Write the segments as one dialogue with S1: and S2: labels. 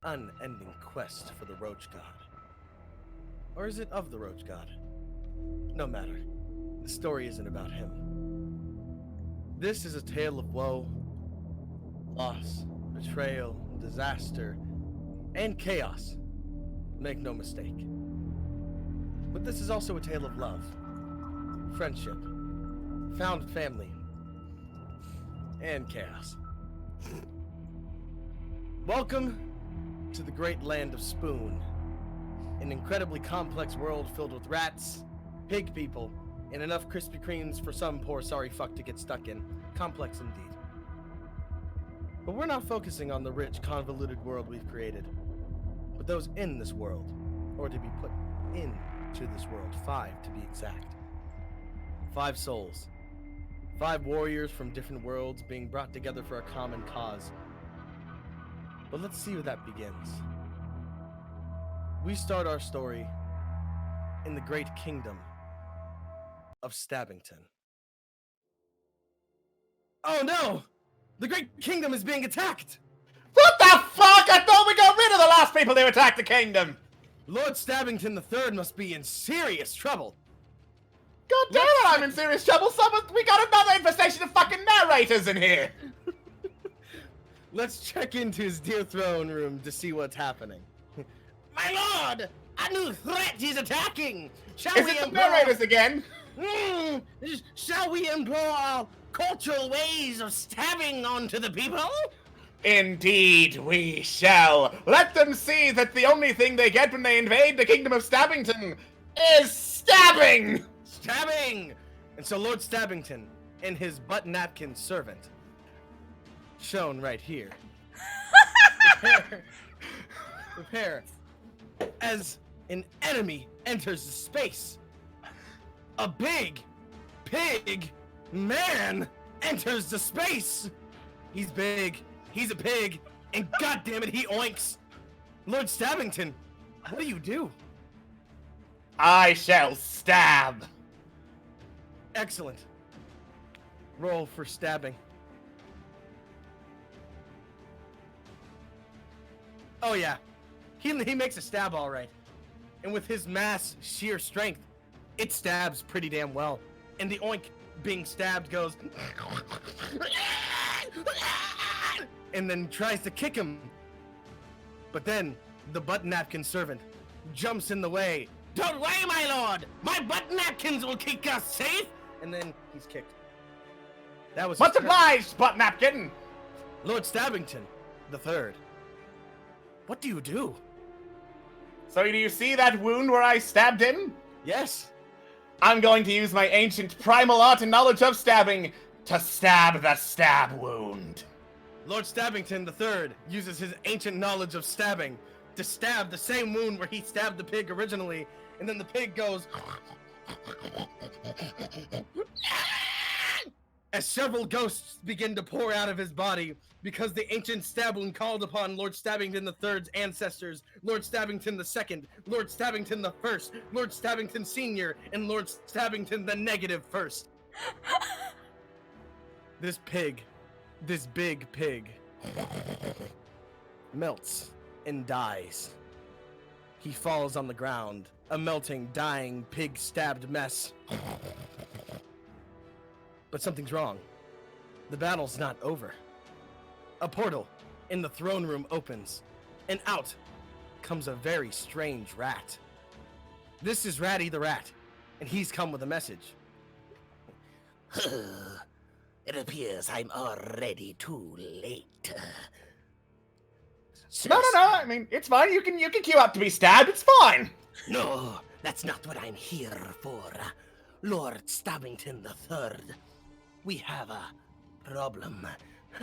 S1: Unending quest for the Roach God. Or is it of the Roach God? No matter. The story isn't about him. This is a tale of woe, loss, betrayal, disaster, and chaos. Make no mistake. But this is also a tale of love, friendship, found family, and chaos. Welcome to the great land of Spoon, an incredibly complex world filled with rats, pig people, and enough Krispy Kremes for some poor sorry fuck to get stuck in. Complex indeed. But we're not focusing on the rich, convoluted world we've created, but those in this world, or to be put into this world, 5 to be exact. 5 souls. 5 warriors from different worlds being brought together for a common cause. But let's see where that begins. We start our story in the great kingdom of Stabbington. Oh no! The great kingdom is being attacked!
S2: What the fuck? I thought we got rid of the last people to attack the kingdom!
S1: Lord Stabbington III must be in serious trouble.
S2: God damn it, I'm in serious trouble. We got another infestation of fucking narrators in here.
S1: Let's check into his dear throne room to see what's happening. My lord! A new threat is attacking! Shall
S2: Is
S1: we
S2: it the narrators again?
S1: Shall we employ our cultural ways of stabbing onto the people?
S2: Indeed we shall. Let them see that the only thing they get when they invade the kingdom of Stabbington is stabbing!
S1: Stabbing! And so Lord Stabbington and his butt napkin servant, shown right here, prepare as an enemy enters the space. A big pig man enters the space. He's big, he's a pig, and goddammit, he oinks. Lord Stabbington, what do you do?
S2: I shall stab.
S1: Excellent. Roll for stabbing. Oh yeah, he makes a stab all right. And with his mass, sheer strength, it stabs pretty damn well. And the oink being stabbed goes and then tries to kick him. But then the butt napkin servant jumps in the way. Don't worry, my lord! My butt napkins will keep us safe! And then he's kicked. That was
S2: Much obliged, butt napkin!
S1: Lord Stabbington III. What do you do?
S2: So do you see that wound where I stabbed him?
S1: Yes.
S2: I'm going to use my ancient primal art and knowledge of stabbing to stab the stab wound.
S1: Lord Stabbington III uses his ancient knowledge of stabbing to stab the same wound where he stabbed the pig originally, and then the pig goes as several ghosts begin to pour out of his body because the ancient stab wound called upon Lord Stabbington III's ancestors, Lord Stabbington II, Lord Stabbington I, Lord Stabbington Sr., and Lord Stabbington the Negative First. This pig, this big pig, melts and dies. He falls on the ground, a melting, dying, pig-stabbed mess. But something's wrong. The battle's not over. A portal in the throne room opens, and out comes a very strange rat. This is Ratty the Rat, and he's come with a message.
S3: It appears I'm already too late.
S2: No, I mean, it's fine. You can queue up to be stabbed. It's fine.
S3: No, that's not what I'm here for. Lord Stabbington III. We have a problem.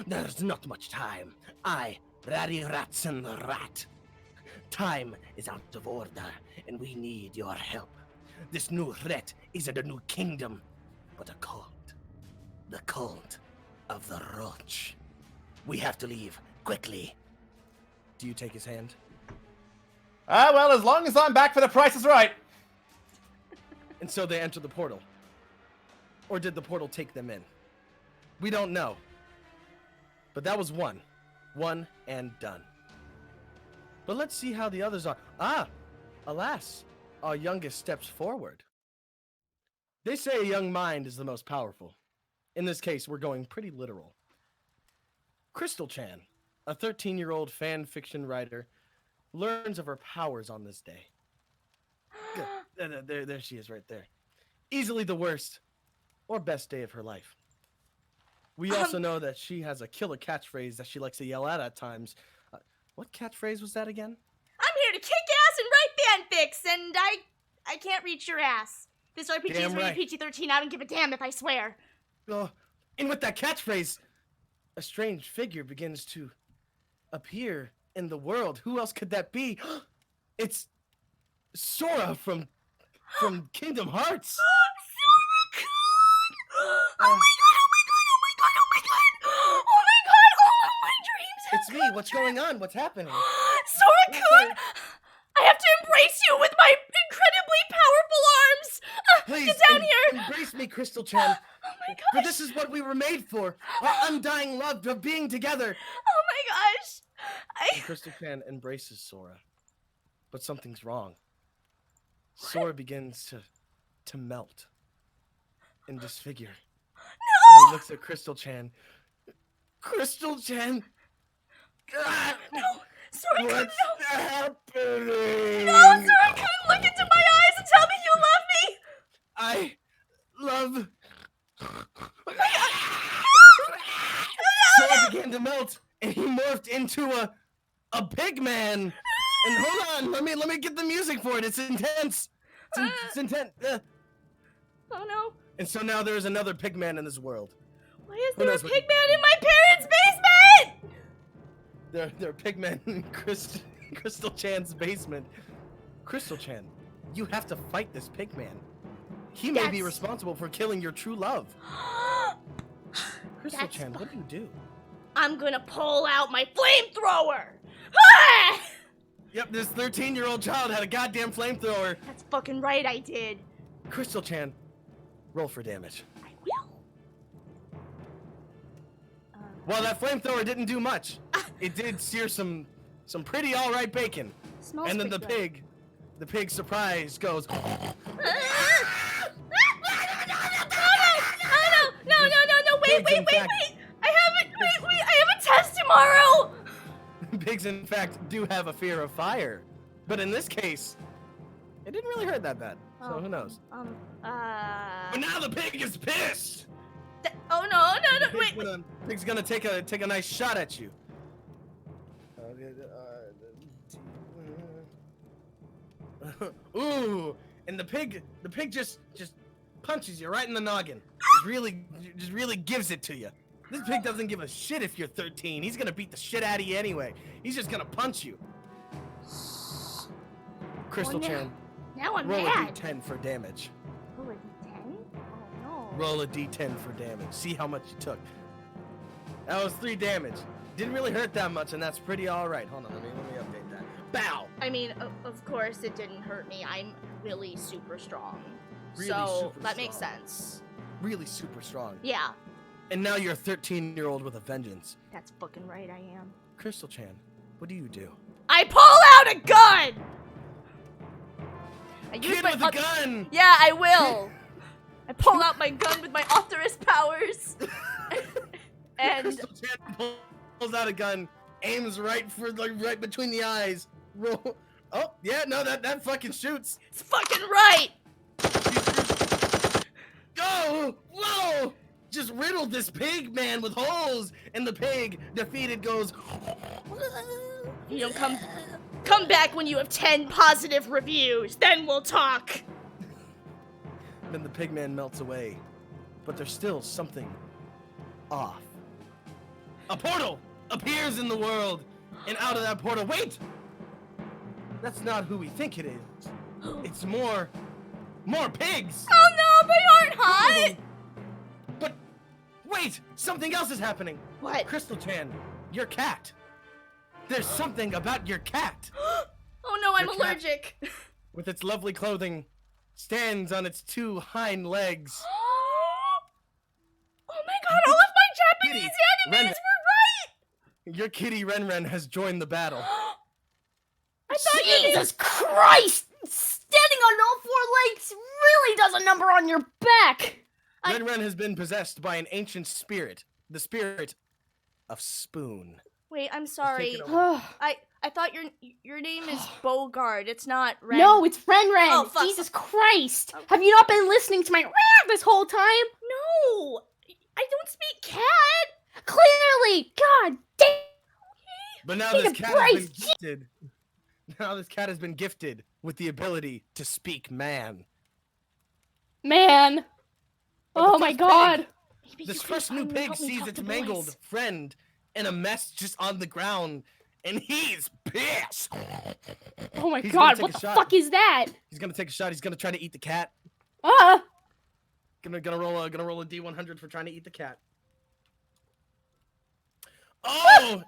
S3: There's not much time. Ratty Ratson the Rat. Time is out of order, and we need your help. This new threat isn't a new kingdom, but a cult. the cult of the Roach. We have to leave quickly.
S1: Do you take his hand?
S2: Well, as long as I'm back for the Price is Right.
S1: And so they enter the portal. Or did the portal take them in? We don't know. But that was one. One and done. But let's see how the others are. Alas, our youngest steps forward. They say a young mind is the most powerful. In this case, we're going pretty literal. Crystal Chan, a 13-year-old fan fiction writer, learns of her powers on this day. There she is right there. Easily the worst or best day of her life. We also know that she has a killer catchphrase that she likes to yell at times. What catchphrase was that again?
S4: I'm here to kick ass and write fanfics, and I can't reach your ass. This RPG
S1: Damn
S4: is rated
S1: right.
S4: PG-13. I don't give a damn if I swear.
S1: And with that catchphrase, a strange figure begins to appear in the world. Who else could that be? It's Sora from Kingdom Hearts.
S4: Oh my god, oh my god, oh my god, oh my god! Oh my god, all of my dreams have
S1: It's me.
S4: come
S1: What's
S4: true.
S1: going on? What's happening?
S4: Sora-kun! I have to embrace you with my incredibly powerful arms!
S1: Please,
S4: Get down here!
S1: embrace me, Crystal Chan.
S4: Oh my
S1: For
S4: gosh!
S1: this is what we were made for. Our undying love of being together.
S4: Oh my gosh!
S1: And Crystal Chan embraces Sora. But something's wrong. Sora begins to melt and disfigure. And he looks at Crystal Chan. Crystal Chan! God,
S4: No! Sora-kun,
S1: what's
S4: no!
S1: happening?
S4: No, Sora-kun, look into my eyes and tell me you love me!
S1: I love... Sora began to melt, and he morphed into a pig man. And hold on, let me get the music for it. It's intense. It's intense.
S4: Oh no.
S1: And so now there's another pig man in this world.
S4: Why is
S1: Who
S4: there a
S1: knows what-
S4: pig man in my parents' basement?
S1: There are pig men in Crystal Chan's basement. Crystal Chan, you have to fight this pig man. He may be
S4: That's-
S1: responsible for killing your true love. Crystal
S4: That's
S1: Chan, what do you do?
S4: I'm gonna pull out my flamethrower! Ah!
S1: Yep, this 13-year-old child had a goddamn flamethrower.
S4: That's fucking right, I did.
S1: Crystal Chan, roll for damage.
S4: I will.
S1: Well, that flamethrower didn't do much. It did sear some pretty alright bacon.
S4: Smells
S1: And then
S4: pretty good.
S1: the pig surprise goes.
S4: No, wait,
S1: Pigs, in fact-
S4: I have a test tomorrow!
S1: Pigs, in fact, do have a fear of fire. But in this case, it didn't really hurt that bad. So
S4: Oh.
S1: who knows? But now the pig is pissed!
S4: Oh no, wait.
S1: Pig's gonna take a nice shot at you. Ooh, and the pig just punches you right in the noggin. Just really gives it to you. This pig doesn't give a shit if you're 13. He's gonna beat the shit out of you anyway. He's just gonna punch you. Crystal
S4: no.
S1: Chan,
S4: Now I'm
S1: roll
S4: mad.
S1: a d10 for damage.
S4: Roll a d10? Oh no.
S1: Roll a d10 for damage. See how much you took. That was 3 damage. Didn't really hurt that much, and that's pretty alright. Hold on, let me update that. Bow!
S4: I mean, of course it didn't hurt me. I'm really super strong.
S1: Really
S4: so
S1: super
S4: that makes
S1: strong.
S4: sense.
S1: Really super strong.
S4: Yeah,
S1: And now you're a 13-year-old with a vengeance.
S4: that's fucking right, I am.
S1: Crystal Chan, what do?
S4: I pull out a gun! I use
S1: Kid
S4: my
S1: with a gun!
S4: Yeah, I will! I pull out my gun with my Opterus powers. And
S1: Crystal Chan pulls out a gun, aims right between the eyes. Roll. Oh, yeah, no, that fucking shoots.
S4: it's fucking right!
S1: Go! Whoa! Just riddled this pig man with holes, and the pig, defeated, goes.
S4: You don't come back when you have 10 positive reviews, then we'll talk.
S1: Then the pig man melts away, but there's still something off. A portal appears in the world, and out of that portal, wait! That's not who we think it is. It's more pigs.
S4: Oh no, they aren't hot!
S1: But Wait! Something else is happening!
S4: What?
S1: Crystal Chan, your cat. There's something about your cat.
S4: Oh no, I'm
S1: Your cat-
S4: allergic.
S1: With its lovely clothing, stands on its 2 hind legs.
S4: Oh my god, all of my Japanese
S1: Kitty,
S4: animes
S1: Ren-
S4: were right!
S1: Your kitty Ren has joined the battle.
S4: I thought you
S5: Jesus Christ! Standing on all 4 legs really does a number on your back!
S1: Ren has been possessed by an ancient spirit. The spirit of Spoon.
S4: Wait, I'm sorry.
S1: it
S4: I thought your name is Bogard. It's not Ren.
S5: No, it's Ren.
S4: Oh, fuck.
S5: Jesus Christ! Have you not been listening to my this whole time?
S4: No! I don't speak cat!
S5: Clearly! God damn!
S1: But now
S5: Take
S1: this
S5: a
S1: cat has been
S5: break.
S1: gifted. Now this cat has been gifted with the ability to speak man.
S5: Man!
S1: But
S5: Oh
S1: the
S5: my
S1: first
S5: god!
S1: pig-
S4: Maybe
S1: This
S4: you can
S1: fresh new
S4: finally
S1: pig
S4: help me
S1: sees
S4: help
S1: its
S4: the
S1: mangled
S4: boys.
S1: friend in a mess just on the ground, and he's pissed.
S5: Oh my
S1: He's gonna
S5: god,
S1: take
S5: what
S1: a
S5: the
S1: shot.
S5: fuck is that?
S1: He's gonna take a shot. He's gonna try to eat the cat. Gonna roll a D100 for trying to eat the cat. Oh!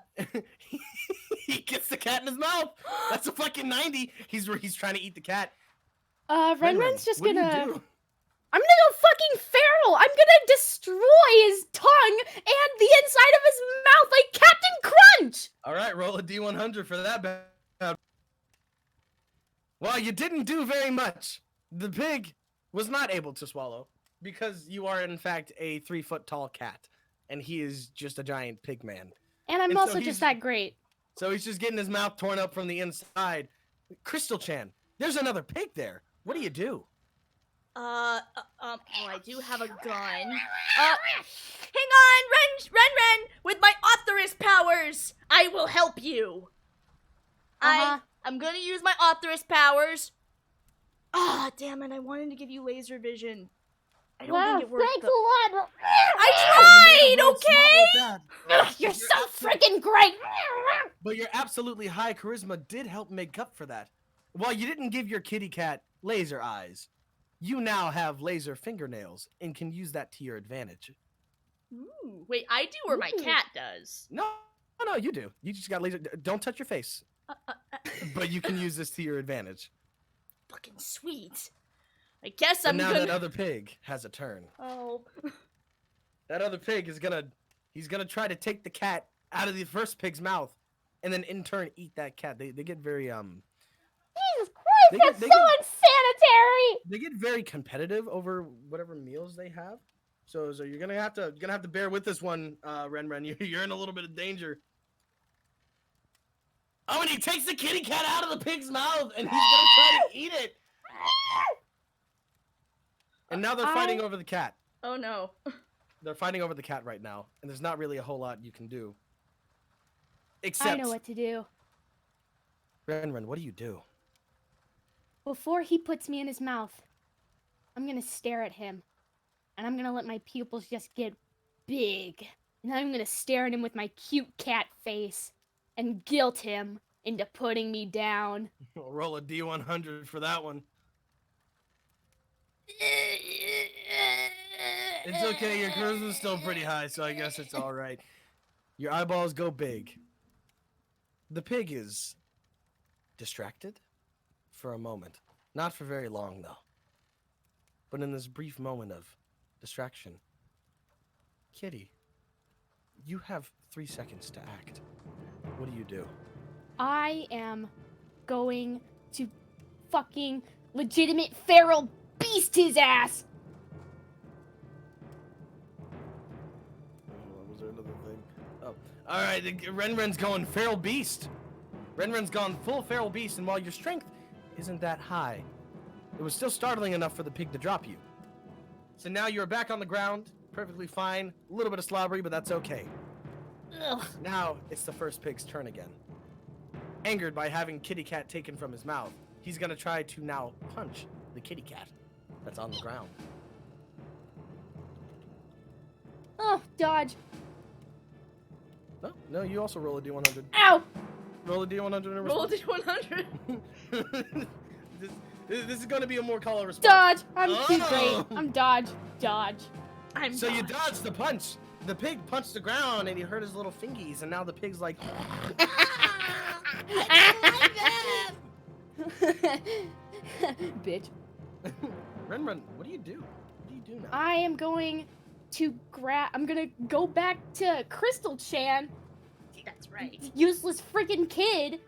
S1: He gets the cat in his mouth. That's a fucking 90. He's trying to eat the cat.
S5: Ren's just
S1: what do you
S5: gonna...
S1: do?
S5: I'm gonna go fucking feral! I'm gonna destroy his tongue and the inside of his mouth like Captain Crunch!
S1: All right, roll a D100 for that. Well, you didn't do very much. The pig was not able to swallow because you are in fact a 3-foot tall cat, and he is just a giant pig man.
S5: And I'm
S1: And so
S5: also
S1: he's-
S5: just that great.
S1: So he's just getting his mouth torn up from the inside. Crystal Chan, there's another pig there. What do you do?
S4: Oh, I do have a gun. Hang on, Ren! With my Authorist powers, I will help you. I'm gonna use my Authorist powers. Ah, damn it, I wanted to give you laser vision. I don't think it worked.
S5: Thanks
S4: though.
S5: a lot!
S4: I tried, okay?
S5: Ugh, you're so freaking great!
S1: But your absolutely high charisma did help make up for that. While you didn't give your kitty cat laser eyes, you now have laser fingernails and can use that to your advantage.
S4: Ooh, wait, I do or my cat does?
S1: No, you do. You just got laser. Don't touch your face. But you can use this to your advantage.
S4: Fucking sweet. I guess
S1: And
S4: I'm
S1: now
S4: gonna...
S1: that other pig has a turn.
S4: Oh.
S1: That other pig is he's gonna try to take the cat out of the first pig's mouth, and then in turn eat that cat. They get very
S5: Jesus Christ, that's so unsanitary!
S1: They get very competitive over whatever meals they have. So you're gonna have to bear with this one, Ren. You're in a little bit of danger. Oh, and he takes the kitty cat out of the pig's mouth, and he's gonna try to eat it. And now they're fighting over the cat.
S4: Oh no.
S1: They're fighting over the cat right now, and there's not really a whole lot you can do. Except,
S5: I know what to do.
S1: Ren, what do you do?
S5: Before he puts me in his mouth, I'm gonna stare at him. And I'm gonna let my pupils just get big. And I'm gonna stare at him with my cute cat face. And guilt him into putting me down.
S1: We'll roll a D100 for that one. It's okay, your charisma's still pretty high, so I guess it's alright. Your eyeballs go big. The pig is distracted for a moment. Not for very long, though. But in this brief moment of distraction, Kitty, you have 3 seconds to act. What do you do?
S5: I am going to fucking legitimate feral beast his ass!
S1: Was there another thing? Oh, alright, Ren's going feral beast. Ren's gone full feral beast, and while your strength isn't that high, it was still startling enough for the pig to drop you. So now you're back on the ground, perfectly fine, a little bit of slobbery, but that's okay.
S5: Ugh.
S1: Now it's the first pig's turn again. Angered by having kitty cat taken from his mouth, he's gonna try to now punch the kitty cat that's on the ground.
S5: Oh, dodge.
S1: No, you also roll a D100.
S5: Ow!
S1: Roll a D100 in
S4: Roll
S1: response.
S4: D100.
S1: This is gonna be a more color response.
S5: Dodge! I'm too
S1: Oh.
S5: great. I'm dodge. Dodge.
S4: I'm
S1: So you
S4: dodged.
S1: dodge the punch, the pig punched the ground and he hurt his little fingies, and now the pig's like,
S5: Bitch.
S1: Ren, what do you do? What do you do now?
S5: I am going to I'm gonna go back to Crystal Chan.
S4: That's right.
S5: Useless freaking kid.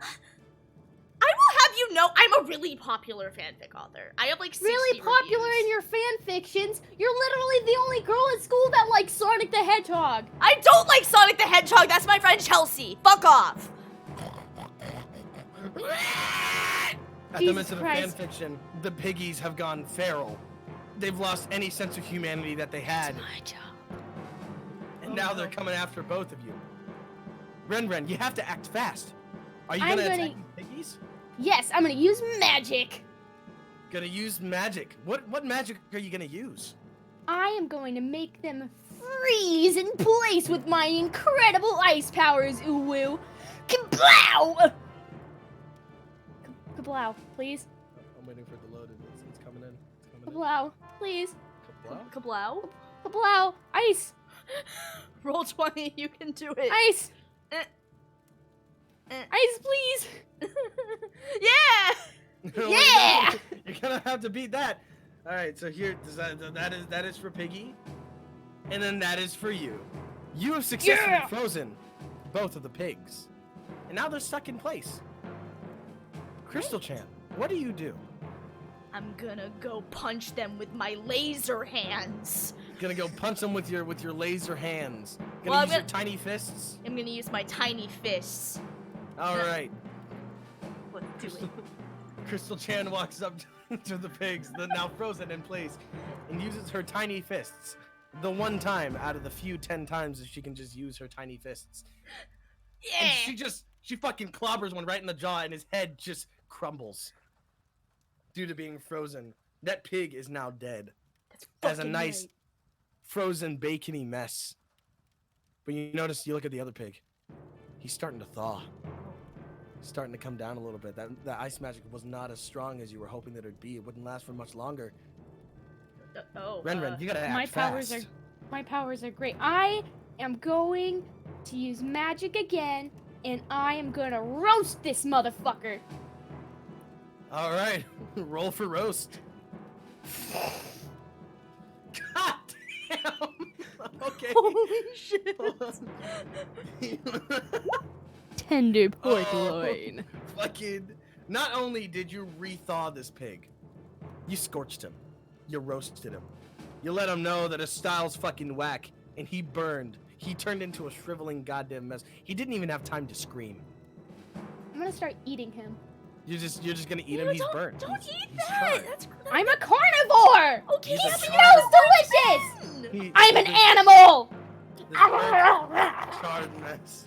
S4: I will have you know, I'm a really popular fanfic author. I have like 60
S5: Really popular
S4: reviews.
S5: in your fan fictions. You're literally the only girl in school that likes Sonic the Hedgehog.
S4: I don't like Sonic the Hedgehog. That's my friend Chelsea. Fuck off.
S1: At the
S5: Jesus
S1: midst of the
S5: Christ.
S1: fanfiction, the piggies have gone feral. They've lost any sense of humanity that they had,
S4: My job.
S1: and now they're coming after both of you. Ren, you have to act fast. Are you
S5: I'm
S1: gonna
S5: gonna-
S1: attack these piggies?
S5: Yes, I'm gonna use magic.
S1: Gonna use magic. What magic are you gonna use?
S5: I am going to make them freeze in place with my incredible ice powers, uwu. Kablow! Kablow, please.
S1: I'm waiting for it to load. It's coming in. It's coming in.
S5: Kablow, please.
S1: Kablow?
S4: Kablow.
S5: Kablow, ice,
S4: Roll 20. You can do it.
S5: ice,
S4: Eh.
S5: ice, please.
S4: Yeah.
S5: Yeah!
S1: You're gonna have to beat that. All right, so here, that is for Piggy, and then that is for you. You have successfully
S5: Yeah!
S1: frozen both of the pigs, and now they're stuck in place. Crystal Chan, what do you do?
S4: I'm gonna go punch them with my laser hands.
S1: Gonna go punch them with your laser hands. Gonna
S4: Well,
S1: use your tiny fists.
S4: I'm gonna use my tiny fists.
S1: All right.
S4: Let's do it.
S1: Crystal Chan walks up to the pigs, that now frozen in place, and uses her tiny fists. The one time out of the few 10 times that she can just use her tiny fists.
S4: Yeah.
S1: And she fucking clobbers one right in the jaw, and his head just crumbles due to being frozen. That pig is now dead.
S4: That's
S1: As a
S4: fucking
S1: nice
S4: right.
S1: frozen bacony mess. But you look at the other pig. He's starting to thaw. Starting to come down a little bit. That ice magic was not as strong as you were hoping that it'd be. It wouldn't last for much longer. Ren, you gotta act
S5: My
S1: fast.
S5: my powers are great. I am going to use magic again, and I am gonna roast this motherfucker.
S1: All right, roll for roast. God damn. Okay.
S4: Holy shit.
S5: Tender pork
S1: Oh.
S5: loin.
S1: Fucking. Not only did you rethaw this pig, you scorched him. You roasted him. You let him know that his style's fucking whack, and he burned. He turned into a shriveling goddamn mess. He didn't even have time to scream.
S5: I'm gonna start eating him.
S1: You're just gonna eat
S4: No,
S1: him. He's
S4: don't-
S1: burnt.
S4: Don't
S1: He's-
S4: eat
S1: he's
S4: that.
S1: charred.
S4: That's
S5: I'm a carnivore!
S4: okay.
S1: He's a
S4: That's
S1: charred-
S5: Smells delicious!
S1: He-
S5: I'm an
S1: this-
S5: animal!
S1: this burnt, charred mess.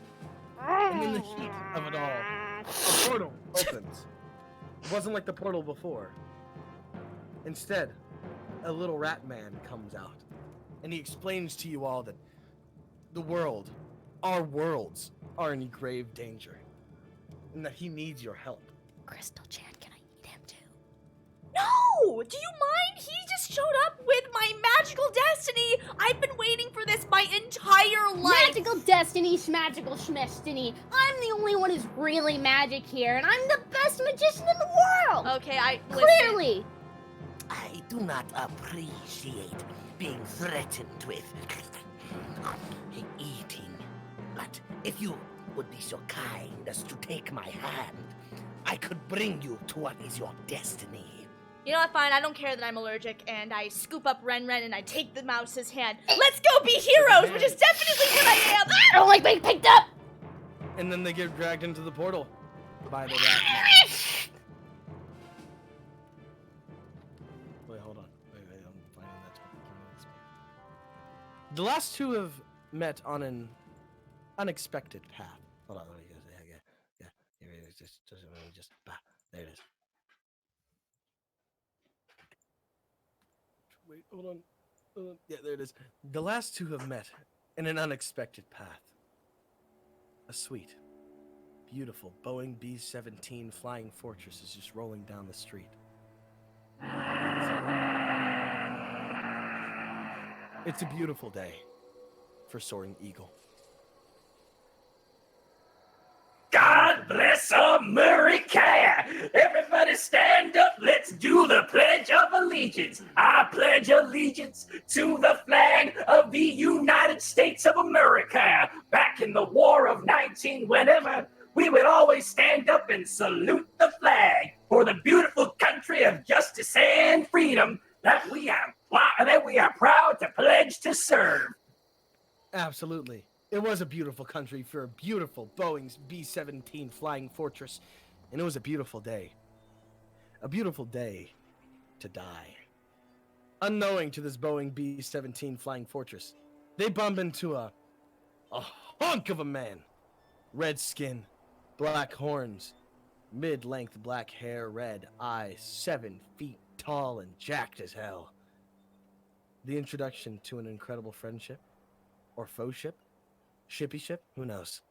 S1: And in the heat of it all, a portal opens. It wasn't like the portal before. Instead, a little rat man comes out, and he explains to you all that the world, our worlds, are in grave danger, and that he needs your help.
S5: Crystal Chan, can I eat him too?
S4: No! Do you mind? He just showed up with my magical destiny. I've been waiting for this my entire life.
S5: Magical destiny, schmagical schmestiny. I'm the only one who's really magic here, and I'm the best magician in the world!
S4: Okay, listen.
S5: Clearly!
S3: I do not appreciate being threatened with eating. But if you would be so kind as to take my hand, I could bring you to what is your destiny.
S4: You know what? Fine. I don't care that I'm allergic, and I scoop up Ren and I take the mouse's hand. Let's go be heroes, which is definitely what I am.
S5: I don't like being picked up!
S1: And then they get dragged into the portal by the rat man. Wait, hold on. Wait, I'm finding that spot. The last two have met on an unexpected path. Hold on, let me just, yeah. Here it is. There it is. Wait, hold on. Yeah, there it is. The last two have met in an unexpected path. A sweet, beautiful Boeing B-17 flying fortress is just rolling down the street. It's a beautiful day for Soaring Eagle.
S6: God bless America! Everybody stand up, let's do the Pledge of Allegiance. I pledge allegiance to the flag of the United States of America. Back in the War of 19 whenever, we would always stand up and salute the flag for the beautiful country of justice and freedom that we are proud to pledge to serve.
S1: Absolutely. It was a beautiful country for a beautiful Boeing's B-17 Flying Fortress, and it was a beautiful day. A beautiful day to die. Unknowing to this Boeing B-17 Flying Fortress, they bump into a hunk of a man. Red skin, black horns, mid-length black hair, red eyes, 7 feet tall and jacked as hell. The introduction to an incredible friendship, or faux ship, shippy ship, who knows?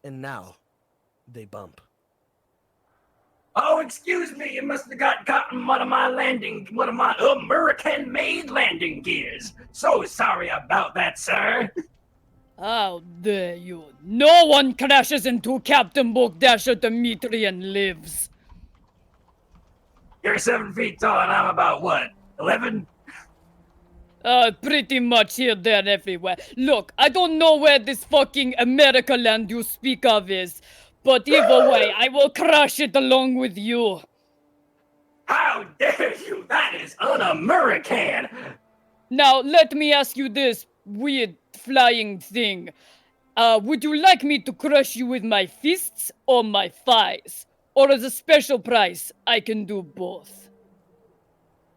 S1: And now, they bump.
S6: Oh, excuse me, you must have got caught in one of my American-made landing gears. So sorry about that, sir.
S7: How dare you? No one crashes into Captain Bogdasher Dimitri and lives.
S6: You're 7 feet tall and I'm about, what, 11?
S7: Pretty much here, there, everywhere. Look, I don't know where this fucking America land you speak of is, but either way, I will crush it along with you.
S6: How dare you? That is un-American.
S7: Now, let me ask you this weird flying thing. Would you like me to crush you with my fists or my thighs? Or as a special price, I can do both.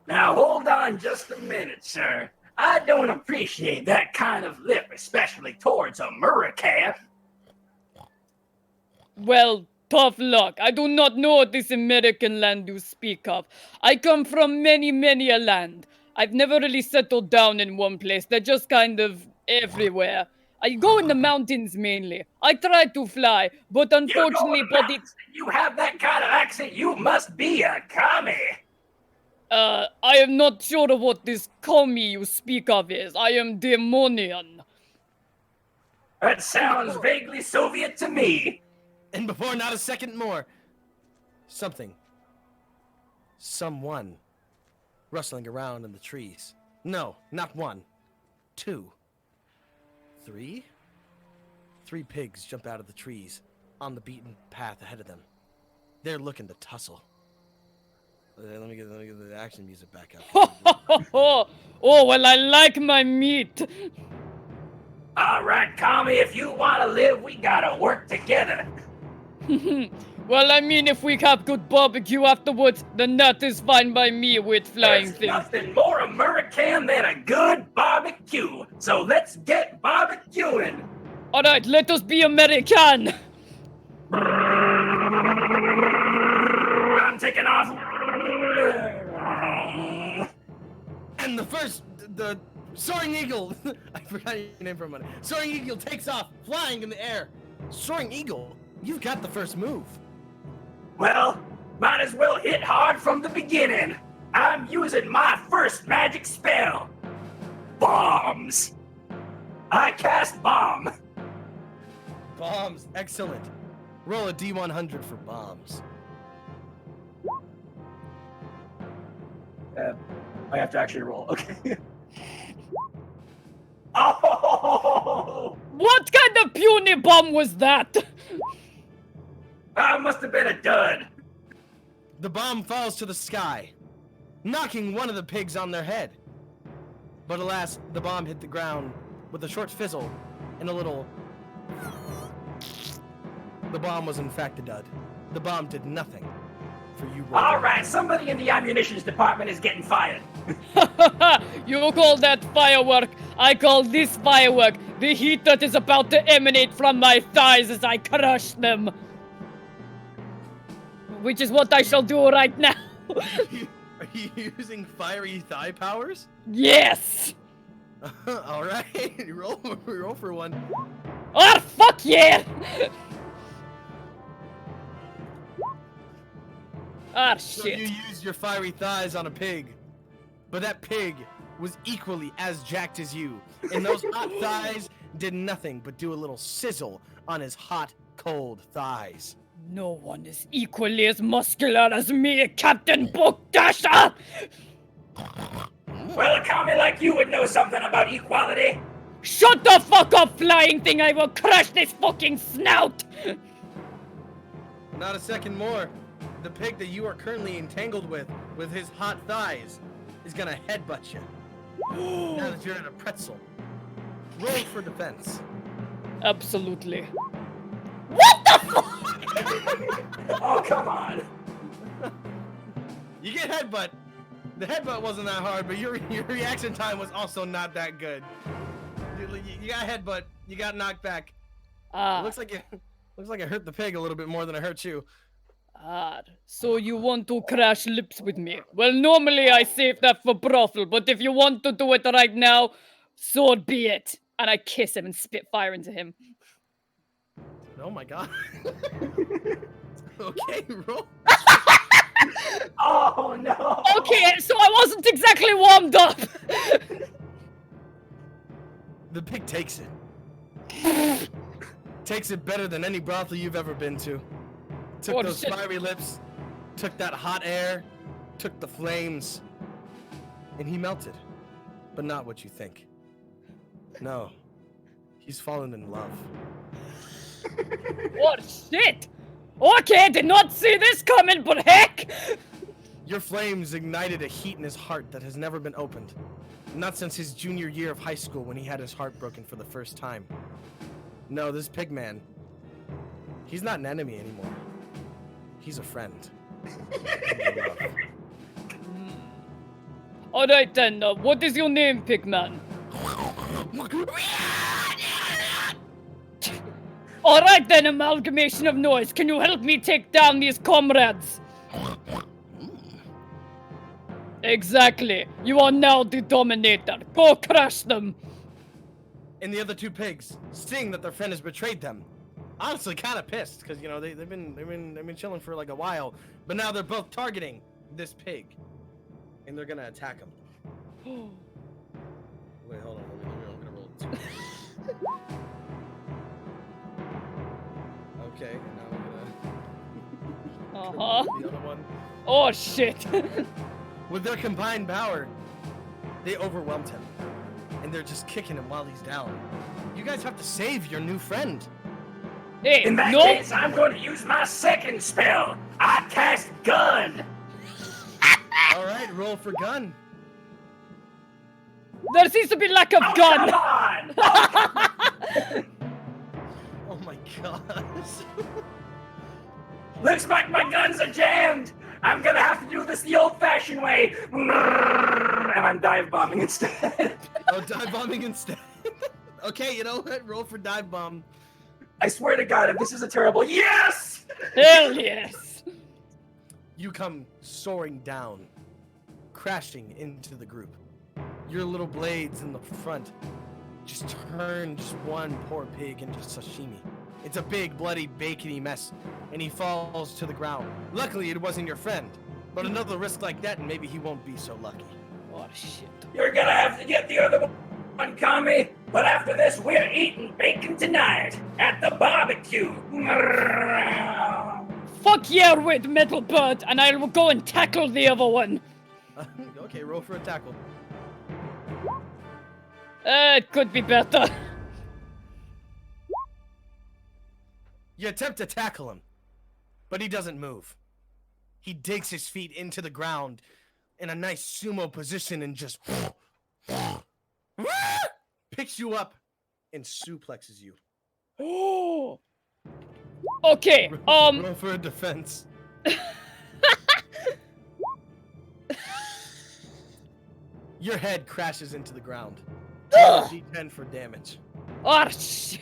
S6: Now hold on just a minute, sir. I don't appreciate that kind of lip, especially towards America.
S7: Well, tough luck. I do not know this American land you speak of. I come from many, many a land. I've never really settled down in one place. They're just kind of everywhere. I go in the mountains mainly. I try to fly, but unfortunately,
S6: You have that kind of accent, you must be a commie.
S7: I am not sure of what this commie you speak of is. I am demonian.
S6: That sounds vaguely Soviet to me.
S1: And before not a second more, someone rustling around in the trees. No, not 1, 2, 3. 3 pigs jump out of the trees on the beaten path ahead of them. They're looking to tussle. Let me get the action music back up.
S7: Oh, well, I like my meat.
S6: All right, commie, if you want to live, we gotta work together.
S7: Well, I mean, if we have good barbecue afterwards, then that is fine by me with flying
S6: There's
S7: things.
S6: nothing more American than a good barbecue. So let's get barbecuing.
S7: All right, let us be American.
S6: I'm taking off.
S1: And the Soaring Eagle, I forgot your name for a minute. Soaring Eagle takes off, flying in the air. Soaring Eagle, you've got the first move.
S6: Well, might as well hit hard from the beginning. I'm using my first magic spell. Bombs. I cast bomb.
S1: Bombs, excellent. Roll a D100 for bombs.
S6: I have to actually roll. Okay. Oh!
S7: What kind of puny bomb was that?
S6: That must have been a dud.
S1: The bomb falls to the sky, knocking one of the pigs on their head. But alas, the bomb hit the ground with a short fizzle and a little... The bomb was in fact a dud. The bomb did nothing for you.
S6: All right, somebody in the ammunitions department is getting fired.
S7: You call that firework? I call this firework. The heat that is about to emanate from my thighs as I crush them. Which is what I shall do right now.
S1: Are you using fiery thigh powers?
S7: Yes!
S1: All right, roll for one.
S7: Oh, fuck yeah! Ah,
S1: So
S7: shit.
S1: you use your fiery thighs on a pig, but that pig was equally as jacked as you, and those hot thighs did nothing but do a little sizzle on his hot, cold thighs.
S7: No one is equally as muscular as me, Captain Bookdasher!
S6: Well, a commie like you would know something about equality.
S7: Shut the fuck up, flying thing! I will crush this fucking snout!
S1: Not a second more. The pig that you are currently entangled with his hot thighs, is gonna headbutt you. Now that you're in a pretzel. Roll for defense.
S7: Absolutely. What the fuck?
S6: Oh, come on.
S1: You get headbutt. The headbutt wasn't that hard, but your reaction time was also not that good. You got headbutt. You got knocked back. Looks like it hurt the pig a little bit more than it hurt you.
S7: So you want to crash lips with me? Well, normally I save that for brothel, but if you want to do it right now, so be it. And I kiss him and spit fire into him.
S1: Oh my god. Okay, roll.
S6: Oh, no.
S7: Okay, so I wasn't exactly warmed up.
S1: The pig takes it. Takes it better than any brothel you've ever been to. Took
S7: Oh,
S1: those
S7: shit.
S1: fiery lips, took that hot air, took the flames, and he melted. But not what you think. No. He's fallen in love.
S7: Oh shit! Okay, did not see this coming, but heck!
S1: Your flames ignited a heat in his heart that has never been opened. Not since his junior year of high school when he had his heart broken for the first time. No, this pig man, he's not an enemy anymore. He's a friend.
S7: Alright then, what is your name, Pigman? Alright then, amalgamation of noise, can you help me take down these comrades? Exactly. You are now the Dominator. Go crush them.
S1: And the other two pigs, seeing that their friend has betrayed them, honestly kind of pissed because they've been chilling for like a while, but now they're both targeting this pig, and they're gonna attack him. Wait, hold on. I'm gonna roll two. Okay, and now I'm gonna roll the other one.
S7: Oh shit.
S1: With their combined power, they overwhelmed him, and they're just kicking him while he's down. You guys have to save your new friend.
S7: Hey,
S6: In that
S7: no.
S6: case, I'm going to use my second spell. I cast Gun.
S1: All right, roll for gun.
S7: There seems to be lack of gun.
S6: Come on.
S1: Oh my gosh.
S6: Looks like my guns are jammed. I'm gonna have to do this the old-fashioned way. And I'm dive bombing instead.
S1: Oh, dive bombing instead. Okay, you know what? Roll for dive bomb.
S6: I swear to God, if this is a terrible yes!
S7: Hell yes.
S1: You come soaring down, crashing into the group. Your little blades in the front just turn just one poor pig into sashimi. It's a big, bloody, bacony mess, and he falls to the ground. Luckily, it wasn't your friend, but another risk like that, and maybe he won't be so lucky.
S7: Oh shit.
S6: You're gonna have to get the other one, Kami. But after this, we're eating bacon tonight at the barbecue.
S7: Fuck yeah, Red Metal Bird, and I will go and tackle the other one.
S1: Okay, roll for a tackle.
S7: It could be better.
S1: You attempt to tackle him, but he doesn't move. He digs his feet into the ground in a nice sumo position and just picks you up and suplexes you.
S7: Oh. Okay.
S1: Roll for a defense. Your head crashes into the ground. Roll a D10 for damage.
S7: Oh shit.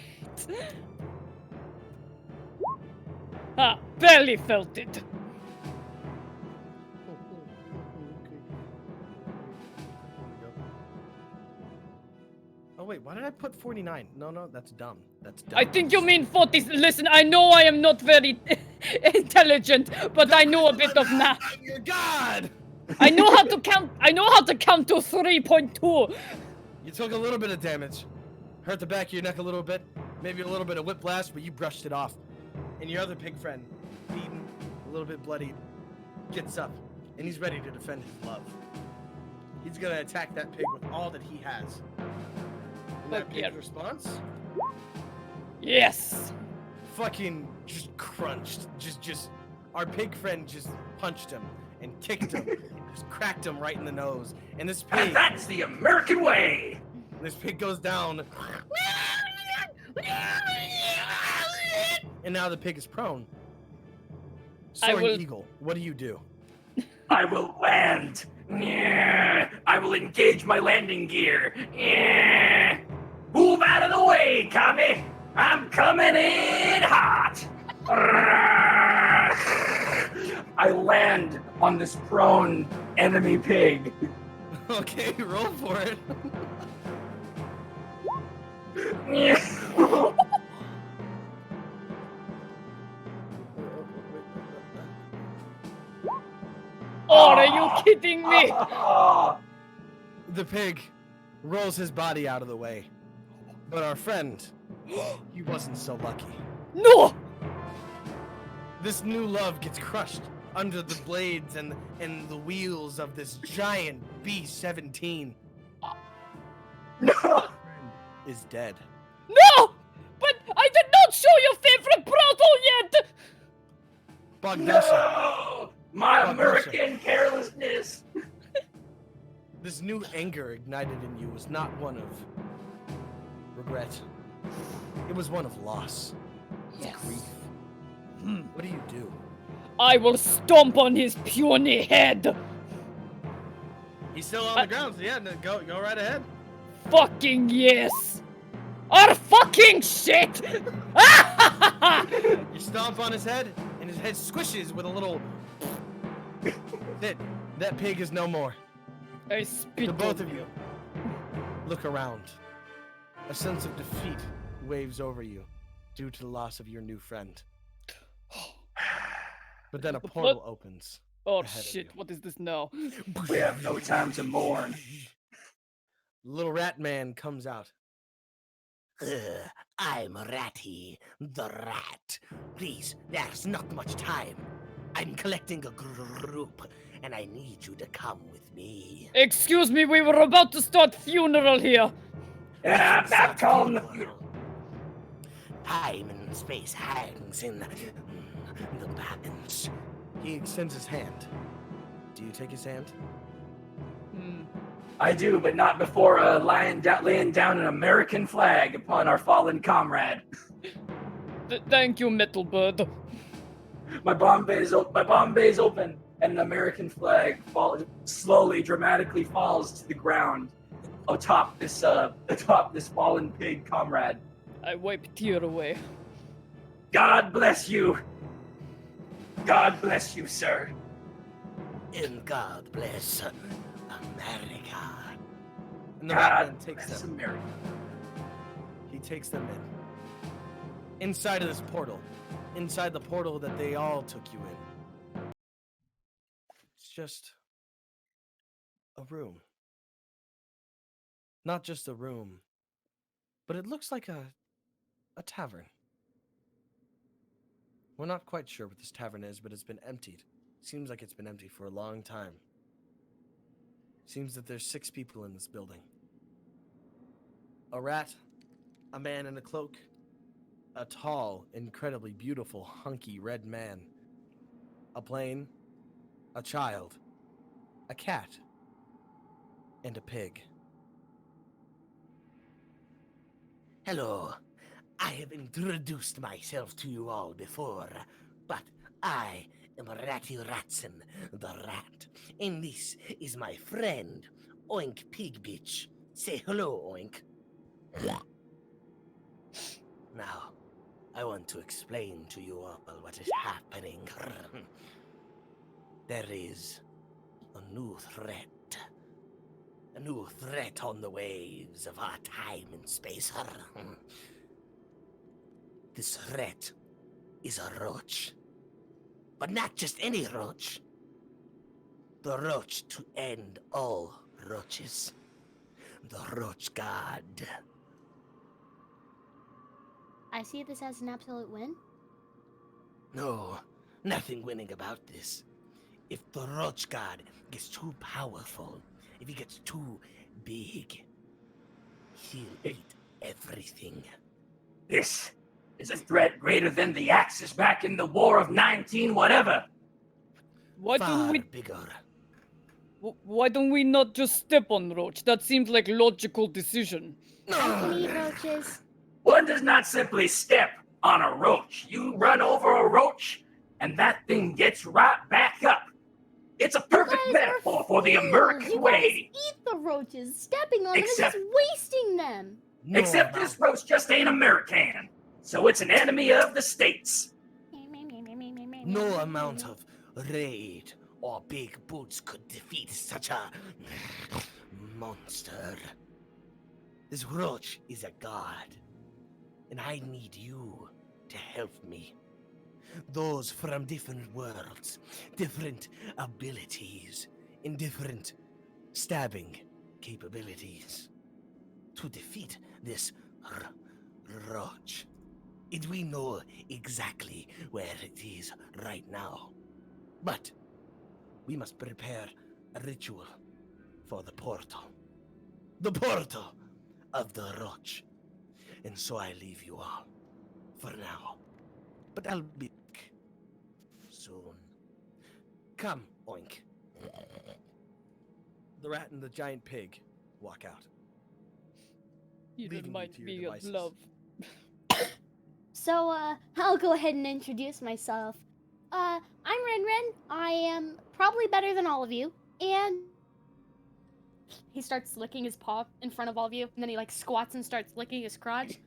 S7: Barely felt it.
S1: Oh wait, why did I put 49? No, that's dumb. That's dumb.
S7: I think you mean 40. Listen, I know I am not very intelligent, but I know a bit of math.
S1: I'm your god!
S7: I know how to count. I know how to count to 3.2.
S1: You took a little bit of damage. Hurt the back of your neck a little bit. Maybe a little bit of whiplash, but you brushed it off. And your other pig friend, beaten, a little bit bloodied, gets up. And he's ready to defend his love. He's gonna attack that pig with all that he has. And that pig's response?
S7: Yes.
S1: Fucking just crunched. Just our pig friend just punched him and kicked him. And just cracked him right in the nose. And this pig,
S6: And that's the American way.
S1: this pig goes down. And now the pig is prone. Soaring Eagle, what do you do?
S6: I will land. I will engage my landing gear. Move out of the way, Kami. I'm coming in hot. I land on this prone enemy pig.
S1: Okay, roll for it.
S7: Oh, are you kidding me?
S1: The pig rolls his body out of the way. But our friend, he wasn't so lucky.
S7: No.
S1: This new love gets crushed under the blades and the wheels of this giant B-17.
S6: No.
S1: Is dead.
S7: No! But I did not show your favorite brothel yet!
S1: Bogdasha,
S6: No! My
S1: Oh,
S6: American carelessness.
S1: this new anger ignited in you was not one of regret. It was one of loss.
S7: Yes.
S1: Grief. What do you do?
S7: I will stomp on his puny head.
S1: He's still on the ground, so yeah, go right ahead.
S7: Fucking yes. Or fucking shit.
S1: You stomp on his head, and his head squishes with a little. That pig is no more.
S7: I spit
S1: The both
S7: on
S1: of you look around. A sense of defeat waves over you due to the loss of your new friend. But then a portal opens.
S7: Oh
S1: ahead of
S7: shit,
S1: you.
S7: what is this now?
S6: We have no time to mourn.
S1: Little rat man comes out.
S3: I'm Ratty, the rat. Please, there's not much time. I'm collecting a group, and I need you to come with me.
S7: Excuse me, we were about to start funeral here.
S6: Yeah, back on the
S3: Time and space hangs in the balance.
S1: He extends his hand. Do you take his hand?
S6: I do, but not before laying down an American flag upon our fallen comrade.
S7: Thank you, Metal Bird.
S6: My bomb bay is open, and an American flag slowly, dramatically falls to the ground atop this fallen pig comrade.
S7: I wipe tear away.
S6: God bless you. God bless you, sir.
S3: And God bless America.
S1: And the rat
S6: God
S1: man takes
S6: bless
S1: them.
S6: America.
S1: He takes them in. Inside of this portal. Inside the portal that they all took you in. It's just a room. Not just a room, but it looks like a tavern. We're not quite sure what this tavern is, but it's been emptied. Seems like it's been empty for a long time. Seems that there's 6 people in this building. A rat, a man in a cloak, a tall, incredibly beautiful, hunky red man, a plane, a child, a cat, and a pig.
S3: Hello. I have introduced myself to you all before, but I am Ratty Ratson, the rat, and this is my friend, Oink Pig Bitch. Say hello, Oink. Now, I want to explain to you all what is happening. There is a new threat. A new threat on the waves of our time and space. This threat is a roach. But not just any roach. the Roach to end all roaches. The Roach God.
S5: I see this as an absolute win.
S3: No, nothing winning about this. If the Roach God gets too powerful, if he gets too big, he'll eat everything.
S6: This is a threat greater than the Axis back in the War of 19 whatever.
S7: Why
S3: Far
S7: don't we
S3: bigger.
S7: why don't we not just step on Roach? That seems like logical decision.
S5: I can eat roaches.
S6: One does not simply step on a roach. You run over a roach, and that thing gets right back up. It's a perfect
S5: You guys are
S6: metaphor for the
S5: fools.
S6: American
S5: You
S6: way.
S5: guys eat the roaches. Stepping on
S6: Except-
S5: them is just wasting them.
S3: No
S6: Except
S3: amount-
S6: this roach just ain't American. So it's an enemy of the states.
S3: No amount of raid or big boots could defeat such a monster. This Roach is a god, and I need you to help me. Those from different worlds, different abilities, and different stabbing capabilities. To defeat this Roach. And we know exactly where it is right now. But we must prepare a ritual for the portal. The portal of the Roach. And so I leave you all for now. But I'll be back soon. Come, Oink.
S1: The rat and the giant pig walk out.
S7: It
S1: Leaving you
S7: might
S1: to your
S7: be your
S1: devices.
S7: love.
S5: So, I'll go ahead and introduce myself. I'm Ren Ren. I am probably better than all of you. And he starts licking his paw in front of all of you. And then he, like, squats and starts licking his crotch.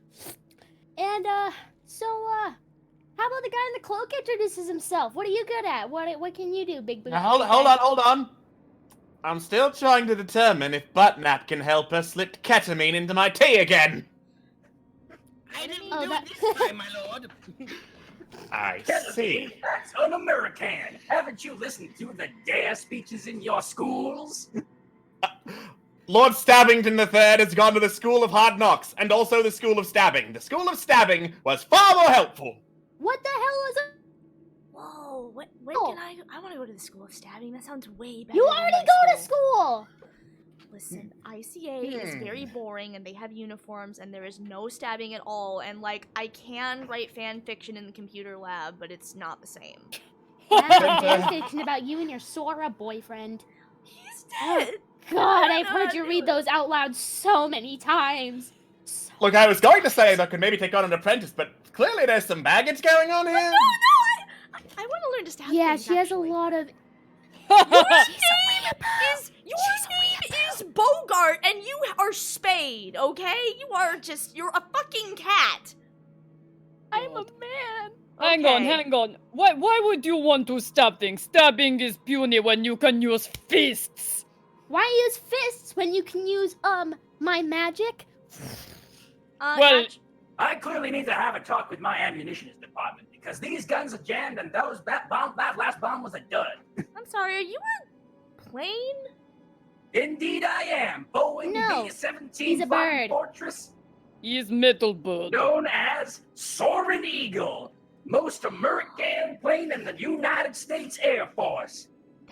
S5: And, how about the guy in the cloak introduces himself? What are you good at? What can you do, big booty?
S2: Now, hold on. I'm still trying to determine if Buttnap can help us slip ketamine into my tea again.
S3: I didn't
S5: Oh,
S3: do
S5: that-
S3: it this time, my lord.
S2: I
S6: Ketamine,
S2: see.
S6: that's un-American. Haven't you listened to the dare speeches in your schools?
S2: Lord Stabbington III has gone to the School of Hard Knocks and also the School of Stabbing. The School of Stabbing was far more helpful.
S5: What the hell is it?
S4: Whoa, when
S5: Oh.
S4: can I want to go to the school of stabbing. That sounds way better.
S5: You
S4: than
S5: already
S4: my
S5: go to school!
S4: Listen, ICA is very boring and they have uniforms and there is no stabbing at all. And like, I can write fan fiction in the computer lab, but it's not the same.
S5: Fan fiction about you and your Sora boyfriend.
S4: He's dead.
S5: God,
S4: I
S5: I've
S4: don't know how
S5: heard
S4: to
S5: you
S4: do
S5: read
S4: it.
S5: those out loud so many times.
S2: Look, I was going to say that I could maybe take on an apprentice, but clearly there's some baggage going on here.
S4: No, I want to learn to stab
S5: Yeah,
S4: things,
S5: she has
S4: actually.
S5: a lot of.
S4: Your name is Bogart and you are Spade, okay? You're a fucking cat.
S5: I'm a man.
S7: Hang
S4: Okay.
S7: on. Why would you want to stab things? Stabbing is puny when you can use fists.
S5: Why use fists when you can use my magic?
S7: Well-
S6: I clearly need to have a talk with my ammunitions department because these guns are jammed and that last bomb was a dud.
S4: I'm sorry, are you a plane?
S6: Indeed I am. Boeing
S5: No,
S6: B-17
S5: he's a bird.
S6: Fortress,
S7: He is metal bird.
S6: known as Soaring Eagle, most American plane in the United States Air Force.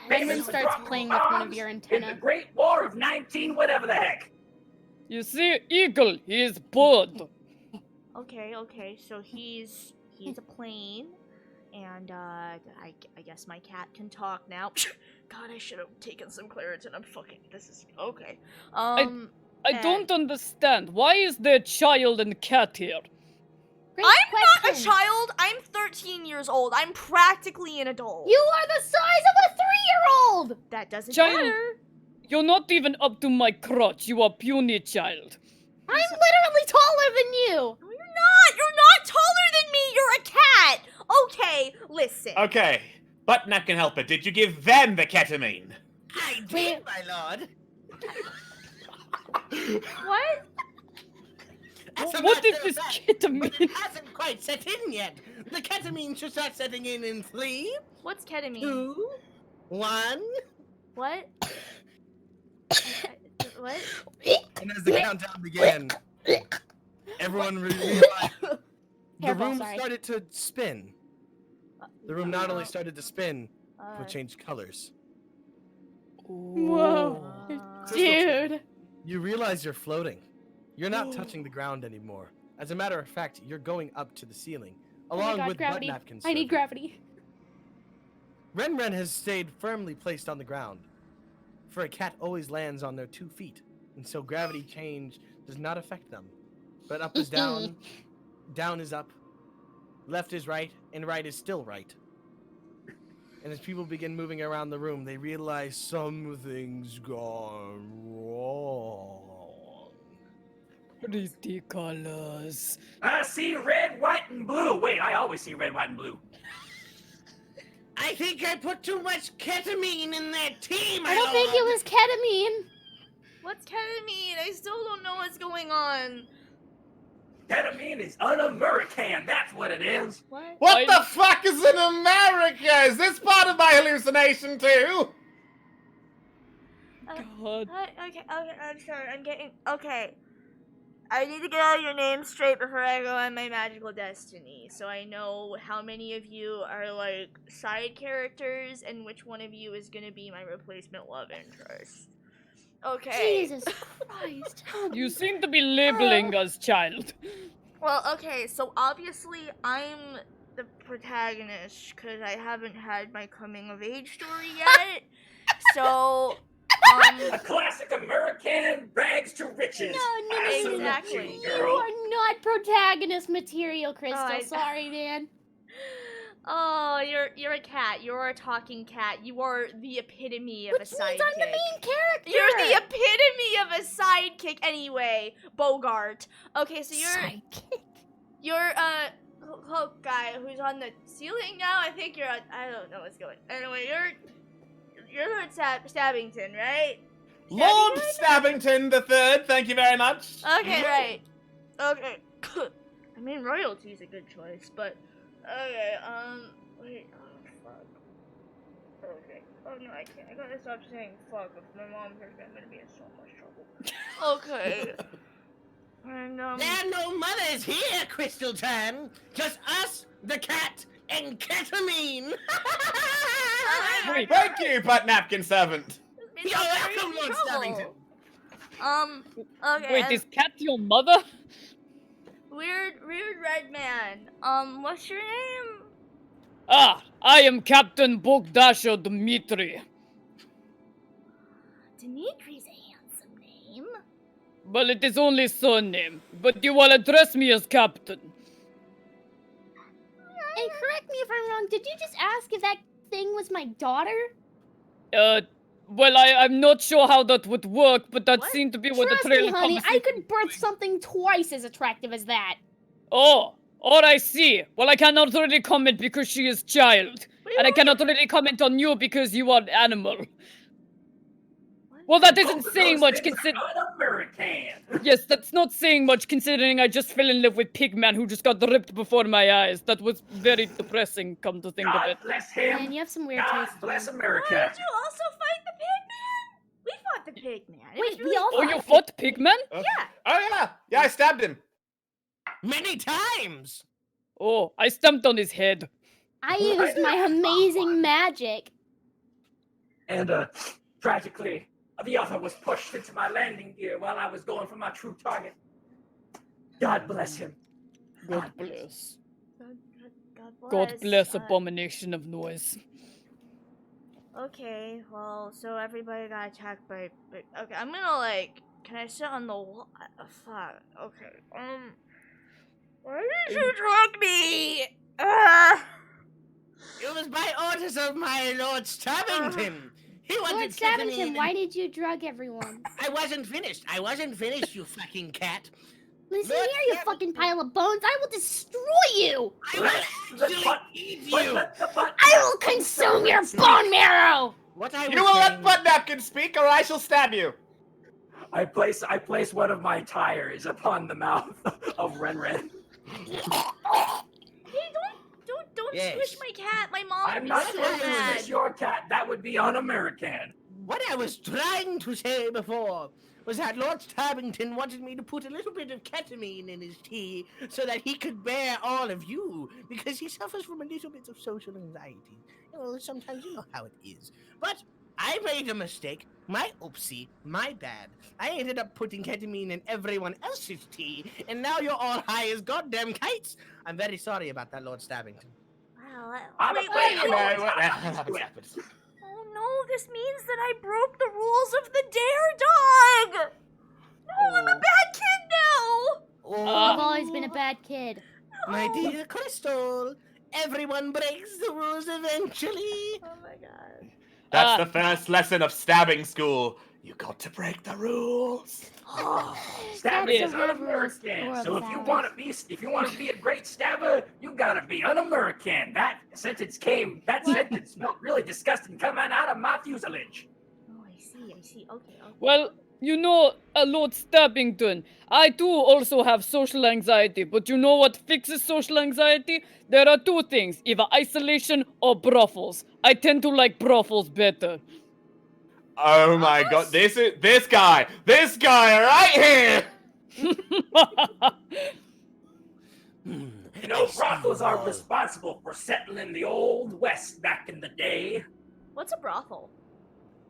S5: Benjamin
S6: Famous for
S5: starts
S6: dropping
S5: playing with one of
S6: bombs
S5: your
S6: in the
S5: antennae.
S6: Great War of 19 whatever the heck.
S7: You see, eagle, he is bird.
S4: Okay, so he's a plane, and I guess my cat can talk now. God, I should have taken some Claritin. This is okay.
S7: I don't understand. Why is there a child and cat here?
S5: Great
S4: I'm not a
S5: question.
S4: child. I'm 13 years old. I'm practically an adult.
S5: You are the size of a 3-year-old.
S4: That doesn't
S7: Child.
S4: matter.
S7: You're not even up to my crotch. You are puny child.
S5: I'm literally taller than you.
S4: No, you're not. You're not taller than me. You're a cat. Okay, listen.
S2: Okay, Buttnap can help it. Did you give them the ketamine?
S3: I did, my lord.
S4: What?
S3: As a
S7: What
S3: matter
S7: is
S3: of
S7: this
S3: fact,
S7: ketamine?
S3: But it hasn't quite set in yet. The ketamine should start setting in 3,
S4: What's ketamine?
S3: 2, 1.
S4: What? What?
S1: And as the countdown began, everyone realized the
S5: Hairball,
S1: room
S5: sorry.
S1: started to spin. The room not only started to spin, but
S4: Uh,
S1: changed colors.
S5: Whoa.
S4: uh,
S5: Dude.
S1: You realize you're floating. You're not touching the ground anymore. As a matter of fact, you're going up to the ceiling,
S5: Oh my
S1: along
S5: god,
S1: with
S5: gravity.
S1: butt napkins.
S5: I need gravity.
S1: Ren has stayed firmly placed on the ground. For a cat always lands on their 2 feet, and so gravity change does not affect them. But up is down, down is up, left is right, and right is still right. And as people begin moving around the room, they realize something's gone wrong.
S7: Pretty colors.
S6: I see red, white, and blue. Wait, I always see red, white, and blue.
S3: I think I put too much ketamine in that tea, my
S5: I don't think it was ketamine.
S4: what's ketamine? I still don't know what's going on.
S6: Ketamine is un-American. That's what it is.
S4: What?
S2: What the fuck is in America? Is this part of my hallucination too?
S7: God.
S4: Okay, I'm sorry. I'm getting. Okay. I need to get all your names straight before I go on my magical destiny, so I know how many of you are like side characters and which one of you is gonna be my replacement love interest. Okay.
S5: Jesus Christ. help
S7: You
S5: me.
S7: seem to be labeling us, child.
S4: Well, okay, so obviously I'm the protagonist because I haven't had my coming of age story yet. So,
S6: A classic American rags to riches.
S5: No,
S6: I salute
S4: exactly.
S6: you,
S5: You
S6: girl.
S5: are not protagonist material, Crystal.
S4: I-
S5: Sorry, man.
S4: oh, you're a cat. You're a talking cat. You are the epitome of
S5: Which
S4: a
S5: means
S4: sidekick.
S5: I'm the main character.
S4: You're the epitome of a sidekick. Anyway, Bogart. Okay, so you're cloak guy who's on the ceiling now. I think you're on. I don't know what's going. Anyway, you're Lord Stabbington, right?
S2: Lord Stabbington III, thank you very much.
S4: Okay, right. Okay. I mean, royalty's a good choice, but okay. Wait. Oh fuck. Okay. Oh no, I can't. I gotta stop saying fuck. If my mom hears me, I'm gonna be in so much trouble. Okay. And
S3: There are no mothers here, Crystal Tan. Just us, the cat, and ketamine.
S7: Wait,
S2: Thank you, butt napkin servant.
S3: You're welcome, Lord Stabbington.
S4: Okay.
S7: wait,
S4: and
S7: is Cat your mother?
S4: weird red man. What's your name?
S7: Ah, I am Captain Bogdasho Dmitri.
S4: Dimitri's a handsome name.
S7: Well, it is only surname, but you will address me as Captain.
S5: And correct me if I'm wrong. Did you just ask if that thing was my daughter?
S7: Well, I'm not sure how that would work, but that
S4: What?
S7: seemed to be what
S5: Trust
S7: the
S5: me,
S7: trailer
S5: honey. I
S7: conversation
S5: could
S7: was
S5: birth
S7: doing.
S5: something twice as attractive as that.
S7: Oh, I see. Well, I cannot really comment because she is child. And I cannot really comment on you because you are animal. Well, that isn't
S6: Both of
S7: saying
S6: those
S7: much
S6: things
S7: considering...
S6: are un-American.
S7: Yes, that's not saying much considering I just fell in love with Pigman who just got ripped before my eyes. That was very depressing, come to think of
S6: God
S7: it.
S6: bless
S5: Man,
S6: him.
S5: you have some weird
S6: God
S5: taste.
S6: bless
S4: Why
S6: America.
S4: did you also fight the pigman? We fought the pigman. It
S5: Wait,
S4: was
S5: we
S4: really
S5: all
S7: Oh,
S4: fun.
S7: you fought Pigman?
S4: Yeah.
S2: Oh yeah, yeah, I stabbed him.
S3: Many times.
S7: Oh, I stamped on his head.
S5: I used my amazing magic.
S6: And tragically, the other was pushed into my landing gear while I was going for my true target. God bless him.
S7: God bless.
S4: God
S7: God bless abomination of noise.
S4: Okay, well, so everybody got attacked by. Okay, I'm gonna like. Can I sit on the wall? Fuck. Okay. Why did you drug me?
S3: It was by orders of my Lord Stabbington. He wanted
S5: Lord Stabbington,
S3: ketamine.
S5: why did you drug everyone?
S3: I wasn't finished. I wasn't finished, you fucking cat.
S5: Listen
S3: Lord
S5: here, you
S3: Stabbington.
S5: fucking pile of bones. I will destroy you.
S3: I will actually eat you.
S5: I will consume your bone marrow.
S3: What I was
S2: You will let
S3: saying-
S2: butt napkin speak, or I shall stab you.
S6: I place one of my tires upon the mouth of Ren.
S4: Hey, don't
S3: Yes.
S4: squish my cat. My mom
S6: I'm
S4: would
S6: not
S4: be so
S6: going to
S4: mad.
S6: squish your cat. That would be un-American.
S3: what I was trying to say before was that Lord Stabbington wanted me to put a little bit of ketamine in his tea so that he could bear all of you, because he suffers from a little bit of social anxiety. Sometimes you know how it is. But I made a mistake. My oopsie, my bad. I ended up putting ketamine in everyone else's tea, and now you're all high as goddamn kites. I'm very sorry about that, Lord Stabbington.
S4: Wow.
S6: I'm
S4: Wait,
S6: afraid
S4: wait,
S6: you
S4: wait.
S6: know what?
S4: Oh no, this means that I broke the rules of the dare dog! No, I'm a bad kid now!
S5: You've always been a bad kid.
S3: My dear Crystal, everyone breaks the rules eventually.
S4: Oh my god.
S2: That's the first lesson of stabbing school. You got to break the rules.
S6: Stabbing
S5: Cats
S6: is
S5: don't have rules,
S6: un-American.
S5: or
S6: So if you
S5: flowers.
S6: want to be a great stabber, you gotta be un-American. That sentence felt really disgusting coming out of my fuselage.
S4: Oh, I see. Okay.
S7: Well, you know, Lord Stabbington, I too also have social anxiety, but you know what fixes social anxiety? There are two things, either isolation or brothels. I tend to like brothels better.
S2: Oh my god, this guy right here!
S6: You know, brothels are responsible for settling the Old West back in the day.
S4: What's a brothel?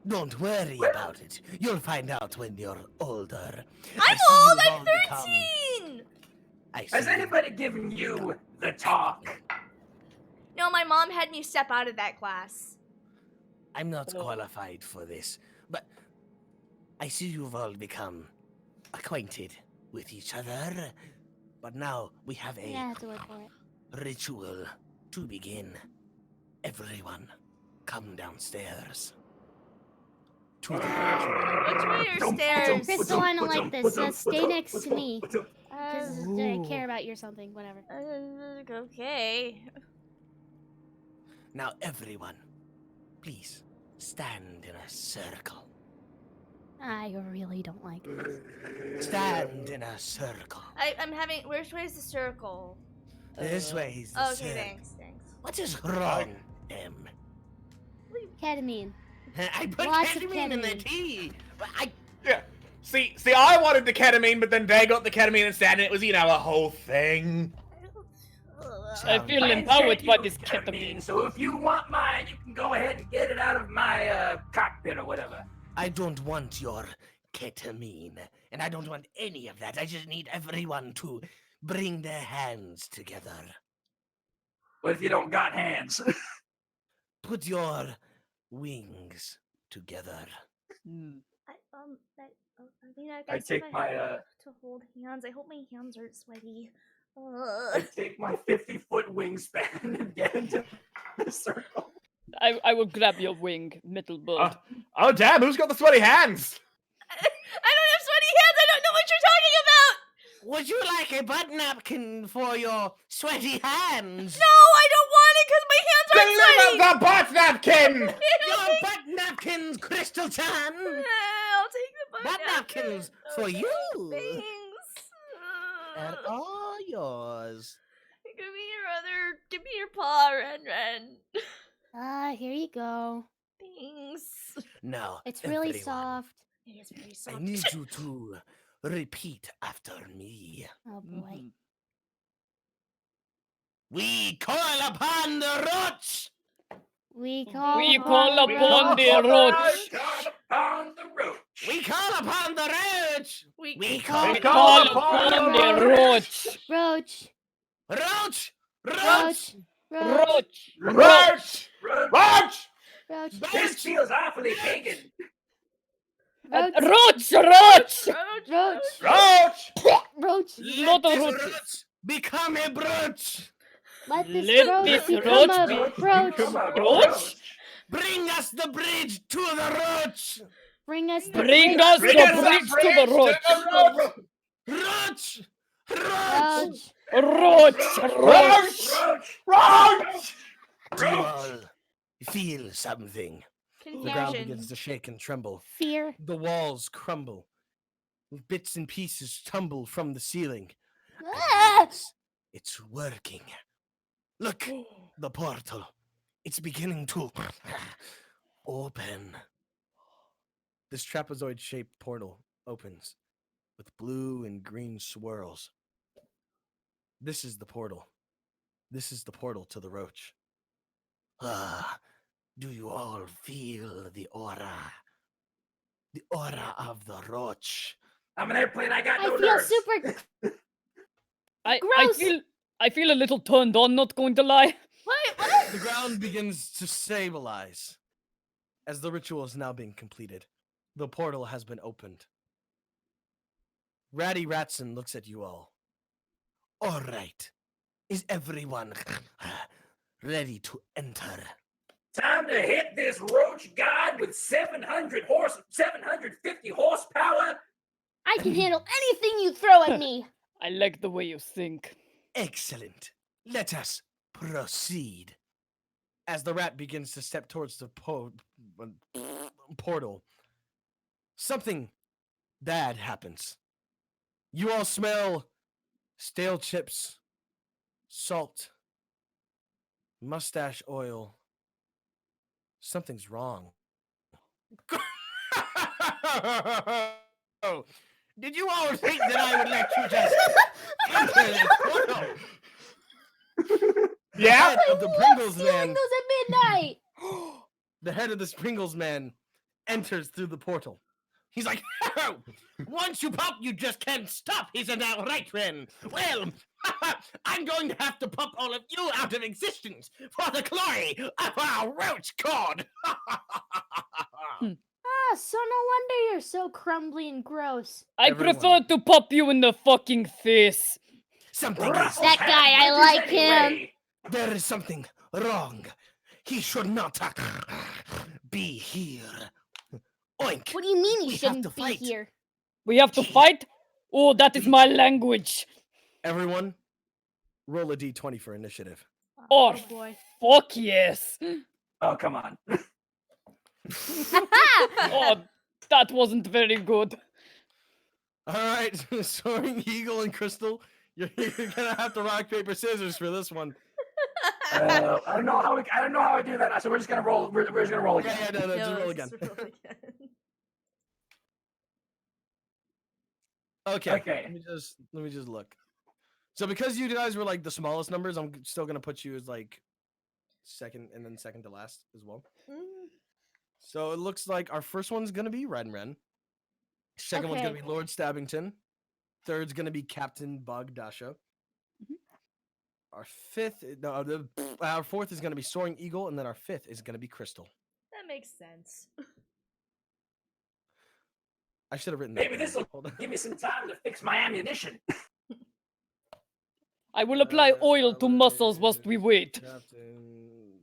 S3: Don't worry about it. You'll find out when you're older.
S4: I'm old! I'm 13!
S6: Has anybody given you the talk?
S4: No, my mom had me step out of that class.
S3: I'm not qualified for this, but I see you've all become acquainted with each other. But now we have a
S5: Yeah, that's a word for it.
S3: ritual to begin. Everyone, come downstairs. To the ritual.
S4: Which way are stairs?
S5: Crystal, I don't like this. Stay next to me. Because I care about you or something. Whatever.
S4: Okay.
S3: Now, everyone, please stand in a circle.
S5: I really don't like this.
S3: Stand in a circle.
S4: I'm having. Which way is the circle?
S3: This way is the
S4: Okay,
S3: circle.
S4: thanks.
S3: What is wrong, Em?
S5: Ketamine.
S3: I put
S5: Lots of
S3: ketamine in the
S5: ketamine.
S3: tea. But
S2: Yeah. See, I wanted the ketamine, but then they got the ketamine instead, and it was, a whole thing.
S7: I feel
S6: I
S7: empowered
S6: sent
S7: by
S6: you
S7: this ketamine.
S6: So if you want mine, you can go ahead and get it out of my cockpit or whatever.
S3: I don't want your ketamine, and I don't want any of that. I just need everyone to bring their hands together.
S6: What if you don't got hands?
S3: Put your wings together.
S6: I take my
S4: to hold hands. I hope my hands aren't sweaty.
S6: I take my 50-foot wingspan and get into the circle.
S7: I will grab your wing, metal bird.
S2: Oh damn, who's got the sweaty hands?
S4: I don't have sweaty hands. I don't know what you're talking about.
S3: Would you like a butt napkin for your sweaty hands?
S4: No, I don't want it because my hands aren't sweaty.
S2: Deliver the butt napkin!
S3: Your butt napkins, Crystal Chan!
S4: I'll take the
S3: Butt napkins for you!
S4: Thanks.
S3: They're all yours.
S4: Give me your paw, Ren.
S5: Here you go.
S4: Thanks.
S3: Now,
S5: It's really
S3: everyone,
S5: soft.
S4: It is very
S3: I
S4: soft.
S3: need you to repeat after me.
S5: Oh boy.
S3: We call upon the Roach!
S5: We call
S7: upon the Roach.
S6: On the road.
S3: We call upon the Roach!
S4: We
S3: call
S7: Call upon the Roach.
S5: Roach.
S3: Roach!
S5: Roach.
S7: Roach.
S2: Roach! Roach!
S5: Roach.
S6: This feels awfully pagan.
S5: Roach.
S7: Roach. Roach.
S5: Roach.
S2: Roach!
S5: Roach.
S7: Not a
S3: Let this
S7: roach.
S3: Roach become a brooch!
S5: Let this
S7: Let
S5: roach
S7: this
S5: become
S7: roach
S5: a roach.
S7: Roach.
S3: Bring us the bridge to the Roach!
S5: Bring us the
S7: Bring
S5: bridge.
S7: us the bridge to the Roach.
S3: Roach! Roach!
S5: Roach.
S7: Roach.
S2: Roach!
S3: Do you all feel something? The ground
S4: Confusion.
S3: begins to shake and tremble.
S5: Fear.
S3: The walls crumble. Bits and pieces tumble from the ceiling.
S5: Ah!
S3: It's working. Look, the portal. It's beginning to open.
S1: This trapezoid-shaped portal opens with blue and green swirls. This is the portal. This is the portal to the Roach.
S3: Do you all feel the aura? The aura of the Roach.
S6: I'm an airplane. I got
S5: I
S6: no
S5: feel
S6: nerves.
S5: super
S7: I
S5: gross.
S7: I feel a little turned on, not going to lie.
S4: What?
S1: The ground begins to stabilize as the ritual is now being completed. The portal has been opened. Ratty Ratson looks at you all.
S3: All right. Is everyone ready to enter?
S6: Time to hit this Roach god with 750 horsepower.
S5: I can handle anything you throw at me.
S7: I like the way you think.
S3: Excellent. Let us proceed.
S1: As the rat begins to step towards the portal, something bad happens. You all smell stale chips, salt, mustache oil. Something's wrong. Did you all think that I would let you just enter this portal?
S2: Yeah?
S1: The head of the Pringles man.
S5: Those at midnight.
S1: The head of the Pringles man enters through the portal. He's like, once you pop, you just can't stop, isn't that right, then? Well, I'm going to have to pump all of you out of existence for the glory of our Roach God.
S5: So no wonder you're so crumbly and gross.
S7: I
S1: Everyone.
S7: prefer to pop you in the fucking face.
S3: Something is
S5: That guy, I like him.
S3: There is something wrong. He should not be here. Oink.
S5: What do you mean
S3: We
S5: he
S3: have
S5: shouldn't
S3: to
S5: be
S3: fight.
S5: here?
S7: We have to fight? Oh, that is my language.
S1: Everyone, roll a d20 for initiative.
S7: Oh,
S5: boy.
S7: fuck yes.
S6: Oh, come on.
S7: Oh, that wasn't very good.
S1: All right, Soaring Eagle and Crystal, you're gonna have to rock, paper, scissors for this one.
S6: I don't know how I do that. So we're just gonna roll. We're just gonna roll again.
S1: Yeah, no, just roll again.
S4: Just roll again.
S1: Okay.
S6: Okay.
S1: Let me just look. So because you guys were like the smallest numbers, I'm still gonna put you as like second and then second to last as well. So it looks like our first one's gonna be Ren Ren. Second one's gonna
S5: Okay.
S1: be Lord Stabbington. Third's gonna be Captain Bug Dasha. Our our fourth is gonna be Soaring Eagle, and then our fifth is gonna be Crystal.
S4: That makes sense.
S1: I should have written that.
S6: Maybe
S1: down.
S6: this will
S1: Hold on.
S6: give me some time to fix my ammunition.
S7: I will apply oil to muscles whilst we wait.
S1: Captain,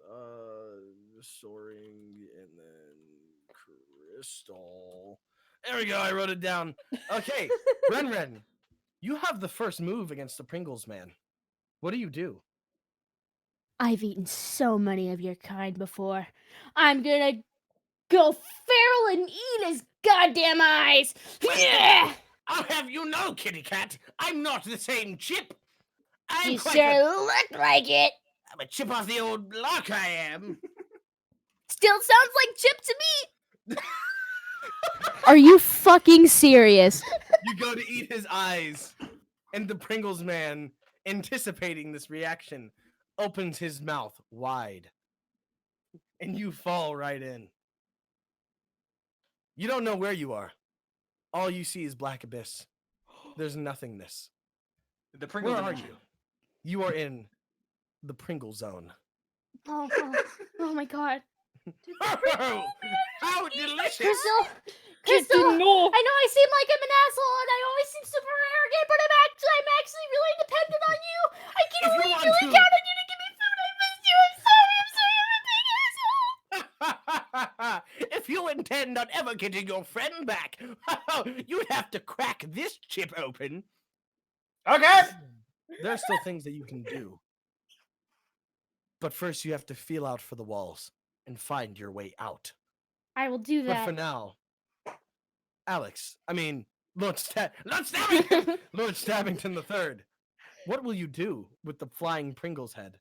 S1: Soaring, and then Crystal. There we go. I wrote it down. Okay, Ren Ren, you have the first move against the Pringles man. What do you do?
S5: I've eaten so many of your kind before. I'm gonna go feral and eat his goddamn eyes. Yeah!
S3: I'll have you know, kitty cat, I'm not the same chip.
S5: You sure look like it.
S3: I'm a chip off the old block, I am.
S5: Still sounds like Chip to me. Are you fucking serious?
S1: You go to eat his eyes, and the Pringles man, anticipating this reaction, opens his mouth wide, and you fall right in. You don't know where you are. All you see is black abyss. There's nothingness.
S2: The Pringles
S1: Where are you? You are in the Pringle zone.
S5: Oh, oh my god.
S3: Oh, how delicious!
S5: Crystal,
S7: Just
S5: Crystal,
S7: to know.
S5: I know I seem like I'm an asshole and I always seem super arrogant, but I'm actually really dependent on you. I can
S3: If you
S5: really,
S3: want
S5: really
S3: to-
S5: count on you to give me food. I missed you. I'm sorry. I'm a big asshole.
S3: If you intend on ever getting your friend back, you'd have to crack this chip open.
S2: Okay.
S1: There are still things that you can do. But first, you have to feel out for the walls and find your way out.
S5: I will do
S1: But
S5: that.
S1: for now, Lord Stabbington, Lord Stabbington the Third, what will you do with the flying Pringles head?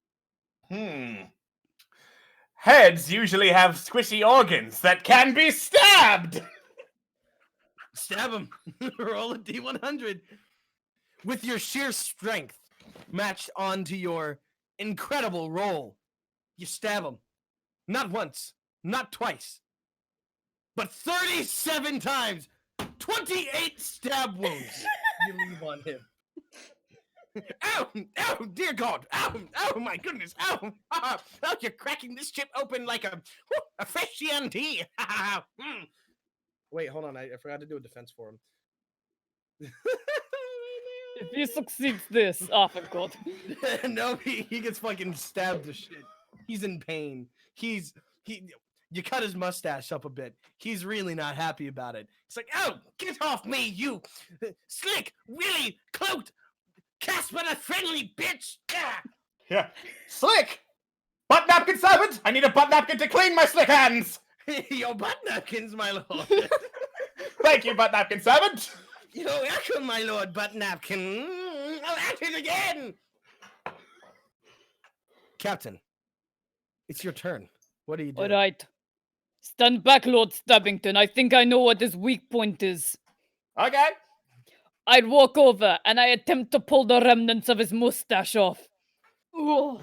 S2: Heads usually have squishy organs that can be stabbed.
S1: Stab him. Roll a d100. With your sheer strength matched onto your incredible roll, you stab him. Not once, not twice, but 37 times. 28 stab wounds you leave on him. Ow! Ow! Dear God! Ow! Oh my goodness! Ow! Oh, you're cracking this chip open like a fresh tea. Wait, hold on. I forgot to do a defense for him.
S7: If he succeeds this, oh my god.
S1: No, he gets fucking stabbed to shit. He's in pain. You cut his mustache up a bit. He's really not happy about it. It's like, oh, get off me, you slick, willy, cloaked, Casper the friendly bitch. Ah.
S2: Yeah. Slick! Butt napkin servant! I need a butt napkin to clean my slick hands!
S1: Your butt napkins, my lord.
S2: Thank you, butt napkin servant!
S1: You're welcome, my lord, butt napkin. I'll act it again. Captain, it's your turn. What do you do?
S7: Alright. Stand back, Lord Stabbington. I think I know what his weak point is.
S2: Okay.
S7: I'd walk over and I attempt to pull the remnants of his mustache off.
S5: Oh.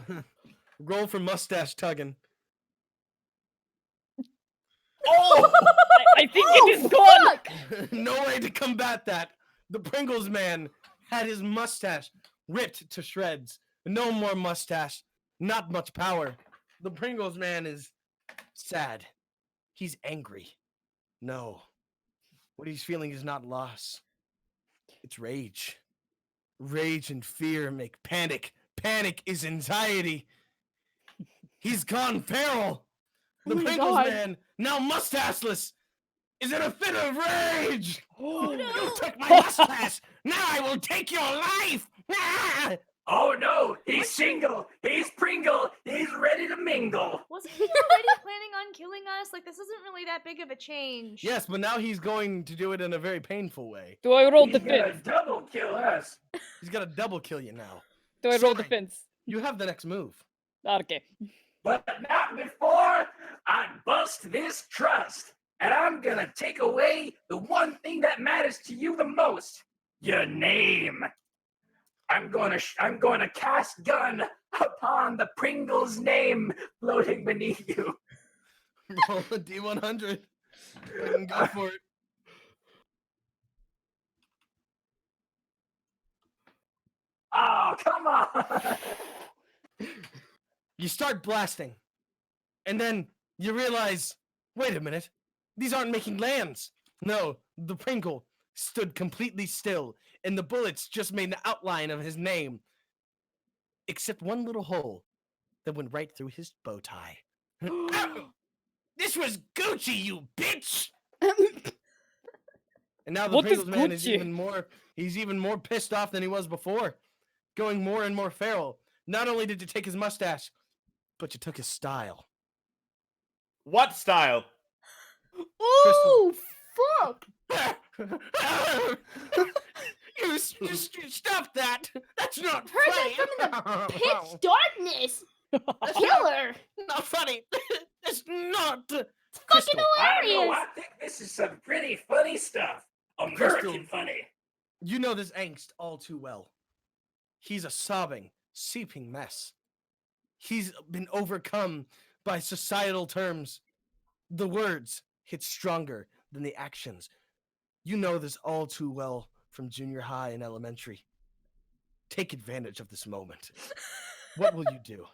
S1: Roll for mustache tugging.
S2: Oh!
S7: I think it is gone!
S1: No way to combat that. The Pringles man had his mustache ripped to shreds. No more mustache. Not much power. The Pringles man is sad. He's angry. No. What he's feeling is not loss. It's rage. Rage and fear make panic. Panic is anxiety. He's gone feral. The Pringles man, now mustacheless, is in a fit of rage.
S4: Oh no!
S1: You took my mustache. Now I will take your life. Ah!
S6: Oh no, he's single, he's Pringle, he's ready to mingle.
S4: Wasn't he already planning on killing us? Like, this isn't really that big of a change.
S1: Yes, but now he's going to do it in a very painful way.
S7: Do I roll
S6: He's gonna
S7: defense?
S6: double kill us.
S1: He's gonna double kill you now.
S7: Do I roll
S1: Sorry.
S7: defense?
S1: You have the next move.
S7: Okay.
S6: But not before I bust this trust. And I'm gonna take away the one thing that matters to you the most. Your name. I'm gonna cast gun upon the Pringles name floating beneath you.
S1: Roll a d100. Fucking go for it.
S6: Oh, come on.
S1: You start blasting, and then you realize, wait a minute, these aren't making lands. No, the Pringle stood completely still, and the bullets just made an outline of his name, except one little hole that went right through his bow tie. Ow! This was Gucci, you bitch! And now the
S7: What is
S1: Pringles man is
S7: Gucci?
S1: he's even more pissed off than he was before, going more and more feral. Not only did you take his mustache, but you took his style.
S2: What style?
S5: Oh, fuck!
S1: you stop that! That's not
S5: Heard
S1: funny!
S5: that from the pitch darkness! Killer!
S1: Not funny! It's not!
S5: Fucking
S1: Crystal,
S6: I don't know,
S5: hilarious!
S6: I think this is some pretty funny stuff. American funny.
S1: you know this angst all too well. He's a sobbing, seeping mess. He's been overcome by societal terms. The words hit stronger than the actions. You know this all too well from junior high and elementary. Take advantage of this moment. What will you do?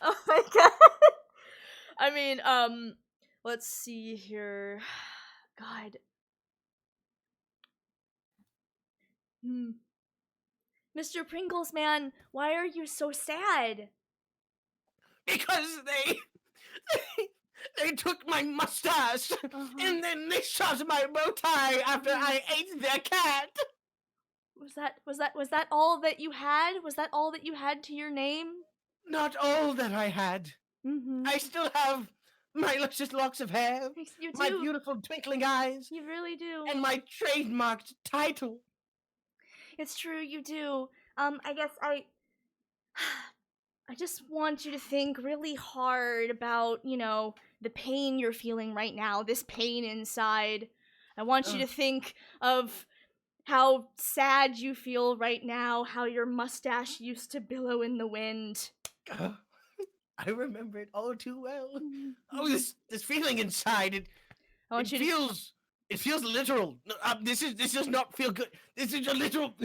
S4: Oh my god. I mean, let's see here. God. Mr. Pringles man, why are you so sad?
S1: Because they took my mustache and then they shot my bow tie after I ate their cat.
S4: Was that all that you had? Was that all that you had to your name?
S1: Not all that I had.
S4: Mm-hmm.
S1: I still have my luscious locks of hair,
S4: You do.
S1: my beautiful twinkling eyes,
S4: You really do.
S1: and my trademarked title.
S4: It's true, you do. I guess I just want you to think really hard about, the pain you're feeling right now, this pain inside. I want you to think of how sad you feel right now, how your mustache used to billow in the wind.
S1: I remember it all too well. Oh, this feeling inside, it
S4: I want you to
S1: feels literal. This does not feel good. This is a literal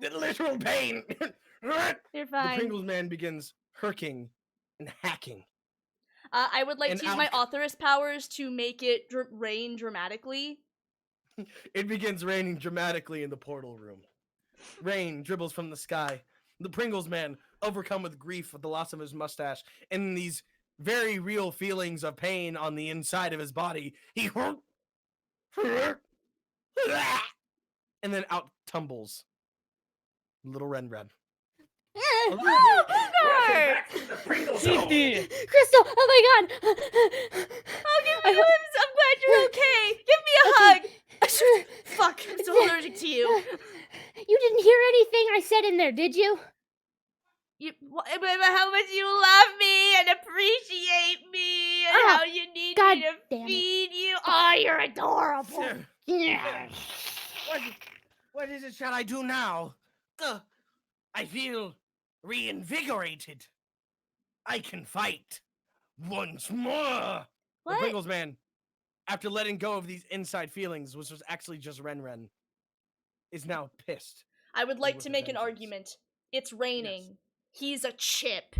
S1: literal pain.
S4: You're
S1: The
S4: fine.
S1: Pringles man begins herking and hacking.
S4: I would like
S1: And
S4: to use my authoress powers to make it rain dramatically.
S1: It begins raining dramatically in the portal room. Rain dribbles from the sky. The Pringles man, overcome with grief at the loss of his mustache and these very real feelings of pain on the inside of his body, he and then out tumbles little Ren Ren.
S4: Oh, Booger!
S6: Back to the Pringles home.
S7: Kitty.
S5: Crystal, oh my god!
S4: I'm glad you're okay. Give me a hug. Fuck, I'm still allergic to you.
S5: You didn't hear anything I said in there, did you?
S4: How much you love me and appreciate me and how you need
S5: God
S4: me to
S5: damn it.
S4: feed you. Oh, you're adorable.
S5: Yeah.
S1: What is it shall I do now? I feel reinvigorated. I can fight once more.
S4: What?
S1: The Pringles man, after letting go of these inside feelings, which was actually just Ren Ren, is now pissed.
S4: I would like
S1: with
S4: to
S1: a
S4: make an
S1: vengeance.
S4: argument. It's raining. He's a chip.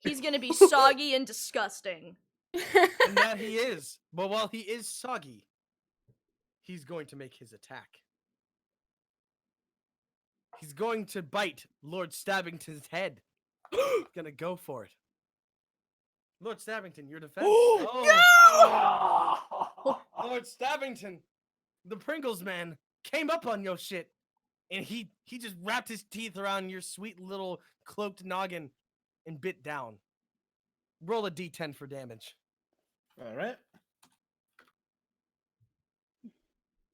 S4: He's gonna be soggy and disgusting.
S1: And that he is. But while he is soggy, he's going to make his attack. He's going to bite Lord Stabbington's head. Gonna go for it. Lord Stabbington, your defense.
S6: Oh.
S1: Lord Stabbington, the Pringles man came up on your shit, and he just wrapped his teeth around your sweet little cloaked noggin and bit down. Roll a d10 for damage.
S2: All right.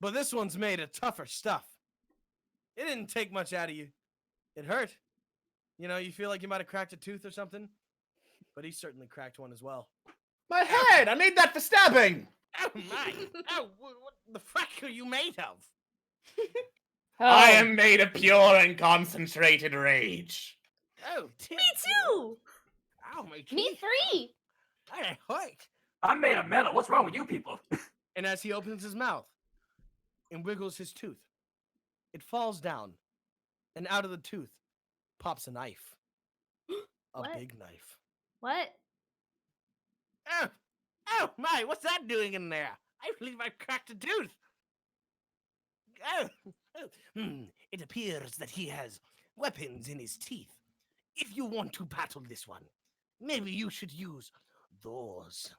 S1: But this one's made of tougher stuff. It didn't take much out of you. It hurt. You know, you feel like you might have cracked a tooth or something. But he certainly cracked one as well.
S2: My head! I need that for stabbing!
S1: Oh my! Oh, what the fuck are you made of?
S2: I am made of pure and concentrated rage.
S1: Oh,
S4: Me too.
S1: Ow, my teeth.
S5: Me free!
S1: I hurt.
S6: I'm made of metal. What's wrong with you people?
S1: And as he opens his mouth and wiggles his tooth, it falls down, and out of the tooth pops a knife. A
S4: What?
S1: big knife.
S4: What?
S1: Oh my, what's that doing in there? I believe I've cracked a tooth. It appears that he has weapons in his teeth. If you want to battle this one, maybe you should use those.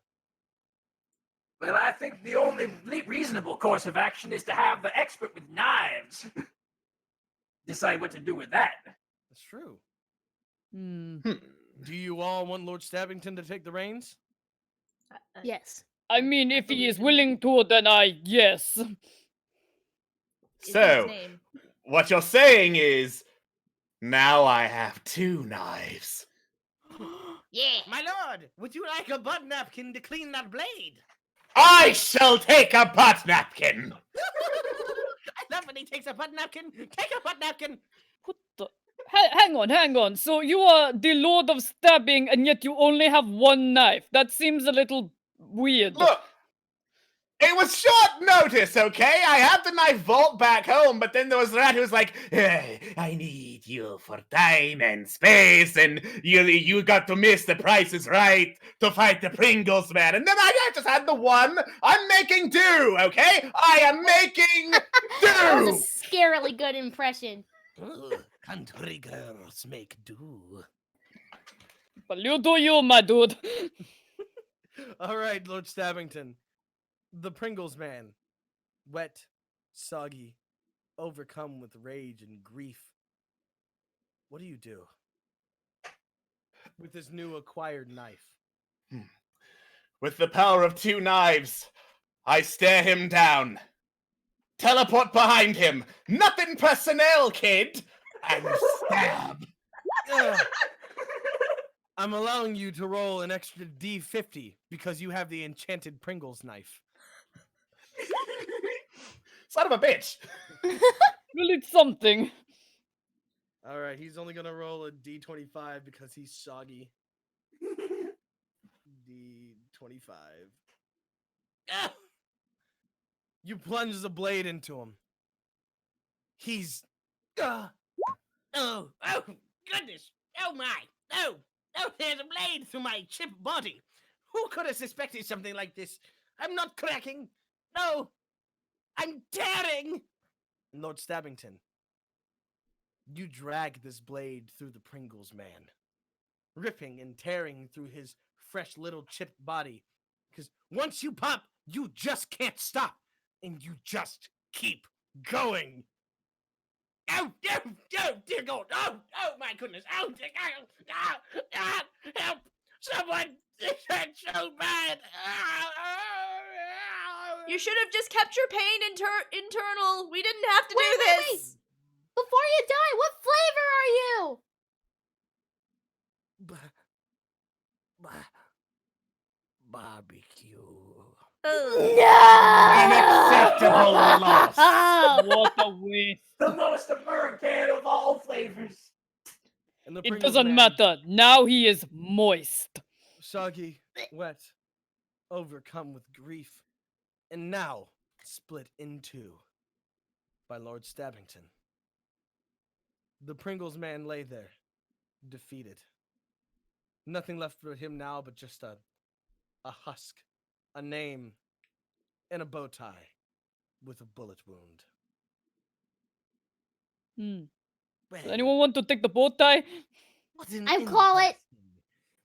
S6: Well, I think the only reasonable course of action is to have the expert with knives decide what to do with that.
S1: That's true.
S7: Hmm.
S1: Do you all want Lord Stabbington to take the reins?
S5: Yes.
S7: I mean, if he
S4: believe
S7: is
S4: in
S7: willing to, then yes.
S4: Is his
S2: So,
S4: name.
S2: what you're saying is, now I have 2 knives.
S4: Yeah.
S1: My lord, would you like a butt napkin to clean that blade?
S2: I shall take a butt napkin!
S1: I love when he takes a butt napkin. Take a butt napkin.
S7: What the? Hang on. So you are the Lord of Stabbing, and yet you only have 1 knife. That seems a little weird.
S2: Look! It was short notice, okay? I had the knife vault back home, but then there was that who was like, I need you for time and space, and you got to miss the Price is Right to fight the Pringles man. And then I just had the one. I'm making do, okay? I am making
S5: That was
S2: do!
S5: a scarily good impression.
S1: Ooh, country girls make do.
S7: But you do you, my dude.
S1: All right, Lord Stabbington. The Pringles man, wet, soggy, overcome with rage and grief. What do you do with this new acquired knife?
S2: With the power of 2 knives, I stare him down. Teleport behind him. Nothing personnel, kid. And stab.
S1: Ugh. I'm allowing you to roll an extra D50 because you have the enchanted Pringles knife.
S2: Son of a bitch.
S7: Well, it's something.
S1: All right, he's only gonna roll a D25 because he's soggy. D25. Ah! You plunge the blade into him. He's.
S3: Oh, goodness. Oh, my. No, there's a blade through my chipped body. Who could have suspected something like this? I'm not cracking. No, I'm tearing.
S1: Lord Stabbington, you drag this blade through the Pringles man, ripping and tearing through his fresh little chipped body. Because once you pop, you just can't stop, and you just keep going.
S3: Oh, dear God. Oh, my goodness. Oh, help. Someone. This hurts so bad.
S4: You should have just kept your pain internal. We didn't have to do
S5: Wait.
S4: this.
S5: Before you die, what flavor are you?
S3: Barbecue.
S2: Unacceptable loss.
S7: What a waste.
S6: The most American of all flavors.
S1: And the
S7: It
S1: Pringles
S7: doesn't
S1: man,
S7: matter. Now he is moist.
S1: soggy, wet, overcome with grief, and now split in two by Lord Stabbington. The Pringles man lay there, defeated. Nothing left for him now but just a husk, a name, and a bow tie with a bullet wound.
S7: Does anyone want to take the bow tie?
S3: What an
S5: I call it-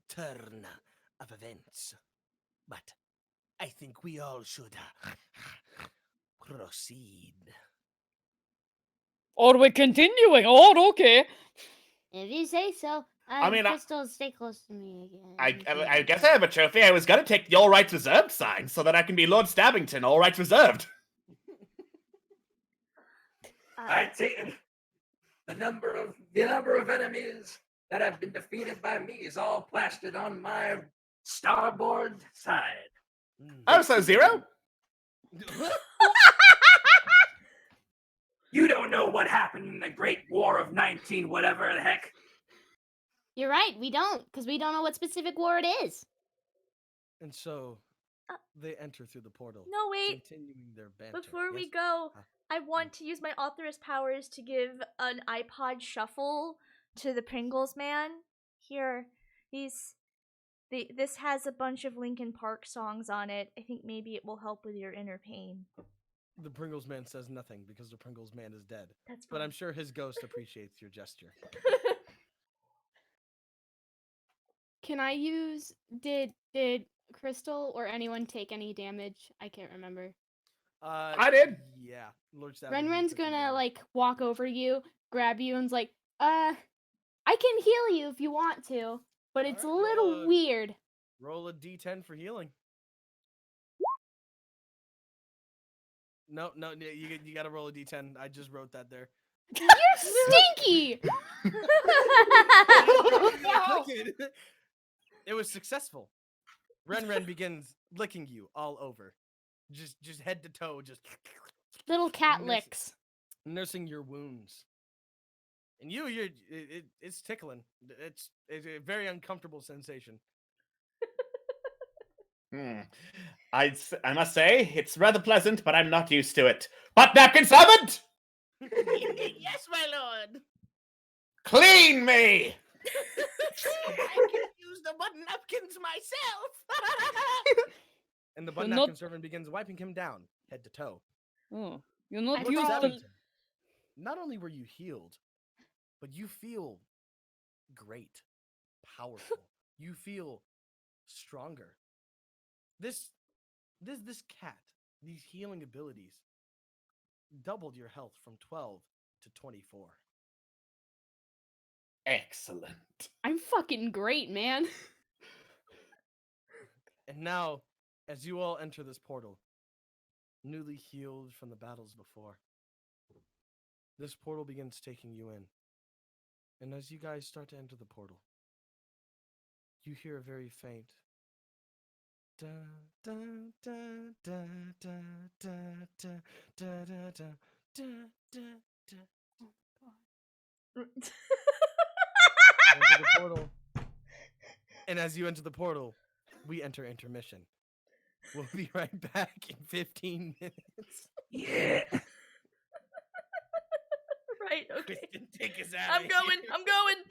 S3: interesting turn of events. But I think we all should proceed.
S7: Or we're continuing? Oh, okay.
S5: If you say so.
S2: I mean,
S5: Crystal, stay close to me again.
S2: I guess I have a trophy. I was gonna take the All Rights Reserved sign so that I can be Lord Stabbington, All Rights Reserved.
S6: I take the number of enemies that have been defeated by me is all plastered on my starboard side.
S2: Oh, so 0?
S6: You don't know what happened in the Great War of 19 whatever the heck.
S5: You're right, we don't, because we don't know what specific war it is.
S1: And so
S4: Uh,
S1: they enter through the portal,
S4: No, wait.
S1: continuing their banter.
S4: Before we
S1: Yes?
S4: go,
S1: Huh?
S4: I want to use my authoress powers to give an iPod shuffle to the Pringles man. Here, this has a bunch of Linkin Park songs on it. I think maybe it will help with your inner pain.
S1: The Pringles man says nothing because the Pringles man is dead.
S4: That's
S1: But
S4: fine.
S1: I'm sure his ghost appreciates your gesture.
S5: Can I use did Crystal or anyone take any damage? I can't remember.
S2: I did.
S1: Yeah. Lord Stabbington
S5: Renren's
S1: took some
S5: gonna
S1: damage.
S5: like walk over you, grab you, and's like, I can heal you if you want to, but it's a
S1: Alright,
S5: little weird.
S1: Roll a D10 for healing. No, you gotta roll a D10. I just wrote that there.
S5: You're stinky!
S1: It was successful. Ren begins licking you all over, just head to toe, just
S5: Little cat
S1: Nurse-
S5: licks.
S1: nursing your wounds. And it's tickling. It's a very uncomfortable sensation.
S2: I must say, it's rather pleasant, but I'm not used to it. Butt napkin servant!
S3: Yes, my lord.
S2: Clean me!
S3: I can use the button napkins myself.
S1: And the butt
S7: You're
S1: napkin
S7: not-
S1: servant begins wiping him down, head to toe.
S7: Oh, you're not
S5: I
S1: Lord
S7: used to.
S1: Stabbington, not only were you healed, but you feel great, powerful. You feel stronger. This cat, these healing abilities, doubled your health from 12 to 24.
S2: Excellent.
S5: I'm fucking great, man.
S1: And now, as you all enter this portal, newly healed from the battles before, this portal begins taking you in. And as you guys start to enter the portal, you hear a very faint da da da da da da da da da da da da da. Enter the portal. And as you enter the portal, we enter intermission. We'll be right back in 15 minutes.
S6: Yeah.
S4: Right, okay.
S1: Kristen, take us out.
S4: I'm going. I'm going.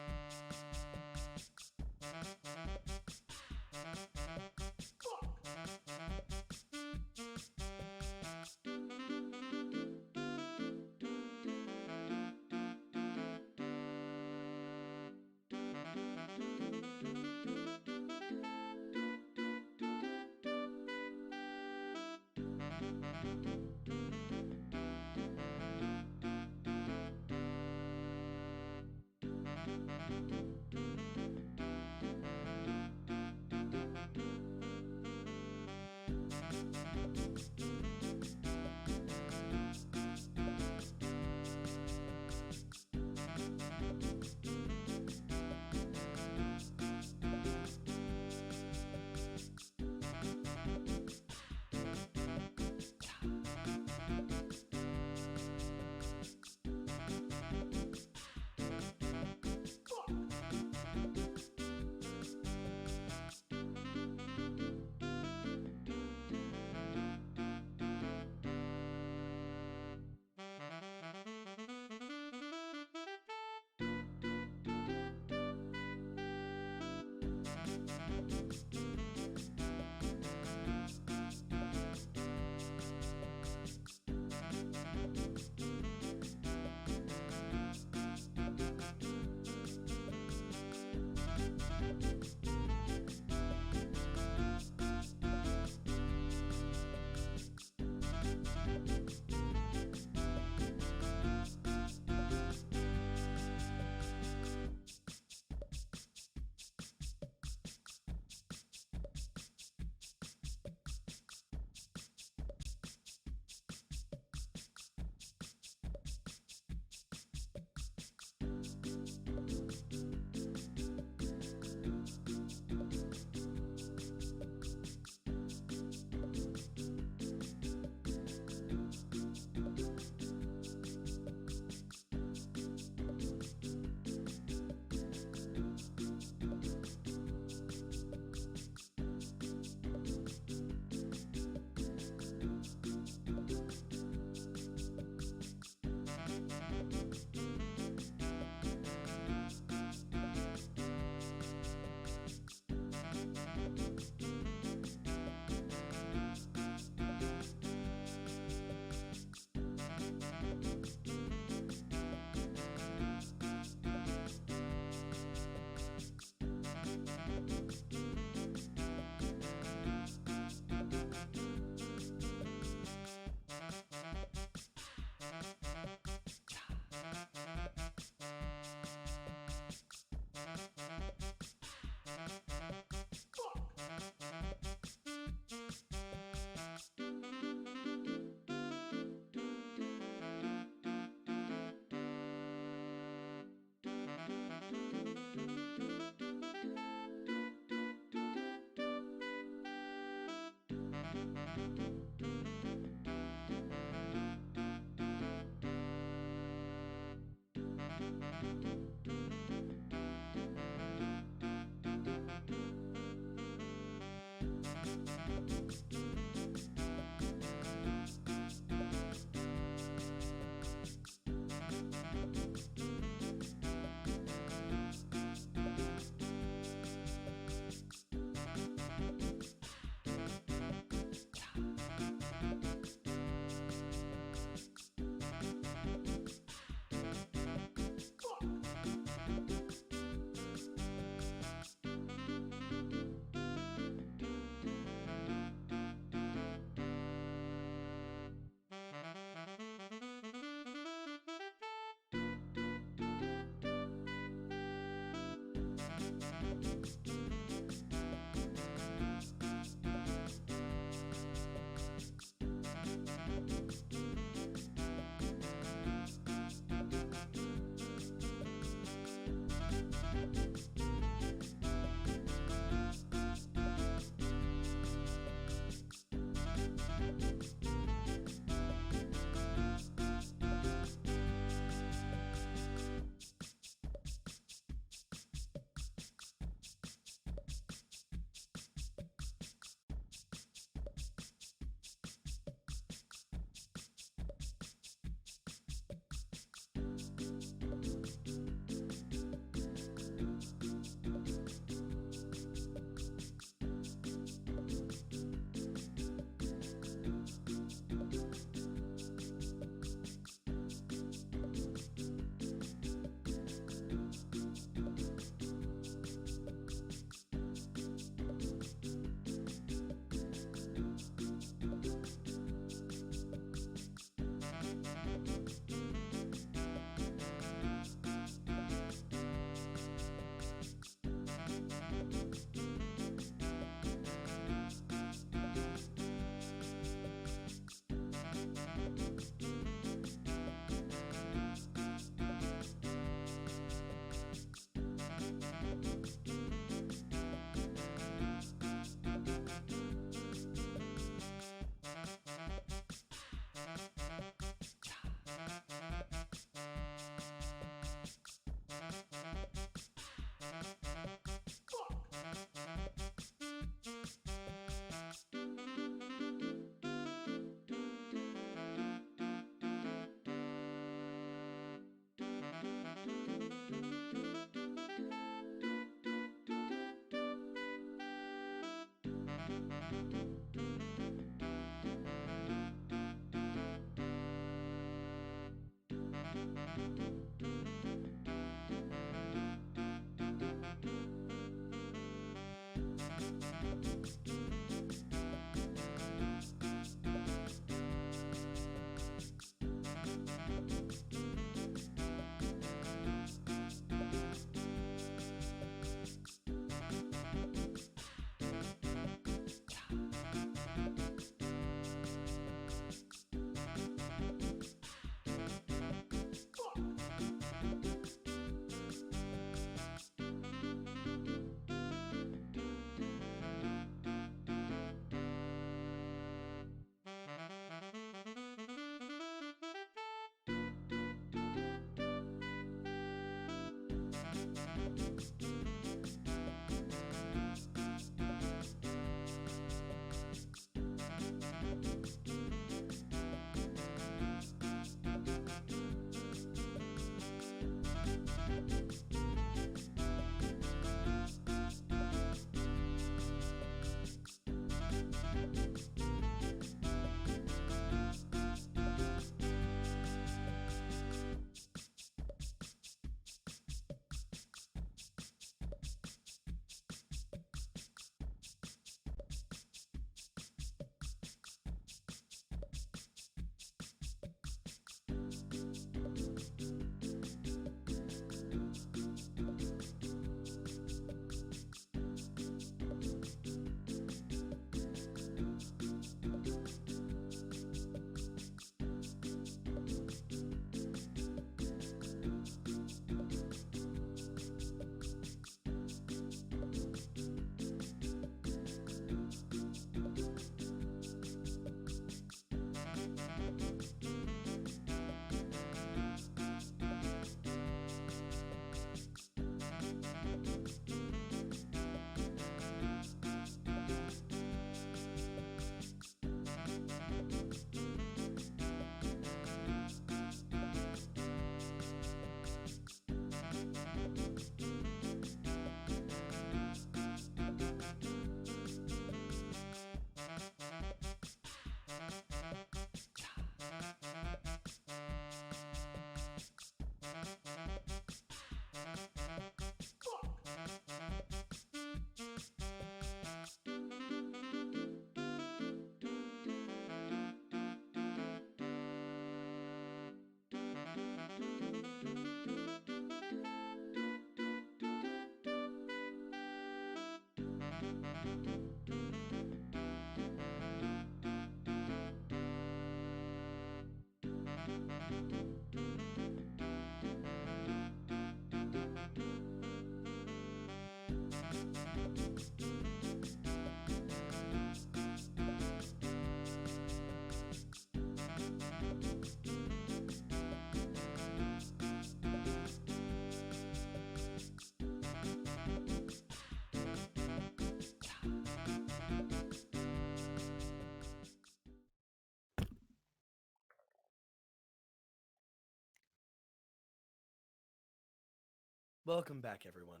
S1: Welcome back, everyone.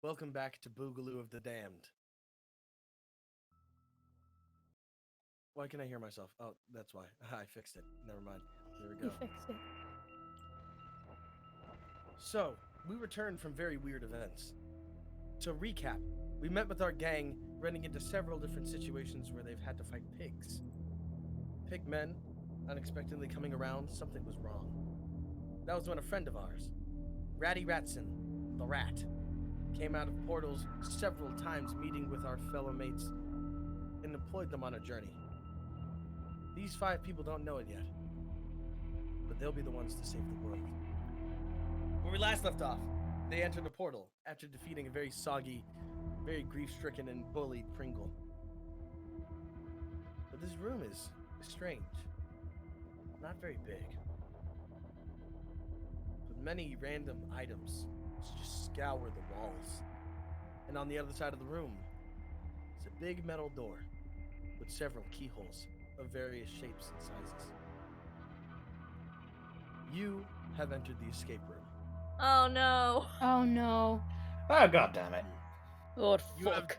S1: Welcome back to Boogaloo of the Damned. Why can I hear myself? Oh, that's why. I fixed it. Never mind. There we
S5: You
S1: go.
S5: fixed it.
S1: So, we returned from very weird events. To recap, we met with our gang, running into several different situations where they've had to fight pigs. Pig men, unexpectedly coming around, something was wrong. That was when a friend of ours, Ratty Ratson, the rat, came out of portals several times, meeting with our fellow mates and deployed them on a journey. These 5 people don't know it yet, but they'll be the ones to save the world. Where we last left off, they entered a portal after defeating a very soggy, very grief-stricken and bullied Pringle. But this room is strange. Not very big. But many random items just scour the walls. And on the other side of the room is a big metal door with several keyholes of various shapes and sizes. You have entered the escape room.
S4: Oh no.
S5: Oh no.
S2: Oh, god damn it.
S7: Oh,
S1: You have,
S7: fuck.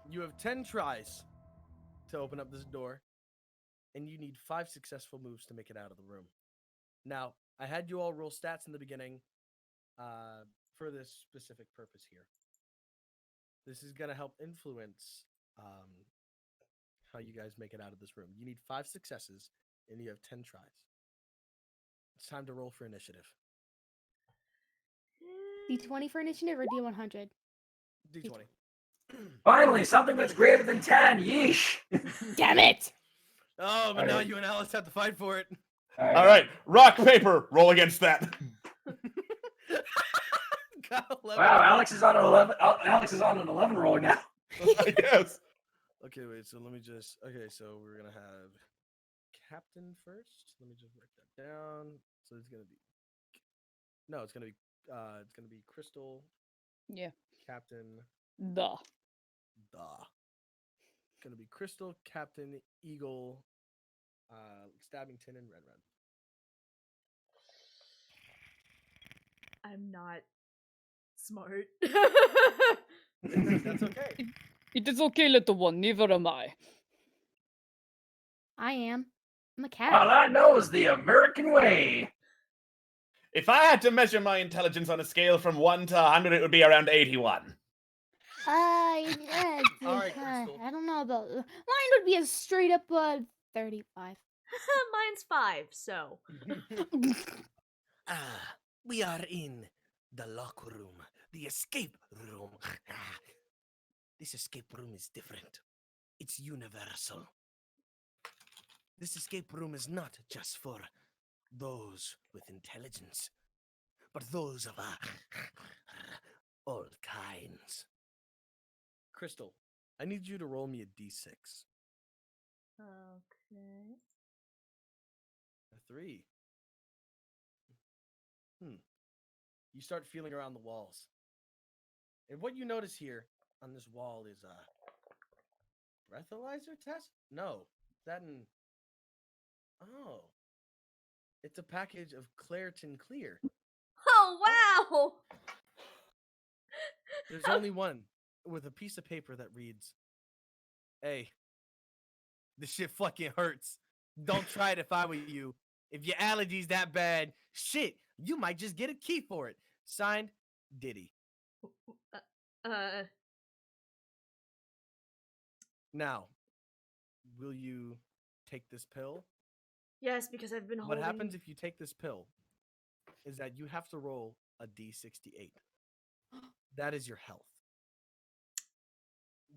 S1: you have 10 tries to open up this door, and you need 5 successful moves to make it out of the room. Now, I had you all roll stats in the beginning for this specific purpose here. This is going to help influence how you guys make it out of this room. You need 5 successes, and you have 10 tries. It's time to roll for initiative.
S5: D20 for initiative or D100?
S1: D20.
S6: Finally, something that's greater than 10. Yeesh.
S5: Damn it!
S1: Oh, but now
S6: Alright.
S1: you and Alice have to fight for it.
S2: All right, rock, paper, roll against that.
S1: Got 11.
S6: Wow, Alex is on an 11. Alex is on an 11 roll now.
S2: I guess.
S1: Okay, wait, so let me just... Okay, so we're going to have Captain first. Let me just write that down. So it's going to be... No, it's going to be Crystal,
S7: Yeah.
S1: Captain,
S7: Duh.
S1: It's going to be Crystal, Captain, Eagle, Stabbington, and Red Red.
S4: I'm not smart.
S1: That's okay.
S7: It is okay, little one. Neither am I.
S5: I am. I'm a cat.
S6: All I know is the American way.
S2: If I had to measure my intelligence on a scale from 1 to 100, it would be around 81.
S5: Yeah,
S1: All right, Crystal.
S5: I don't know about... Mine would be a straight up 35.
S4: Mine's 5, so.
S3: We are in the locker room, the escape room. This escape room is different. It's universal. This escape room is not just for those with intelligence, but those of all kinds.
S1: Crystal, I need you to roll me a d6.
S4: Okay.
S1: A 3. You start feeling around the walls. And what you notice here on this wall is a breathalyzer test? No. That and... Oh. It's a package of Claritin Clear.
S4: Oh, wow!
S1: There's only one with a piece of paper that reads, A, This shit fucking hurts. Don't try it if I were you. If your allergies that bad, shit, you might just get a key for it. Signed, Diddy. Now, will you take this pill?
S4: Yes, because I've been holding.
S1: What happens if you take this pill is that you have to roll a D68. That is your health.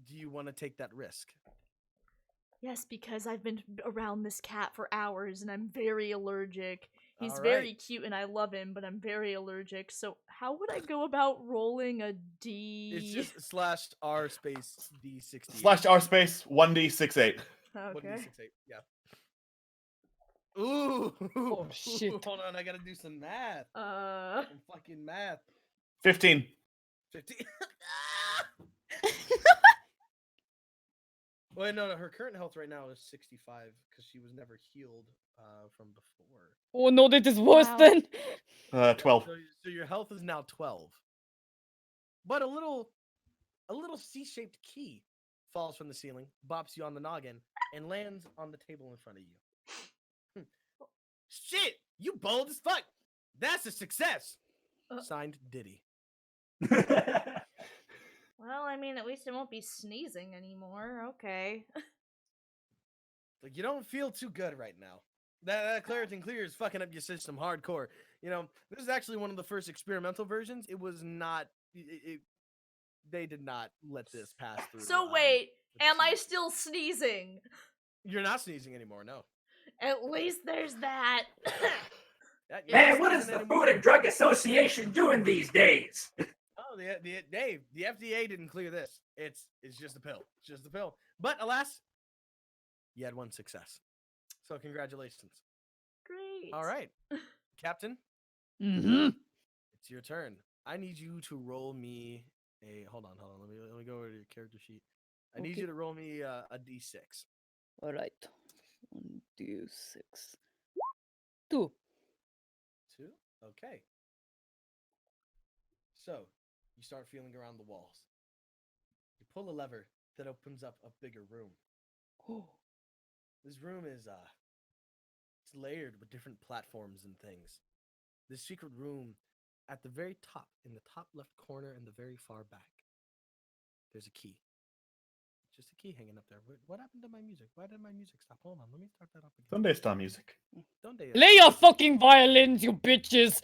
S1: Do you want to take that risk?
S4: Yes, because I've been around this cat for hours and I'm very allergic. He's
S1: All
S4: very
S1: right.
S4: cute and I love him, but I'm very allergic. So how would I go about rolling a D?
S1: It's just /R space D68.
S2: /R space 1D68.
S4: Okay.
S1: 1D68, yeah. Ooh.
S7: Oh, shit.
S1: Hold on, I gotta do some math. Some fucking math.
S2: 15.
S1: 15. Wait, no, her current health right now is 65 because she was never healed from before.
S7: Oh no, that is worse
S5: Wow.
S7: than.
S2: 12.
S1: So your health is now 12. But a little C-shaped key falls from the ceiling, bops you on the noggin, and lands on the table in front of you. Shit! You bold as fuck! That's a success! Signed, Diddy.
S4: Well, I mean, at least I won't be sneezing anymore. Okay.
S1: Like, you don't feel too good right now. That Claritin Clear is fucking up your system hardcore. You know, this is actually one of the first experimental versions. It was not... they did not let this pass through.
S4: So wait,
S1: with the
S4: am I
S1: CDC.
S4: still sneezing?
S1: You're not sneezing anymore, no.
S4: At least there's that.
S1: You're not
S6: Man, what is
S1: sneezing
S6: the
S1: anymore.
S6: Food and Drug Association doing these days?
S1: Oh, Dave, the FDA didn't clear this. It's just a pill. It's just a pill. But alas, you had one success. So congratulations.
S4: Great.
S1: All right, Captain,
S7: Mm-hmm.
S1: it's your turn. I need you to roll me a. Hold on. Let me go over to your character sheet. I need
S7: Okay.
S1: you to roll me a D6.
S7: All right. 1d6. 2.
S1: 2. Okay. So you start feeling around the walls. You pull a lever that opens up a bigger room.
S7: Oh.
S1: This room is it's layered with different platforms and things. This secret room, at the very top, in the top left corner and the very far back, there's a key. Just a key hanging up there. What happened to my music? Why did my music stop? Hold on, let me start that up again.
S2: Sunday Star music.
S1: Don't they?
S7: Play your fucking violins, you bitches!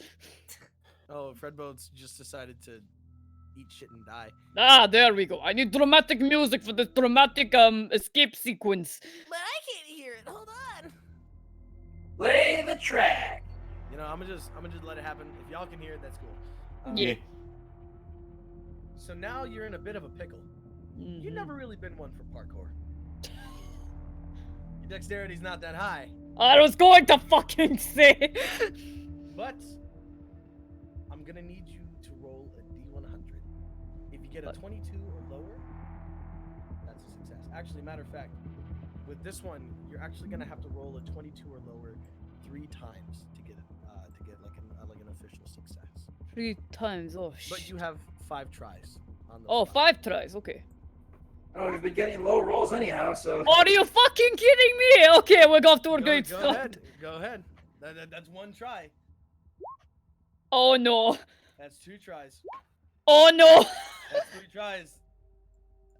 S1: Oh, Fred Boats just decided to eat shit and die.
S7: Ah, there we go. I need dramatic music for this dramatic escape sequence.
S1: But I can't hear it. Hold on.
S6: Play the track.
S1: You know, I'm gonna just let it happen. If y'all can hear it, that's cool.
S7: Yeah.
S1: So now you're in a bit of a pickle. You've never really been one for parkour. Your dexterity's not that high,
S7: I was going to fucking say.
S1: but I'm gonna need you to roll a D100. If you get a 22 or lower, that's a success. Actually, matter of fact, with this one, you're actually gonna have to roll a 22 or lower 3 times to get like an official success.
S7: 3 times. Oh shit.
S1: But you have 5 tries on those.
S7: Oh, 5 tries. Okay.
S6: Oh, we've been getting low rolls anyhow, so.
S7: Are you fucking kidding me? Okay, we're off to a
S1: Go,
S7: great
S1: go
S7: start.
S1: ahead. Go ahead. That's 1 try.
S7: Oh no.
S1: That's 2 tries.
S7: Oh no.
S1: That's 3 tries.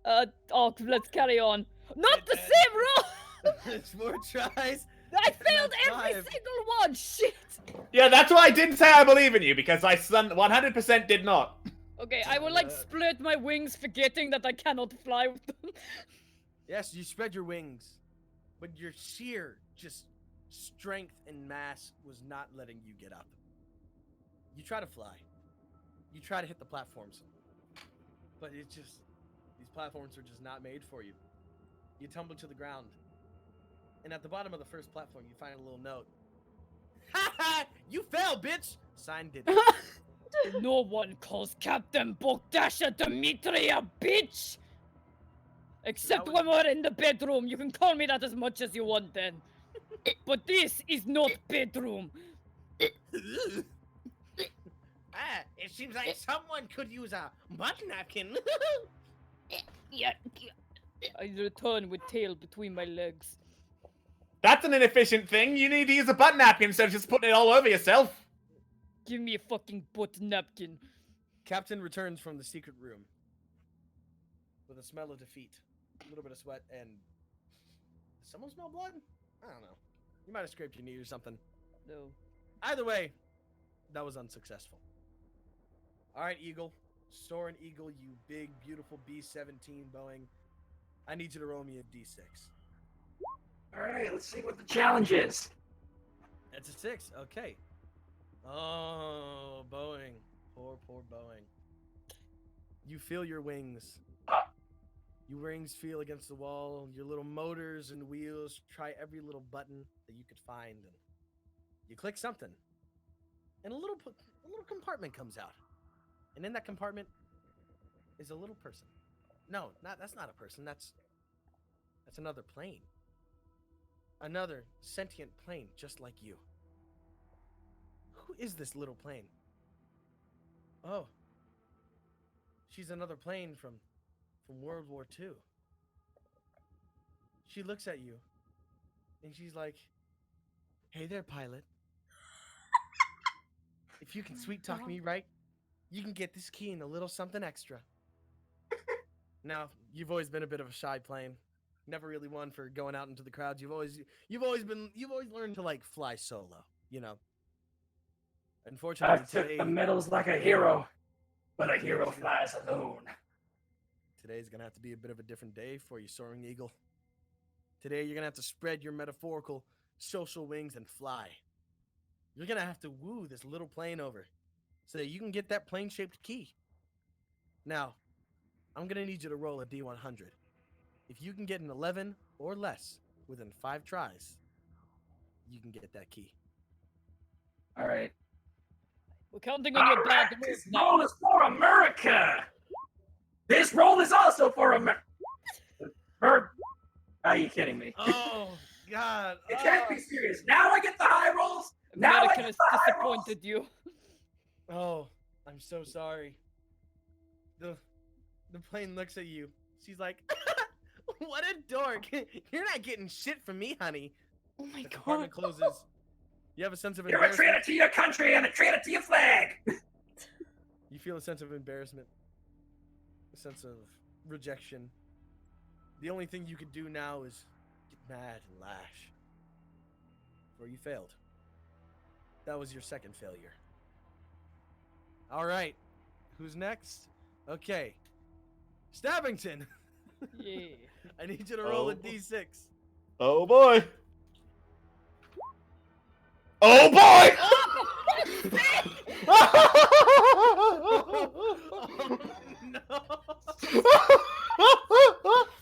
S7: Oh, let's carry on. Not
S1: And-
S7: the
S1: and-
S7: same roll.
S1: It's 4 tries.
S7: I
S1: and
S7: failed
S1: that's
S7: every
S1: 5.
S7: single one. Shit.
S2: Yeah, that's why I didn't say I believe in you, because I 100% did not.
S7: Okay, I will like split my wings, forgetting that I cannot fly with them.
S1: Yes, you spread your wings, but your sheer just strength and mass was not letting you get up. You try to fly. You try to hit the platforms, but these platforms are just not made for you. You tumble to the ground, and at the bottom of the first platform, you find a little note. Ha ha! You fell, bitch! Signed, Diddy.
S7: No one calls Captain Bogdasha Dimitri a bitch! Except
S1: was-
S7: when we're in the bedroom. You can call me that as much as you want then. But this is not bedroom.
S1: It seems like someone could use a butt napkin.
S7: Yeah. I return with tail between my legs.
S2: That's an inefficient thing. You need to use a butt napkin instead of just putting it all over yourself.
S7: Give me a fucking butt napkin.
S1: Captain returns from the secret room with a smell of defeat, a little bit of sweat, and does someone smell blood? I don't know. You might have scraped your knee or something.
S7: No.
S1: Either way, that was unsuccessful. All right, Eagle. Soaring Eagle, you big, beautiful B-17 Boeing. I need you to roll me a D6.
S6: All right, let's see what the challenge is.
S1: That's a 6. Okay. Oh, Boeing. Poor Boeing. You feel your wings. Your wings feel against the wall. Your little motors and wheels try every little button that you could find, and you click something, and a little compartment comes out, and in that compartment is a little person. No, that's not a person. That's another plane. Another sentient plane, just like you. Who is this little plane? Oh, she's another plane from World War II. She looks at you, and she's like, "Hey there, pilot. If you can sweet talk me right, you can get this key and a little something extra." Now, you've always been a bit of a shy plane. Never really one for going out into the crowds. You've always learned to like fly solo, you know. Unfortunately,
S6: I've took
S1: today
S6: the medals like a hero, but a hero flies alone.
S1: today's gonna have to be a bit of a different day for you, Soaring Eagle. Today, you're gonna have to spread your metaphorical social wings and fly. You're gonna have to woo this little plane over so that you can get that plane-shaped key. Now, I'm gonna need you to roll a D100. If you can get an 11 or less within 5 tries, you can get that key.
S6: All right.
S7: We're counting on your bad moves
S6: This
S7: now.
S6: roll is for America. This roll is also for America. Are you kidding me?
S1: Oh, God.
S6: You can't be serious. Now I get the high rolls. Now I
S7: America
S6: get
S7: has
S6: the high rolls.
S7: disappointed you.
S1: Oh, I'm so sorry. The plane looks at you. She's like, "What a dork. You're not getting shit from me, honey."
S5: Oh my
S1: The compartment
S5: god.
S1: closes. You have a sense of
S6: You're a traitor
S1: embarrassment.
S6: to your country and a traitor to your flag.
S1: You feel a sense of embarrassment. A sense of rejection. The only thing you could do now is get mad and lash. Or you failed. That was your second failure. All right. Who's next? Okay. Stabbington.
S7: Yeah.
S1: I need you to roll a
S2: Oh.
S1: D6.
S2: Oh boy. Oh boy!
S1: No.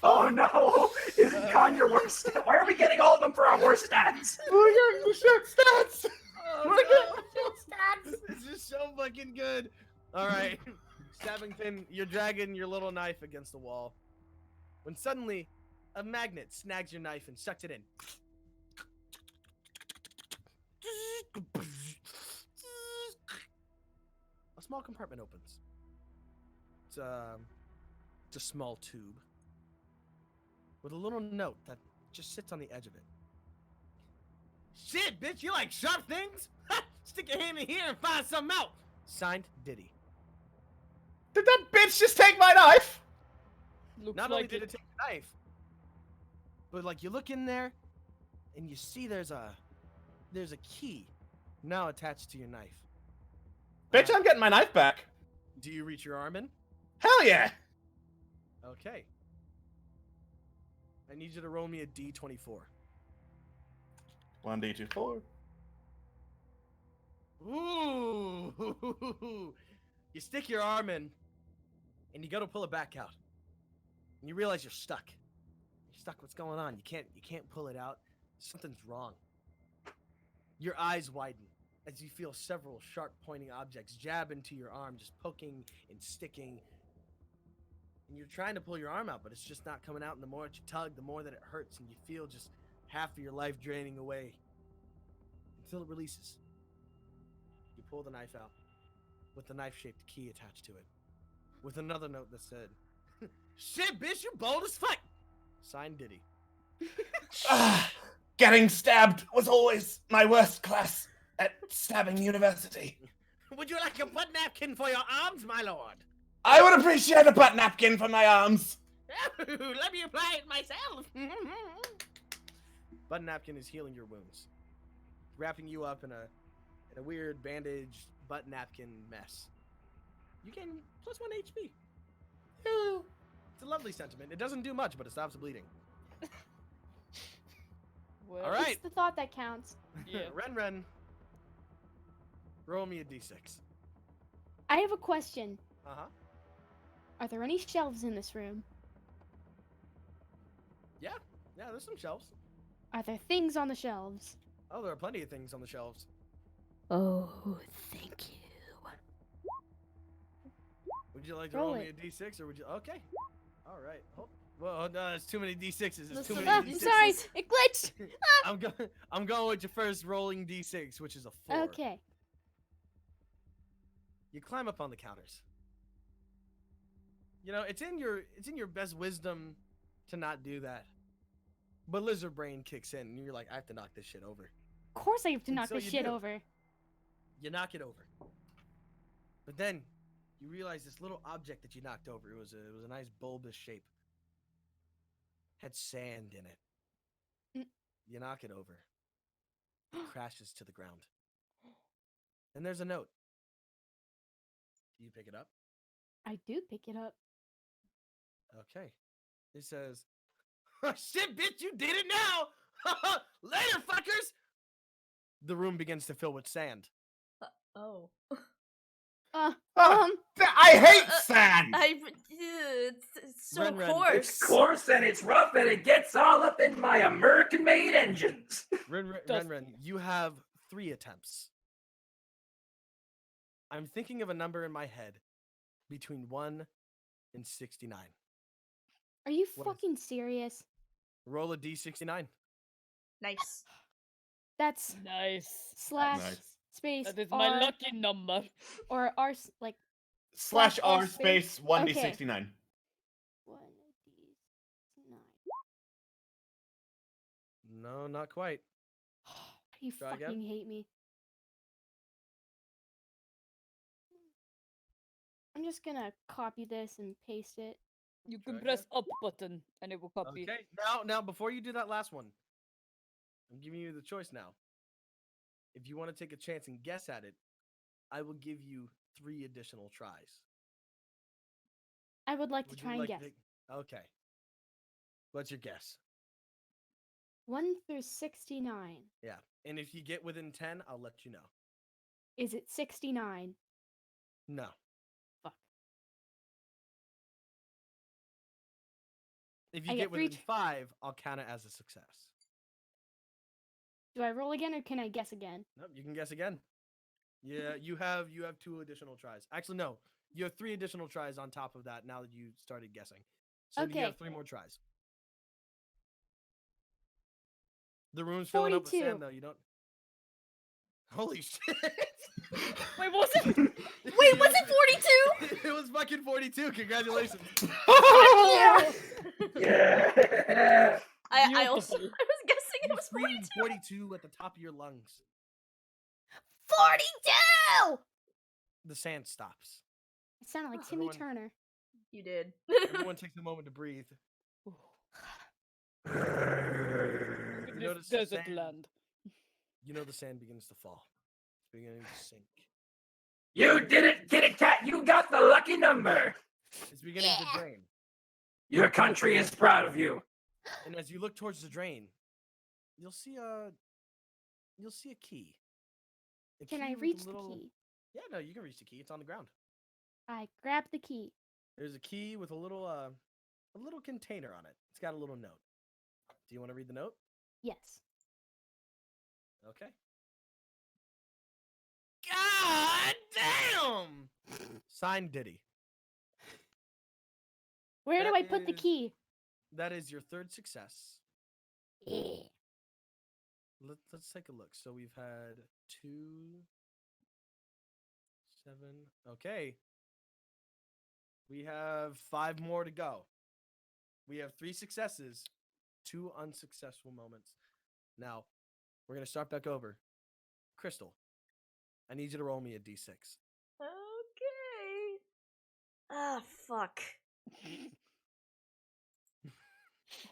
S6: Oh no! Isn't Con your worst? Why are we getting all of them for our worst stats?
S2: We're getting the shit stats.
S1: Oh, no. This is so fucking good. All right. Stabbington, you're dragging your little knife against the wall. When suddenly, a magnet snags your knife and sucks it in. A small compartment opens. It's a small tube with a little note that just sits on the edge of it. Shit, bitch, you like sharp things? Stick your hand in here and find something out. Signed, Diddy.
S2: Did that bitch just take my knife?
S7: Looks
S1: Not
S7: like
S1: only did it take the knife, but like you look in there and you see there's a key now attached to your knife.
S2: Bitch, I'm getting my knife back.
S1: Do you reach your arm in?
S2: Hell yeah.
S1: Okay. I need you to roll me a D24.
S2: 1d24.
S1: Ooh! You stick your arm in, and you go to pull it back out, and you realize you're stuck. You're stuck. What's going on? You can't pull it out. Something's wrong. Your eyes widen as you feel several sharp pointing objects jab into your arm, just poking and sticking. And you're trying to pull your arm out, but it's just not coming out. And the more that you tug, the more that it hurts, and you feel just half of your life draining away until it releases. You pull the knife out with the knife-shaped key attached to it, with another note that said, "Shit, bitch, you bold as fuck." Signed, Diddy.
S2: Getting stabbed was always my worst class at stabbing university.
S1: Would you like a butt napkin for your arms, my lord?
S2: I would appreciate a butt napkin for my arms.
S1: Let me apply it myself. Butt napkin is healing your wounds, wrapping you up in a weird bandage butt napkin mess. You gain +1 HP. It's a lovely sentiment. It doesn't do much, but it stops the bleeding.
S7: Well,
S1: All right.
S5: It's the thought that counts.
S7: Yeah.
S1: Ren, roll me a d6.
S5: I have a question.
S1: Uh-huh.
S5: Are there any shelves in this room?
S1: Yeah, there's some shelves.
S5: Are there things on the shelves?
S1: Oh, there are plenty of things on the shelves.
S5: Oh, thank you.
S1: Would you like to
S5: Roll
S1: roll me a
S5: it.
S1: d6, or would you? Okay. All right. Oh, well, no, it's too many d6s. It's too many
S5: Ah,
S1: d6s.
S5: I'm sorry, it glitched.
S1: I'm going with your first rolling d6, which is a 4.
S5: Okay.
S1: You climb up on the counters. You know, it's in your best wisdom to not do that. But lizard brain kicks in, and you're like, I have to knock this shit over.
S5: Of course I have to
S1: And
S5: knock
S1: so
S5: this
S1: you
S5: shit
S1: do.
S5: over.
S1: You knock it over. But then you realize this little object that you knocked over, it was a nice bulbous shape. Had sand in it.
S5: Mm.
S1: You knock it over. It crashes to the ground. And there's a note. Do you pick it up?
S5: I do pick it up.
S1: Okay. It says, oh, shit, bitch, you did it now! Later, fuckers! The room begins to fill with sand.
S4: Oh.
S2: I hate sand.
S4: It's so
S1: Ren,
S4: coarse.
S6: It's coarse and it's rough and it gets all up in my American-made engines.
S1: Ren, you have 3 attempts. I'm thinking of a number in my head between 1 and 69.
S5: Are you
S1: What is-
S5: fucking serious?
S1: Roll a d69.
S4: Nice.
S5: That's
S7: Nice.
S5: slash
S2: Nice.
S5: space
S7: That is my
S5: R
S7: lucky number.
S5: or R like
S2: Slash
S5: R
S2: R space 1d69.
S5: Okay. 1d9.
S1: No, not quite.
S5: You
S1: Try
S5: fucking
S1: again?
S5: hate me. I'm just gonna copy this and paste it.
S7: You
S1: Try
S7: can
S1: again.
S7: press up button and it will copy.
S1: Okay. Now, before you do that last one, I'm giving you the choice now. If you want to take a chance and guess at it, I will give you 3 additional tries.
S5: I would like to
S1: Would you
S5: try and
S1: like
S5: guess.
S1: Okay. What's your guess?
S5: 1 through 69.
S1: Yeah. And if you get within 10, I'll let you know.
S5: Is it 69?
S1: No.
S5: Fuck.
S1: If you
S5: I
S1: get
S5: get 3
S1: within 5, I'll count it as a success.
S5: Do I roll again or can I guess again?
S1: Nope, you can guess again. Yeah, you have 2 additional tries. Actually, no. You have 3 additional tries on top of that now that you started guessing. So you
S5: Okay.
S1: have 3 more tries. The room's filling up with
S5: 42.
S1: sand, though. You don't. Holy shit!
S7: Wait, was it?
S4: Wait, was it 42?
S1: It was fucking 42. Congratulations.
S6: Yeah.
S4: I also
S7: Beautiful.
S4: I was guessing it
S1: You
S4: was
S1: screamed
S4: 42.
S1: 42 at the top of your lungs.
S4: 42!
S1: The sand stops.
S5: It sounded like Timmy
S1: Everyone-
S5: Turner.
S4: You did.
S1: Everyone takes a moment to breathe.
S7: This
S1: notice the
S7: desert
S1: sand.
S7: land.
S1: You know the sand begins to fall. It's beginning to sink.
S6: You did it, Kitty Cat. You got the lucky number.
S1: It's beginning to drain.
S6: Your country is proud of you.
S1: And as you look towards the drain, you'll see a key. A
S5: Can
S1: key
S5: I
S1: with a
S5: reach
S1: little-
S5: the key?
S1: Yeah, no, you can reach the key. It's on the ground.
S5: I grab the key.
S1: There's a key with a little container on it. It's got a little note. Do you want to read the note?
S5: Yes.
S1: Okay. God damn! Signed Diddy.
S5: Where do
S1: That
S5: I put the
S1: is-
S5: key?
S1: That is your 3rd success.
S5: Yeah.
S1: Let's take a look. So we've had 2, 7. Okay. We have 5 more to go. We have 3 successes, 2 unsuccessful moments. Now, we're gonna start back over. Crystal, I need you to roll me a d6.
S4: Okay. Ah, fuck.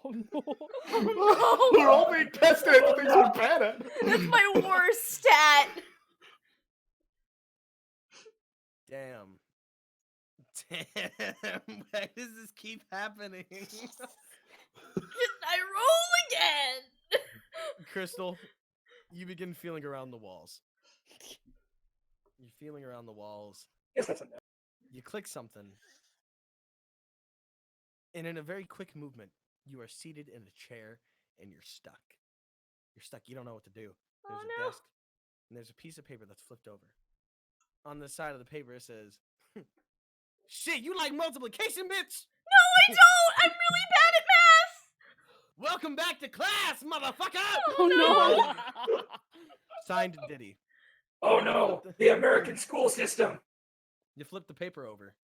S7: Oh no.
S2: We're all being tested at the things we're bad at.
S4: That's my worst stat.
S1: Damn. Damn. Why does this keep happening?
S4: Can I roll again?
S1: Crystal, you begin feeling around the walls. You're feeling around the walls.
S6: Yes, that's enough.
S1: You click something. And in a very quick movement, you are seated in a chair and you're stuck. You're stuck. You don't know what to do. There's
S4: Oh,
S1: a
S4: no.
S1: desk and there's a piece of paper that's flipped over. On the side of the paper, it says, "Shit, you like multiplication, bitch?
S4: No, I don't. I'm really bad at math.
S1: Welcome back to class, motherfucker!"
S5: Oh no!
S1: Signed, Diddy.
S6: Oh no, the American school system.
S1: You flip the paper over.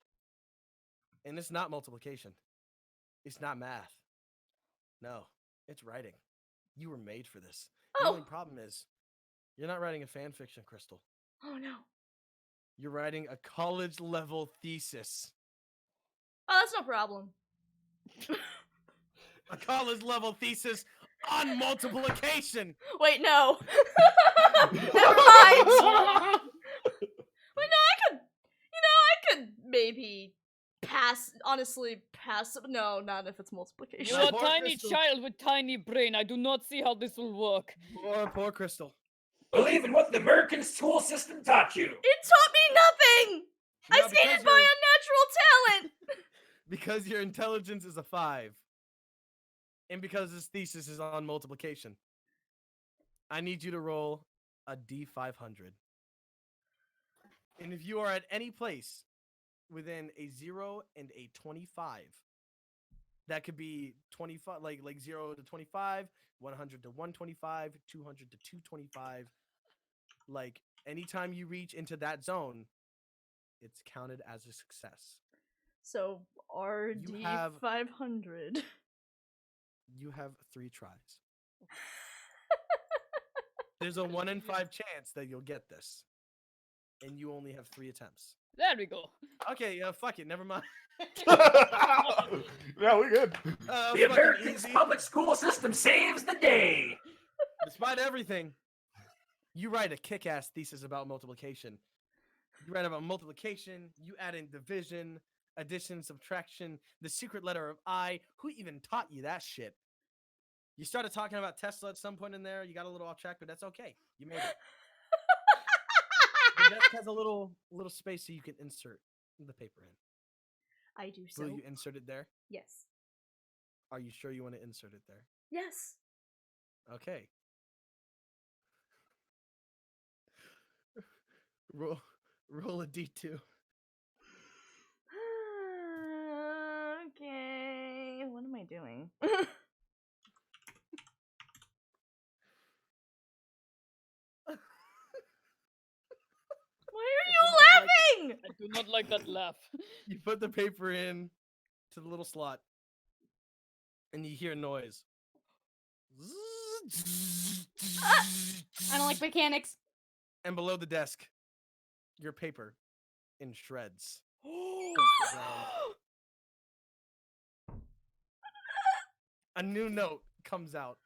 S1: And it's not multiplication. It's not math. No, it's writing. You were made for this. The
S4: Oh.
S1: only problem is, you're not writing a fan fiction, Crystal.
S4: Oh no.
S1: You're writing a college-level thesis.
S4: Oh, that's no problem.
S1: A college-level thesis on multiplication.
S4: Wait, no. Never mind. Wait, no, I could maybe honestly pass. No, not if it's multiplication.
S7: You're a
S1: Poor
S7: tiny
S1: Crystal.
S7: child with tiny brain. I do not see how this will work.
S1: Poor Crystal.
S6: Believe in what the American school system taught you.
S4: It taught me nothing! I
S1: Now,
S4: skated
S1: because
S4: by
S1: your-
S4: unnatural talent!
S1: Because your intelligence is a 5, and because this thesis is on multiplication, I need you to roll a D500. And if you are at any place within a 0 and a 25, that could be 25, like 0 to 25, 100 to 125, 200 to 225. Like, anytime you reach into that zone, it's counted as a success.
S4: So, RD
S1: have-
S4: 500.
S1: You have 3 tries. There's a 1 in 5 chance that you'll get this. And you only have 3 attempts.
S7: There we go.
S1: Okay, fuck it, never mind.
S2: Yeah, we're good.
S6: The
S1: Fucking
S6: American
S1: easy.
S6: public school system saves the day.
S1: Despite everything, you write a kick-ass thesis about multiplication. You write about multiplication, you add in division, addition, subtraction, the secret letter of I. Who even taught you that shit? You started talking about Tesla at some point in there. You got a little off track, but that's okay. You made it. The desk has a little space so you can insert the paper in.
S4: I do so.
S1: Will you insert it there?
S4: Yes.
S1: Are you sure you want to insert it there?
S4: Yes.
S1: Okay. Roll a d2.
S4: Okay. What am I doing? Why are you laughing?
S7: I do not like that laugh.
S1: You put the paper in to the little slot, and you hear a noise.
S5: I don't like mechanics.
S1: And below the desk, your paper in shreds. A new note comes out.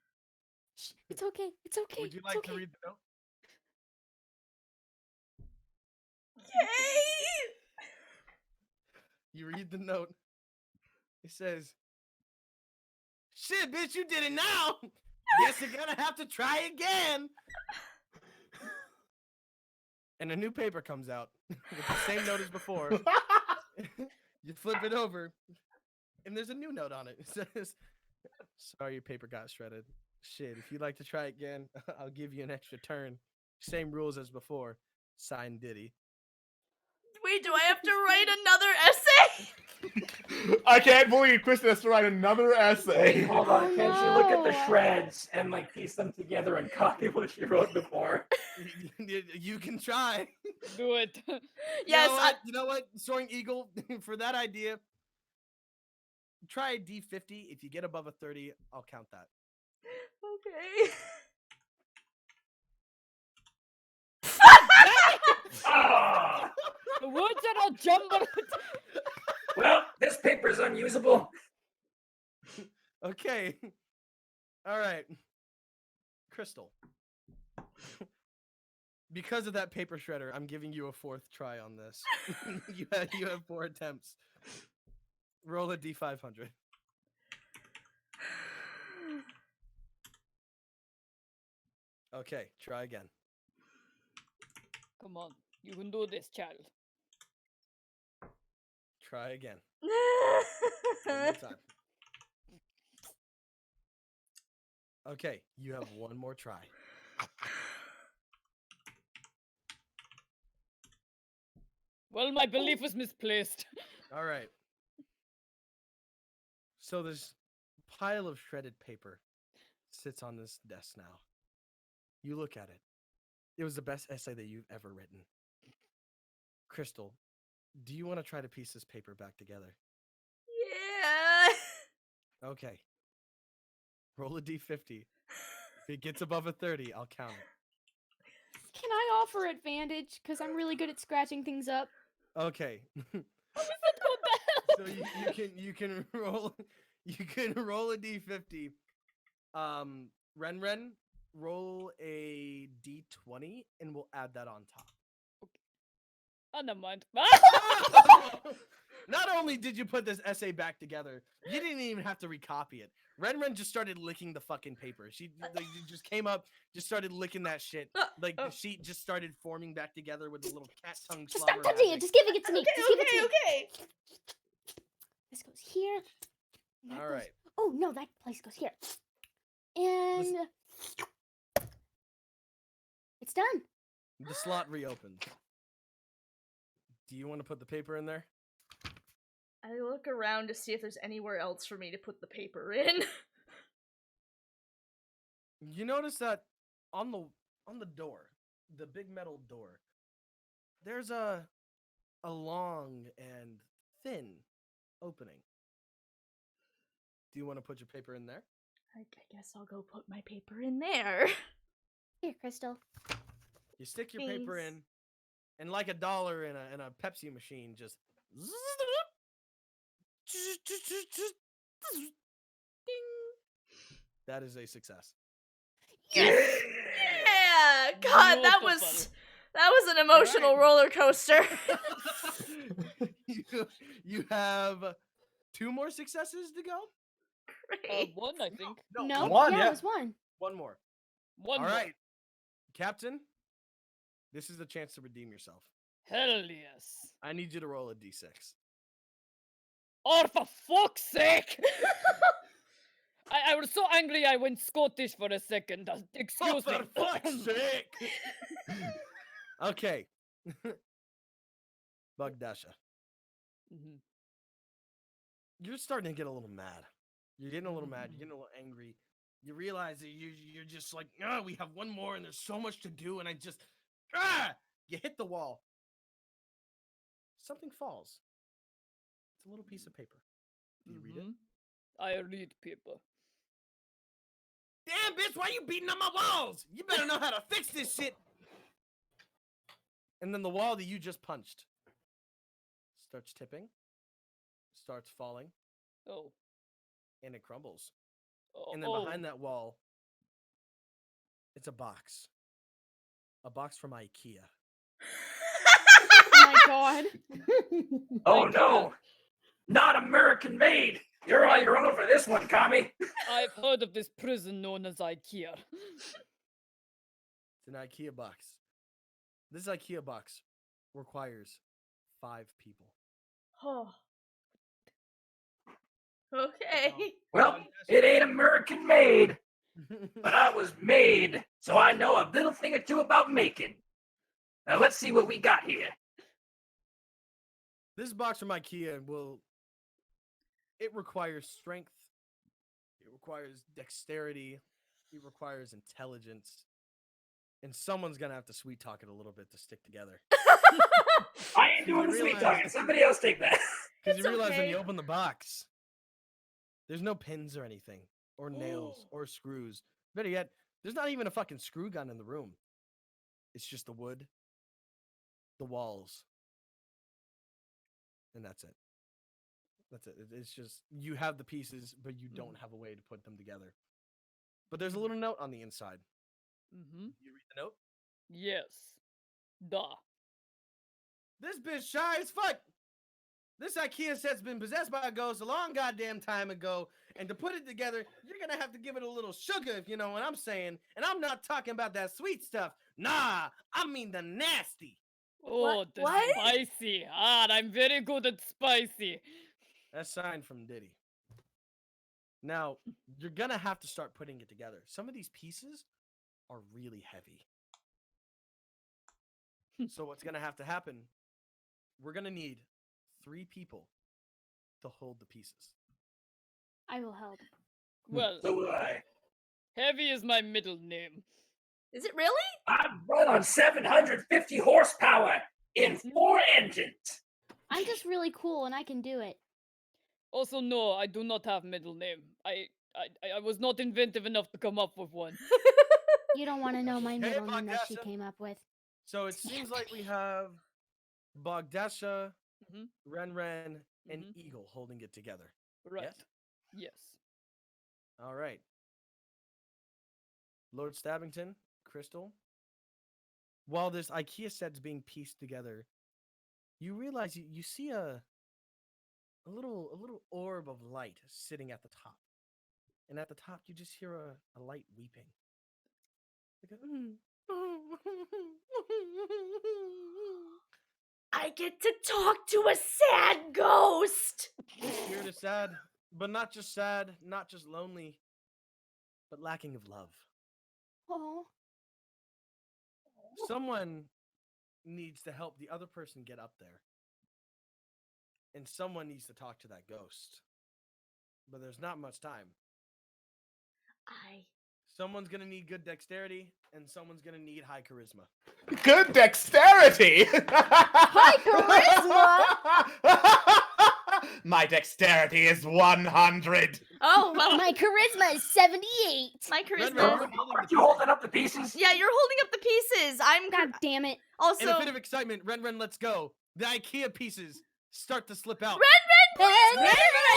S5: It's okay. It's okay.
S1: Would you
S5: it's
S1: like
S5: okay.
S1: to read the note?
S4: Yay!
S1: You read the note. It says, "Shit, bitch, you did it now. Guess you're gonna have to try again." And a new paper comes out with the same note as before. You flip it over, and there's a new note on it. It says, "Sorry, your paper got shredded. Shit, if you'd like to try again, I'll give you an extra turn. Same rules as before. Signed, Diddy."
S4: Wait, do I have to write another essay?
S2: I can't believe Kristen has to write another essay.
S6: Wait, hold on. Can't you look at the
S5: no.
S6: shreds and like piece them together and copy what she wrote before?
S1: You can try.
S7: Do it.
S4: Yes,
S1: You know what? Soaring Eagle, for that idea, try a D50. If you get above a 30, I'll count that.
S4: Okay.
S7: they're all jumbled.
S6: Well, this paper's unusable.
S1: Okay. All right. Crystal. Because of that paper shredder, I'm giving you a 4th try on this. you have 4 attempts. Roll a d500. Okay, try again.
S7: Come on, you can do this, child.
S1: Try again. One more time. Okay, you have one more try.
S7: Well, my belief was misplaced.
S1: All right. So this pile of shredded paper sits on this desk now. You look at it. It was the best essay that you've ever written. Crystal, do you want to try to piece this paper back together?
S4: Yeah.
S1: Okay. Roll a d50. If it gets above a 30, I'll count it.
S5: Can I offer advantage? Because I'm really good at scratching things up.
S1: Okay. So you can roll a d50. Ren, roll a d20 and we'll add that on top.
S7: Oh, never mind.
S1: Not only did you put this essay back together, you didn't even have to recopy it. Ren just started licking the fucking paper. She just came up, just started licking that shit. Like the sheet just started forming back together with the little cat tongue.
S5: Just stop touching it. Just giving it to me. Just give it to me.
S4: Okay.
S5: This goes here. That
S1: All
S5: goes-
S1: right.
S5: Oh no, that place goes here. And it's done.
S1: The slot reopens. Do you want to put the paper in there?
S4: I look around to see if there's anywhere else for me to put the paper in.
S1: You notice that on the door, the big metal door, there's a long and thin opening. Do you want to put your paper in there?
S4: I guess I'll go put my paper in there.
S5: Here, Crystal.
S1: You stick your paper
S4: Thanks.
S1: in, and like a dollar in a Pepsi machine, just ding. That is a success.
S4: Yes! Yeah! God, that was an emotional roller coaster.
S1: you have 2 more successes to go.
S4: Great.
S7: One, I think.
S5: No,
S2: one,
S5: yeah,
S2: yeah.
S5: it was one.
S1: One more.
S7: One
S1: All
S7: more.
S1: right, Captain. This is the chance to redeem yourself.
S7: Hell yes.
S1: I need you to roll a d6.
S7: Oh, for fuck's sake! I was so angry I went Scottish for a second. Excuse me.
S1: For fuck's sake! Okay. Bugdasha,
S7: Mhm.
S1: you're starting to get a little mad. You're getting a little mad. You're getting a little angry. You realize that you're just like, oh, we have one more and there's so much to do, and you hit the wall. Something falls. It's a little piece of paper. Do you read it?
S7: Mhm. I read paper.
S1: Damn, bitch, why you beating on my walls? You better know how to fix this shit. And then the wall that you just punched starts tipping, starts falling,
S7: Oh.
S1: and it crumbles.
S7: Oh.
S1: And then behind that wall, it's a box. A box from IKEA.
S5: Oh my god.
S6: Oh no! Not American made! You're on your own for this one, Kami!
S7: I've heard of this prison known as IKEA.
S1: It's an IKEA box. This IKEA box requires 5 people.
S4: Oh. Okay.
S6: Well, it ain't American made, but I was made, so I know a little thing or two about making. Now let's see what we got here.
S1: This box from IKEA it requires strength, it requires dexterity, it requires intelligence, and someone's gonna have to sweet talk it a little bit to stick together.
S6: I ain't doing the sweet talking. Somebody else take that.
S1: Because you
S4: It's
S1: realize when you
S4: okay.
S1: open the box, there's no pins or anything, or nails, or screws. Better yet, there's not even a fucking screw gun in the room. It's just the wood, the walls, and that's it. That's it. It's just you have the pieces, but you don't have a way to put them together. But there's a little note on the inside.
S7: Mm-hmm.
S1: You read the note.
S7: Yes. Duh.
S1: This bitch shy as fuck. This IKEA set's been possessed by a ghost a long goddamn time ago, and to put it together, you're gonna have to give it a little sugar, if you know what I'm saying. And I'm not talking about that sweet stuff. Nah, I mean the nasty.
S7: Oh, the
S4: What?
S7: spicy. Ah, I'm very good at spicy.
S1: That's signed from Diddy. Now, you're gonna have to start putting it together. Some of these pieces are really heavy. So what's gonna have to happen? We're gonna need 3 people to hold the pieces.
S5: I will help.
S7: Well,
S6: So will I.
S7: Heavy is my middle name.
S4: Is it really?
S6: I'm run on 750 horsepower in 4 engines.
S5: I'm just really cool and I can do it.
S7: Also, no, I do not have middle name. I was not inventive enough to come up with one.
S5: You don't want to know my
S1: Hey,
S5: middle name that she
S1: Bogdasha.
S5: came up with.
S1: So it seems like we have Bogdasha,
S7: Mhm.
S1: Ren, and
S7: Mhm.
S1: Eagle holding it together.
S7: Right.
S1: Yes?
S7: Yes.
S1: All right. Lord Stabbington, Crystal. While this IKEA set's being pieced together, you realize you see a little orb of light sitting at the top. And at the top you just hear a light weeping. Like
S4: I get to talk to a sad ghost.
S1: This spirit is sad, but not just sad, not just lonely, but lacking of love.
S5: Oh,
S1: Someone needs to help the other person get up there. And someone needs to talk to that ghost. But there's not much time. Someone's going to need good dexterity, and someone's going to need high charisma.
S2: Good dexterity!
S4: High
S2: charisma! My dexterity is 100.
S4: Oh, well,
S5: my charisma is 78.
S4: my
S1: Ren,
S4: charisma.
S1: Ren,
S6: Aren't you holding up the pieces?
S4: Yeah, you're holding up the pieces. I'm
S5: God damn it.
S4: also.
S1: In a fit of excitement, Ren, let's go. The IKEA pieces start to slip out.
S7: Ren,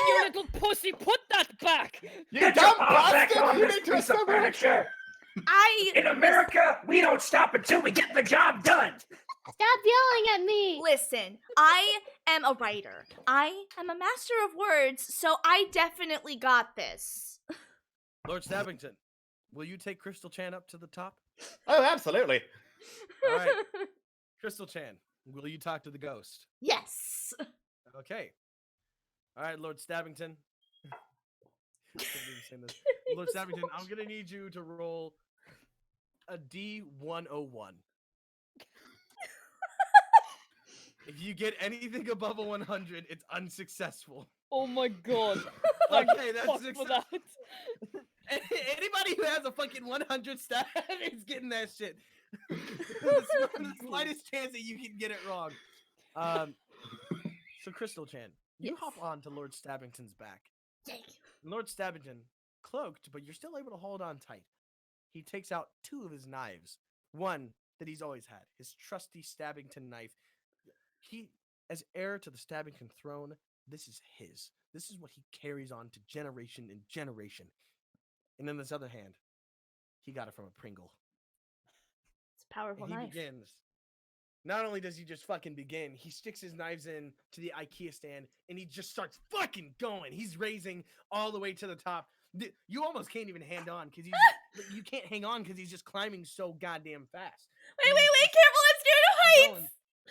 S7: you little pussy, put that back!
S2: You
S6: Get
S2: dumb
S6: your paws back
S2: bastard!
S6: on
S2: You
S6: this
S2: need to
S6: piece of
S2: assemble-
S6: furniture.
S4: I
S6: In America, we don't stop until we get the job done.
S5: Stop yelling at me.
S4: listen. I am a writer. I am a master of words, so I definitely got this.
S1: Lord Stabbington, will you take Crystal Chan up to the top?
S2: Oh, absolutely.
S1: All right. Crystal Chan, will you talk to the ghost?
S4: Yes.
S1: Okay. All right, Lord Stabbington. I can't believe I'm saying this. Lord Stabbington, I'm going to need you to roll a D101. If you get anything above a 100, it's unsuccessful.
S7: Oh my god.
S1: Okay, that's
S7: Fuck for
S1: success.
S7: that.
S1: Anybody who has a fucking 100 stat is getting that shit. the slightest chance that you can get it wrong. So Crystal Chan, you
S4: Yes.
S1: hop on to Lord Stabbington's back.
S4: Thank you.
S1: Lord Stabbington, cloaked, but you're still able to hold on tight. He takes out 2 of his knives. One that he's always had, his trusty Stabbington knife. He, as heir to the Stabbington throne, this is his. This is what he carries on to generation and generation. And in this other hand, he got it from a Pringle.
S4: It's a powerful
S1: And he
S4: knife.
S1: begins. Not only does he just fucking begin, he sticks his knives in to the IKEA stand and he just starts fucking going. He's raising all the way to the top. You almost can't even hang on because you can't hang on because he's just climbing so goddamn fast.
S4: Wait, careful, I'm scared of heights!
S1: Going.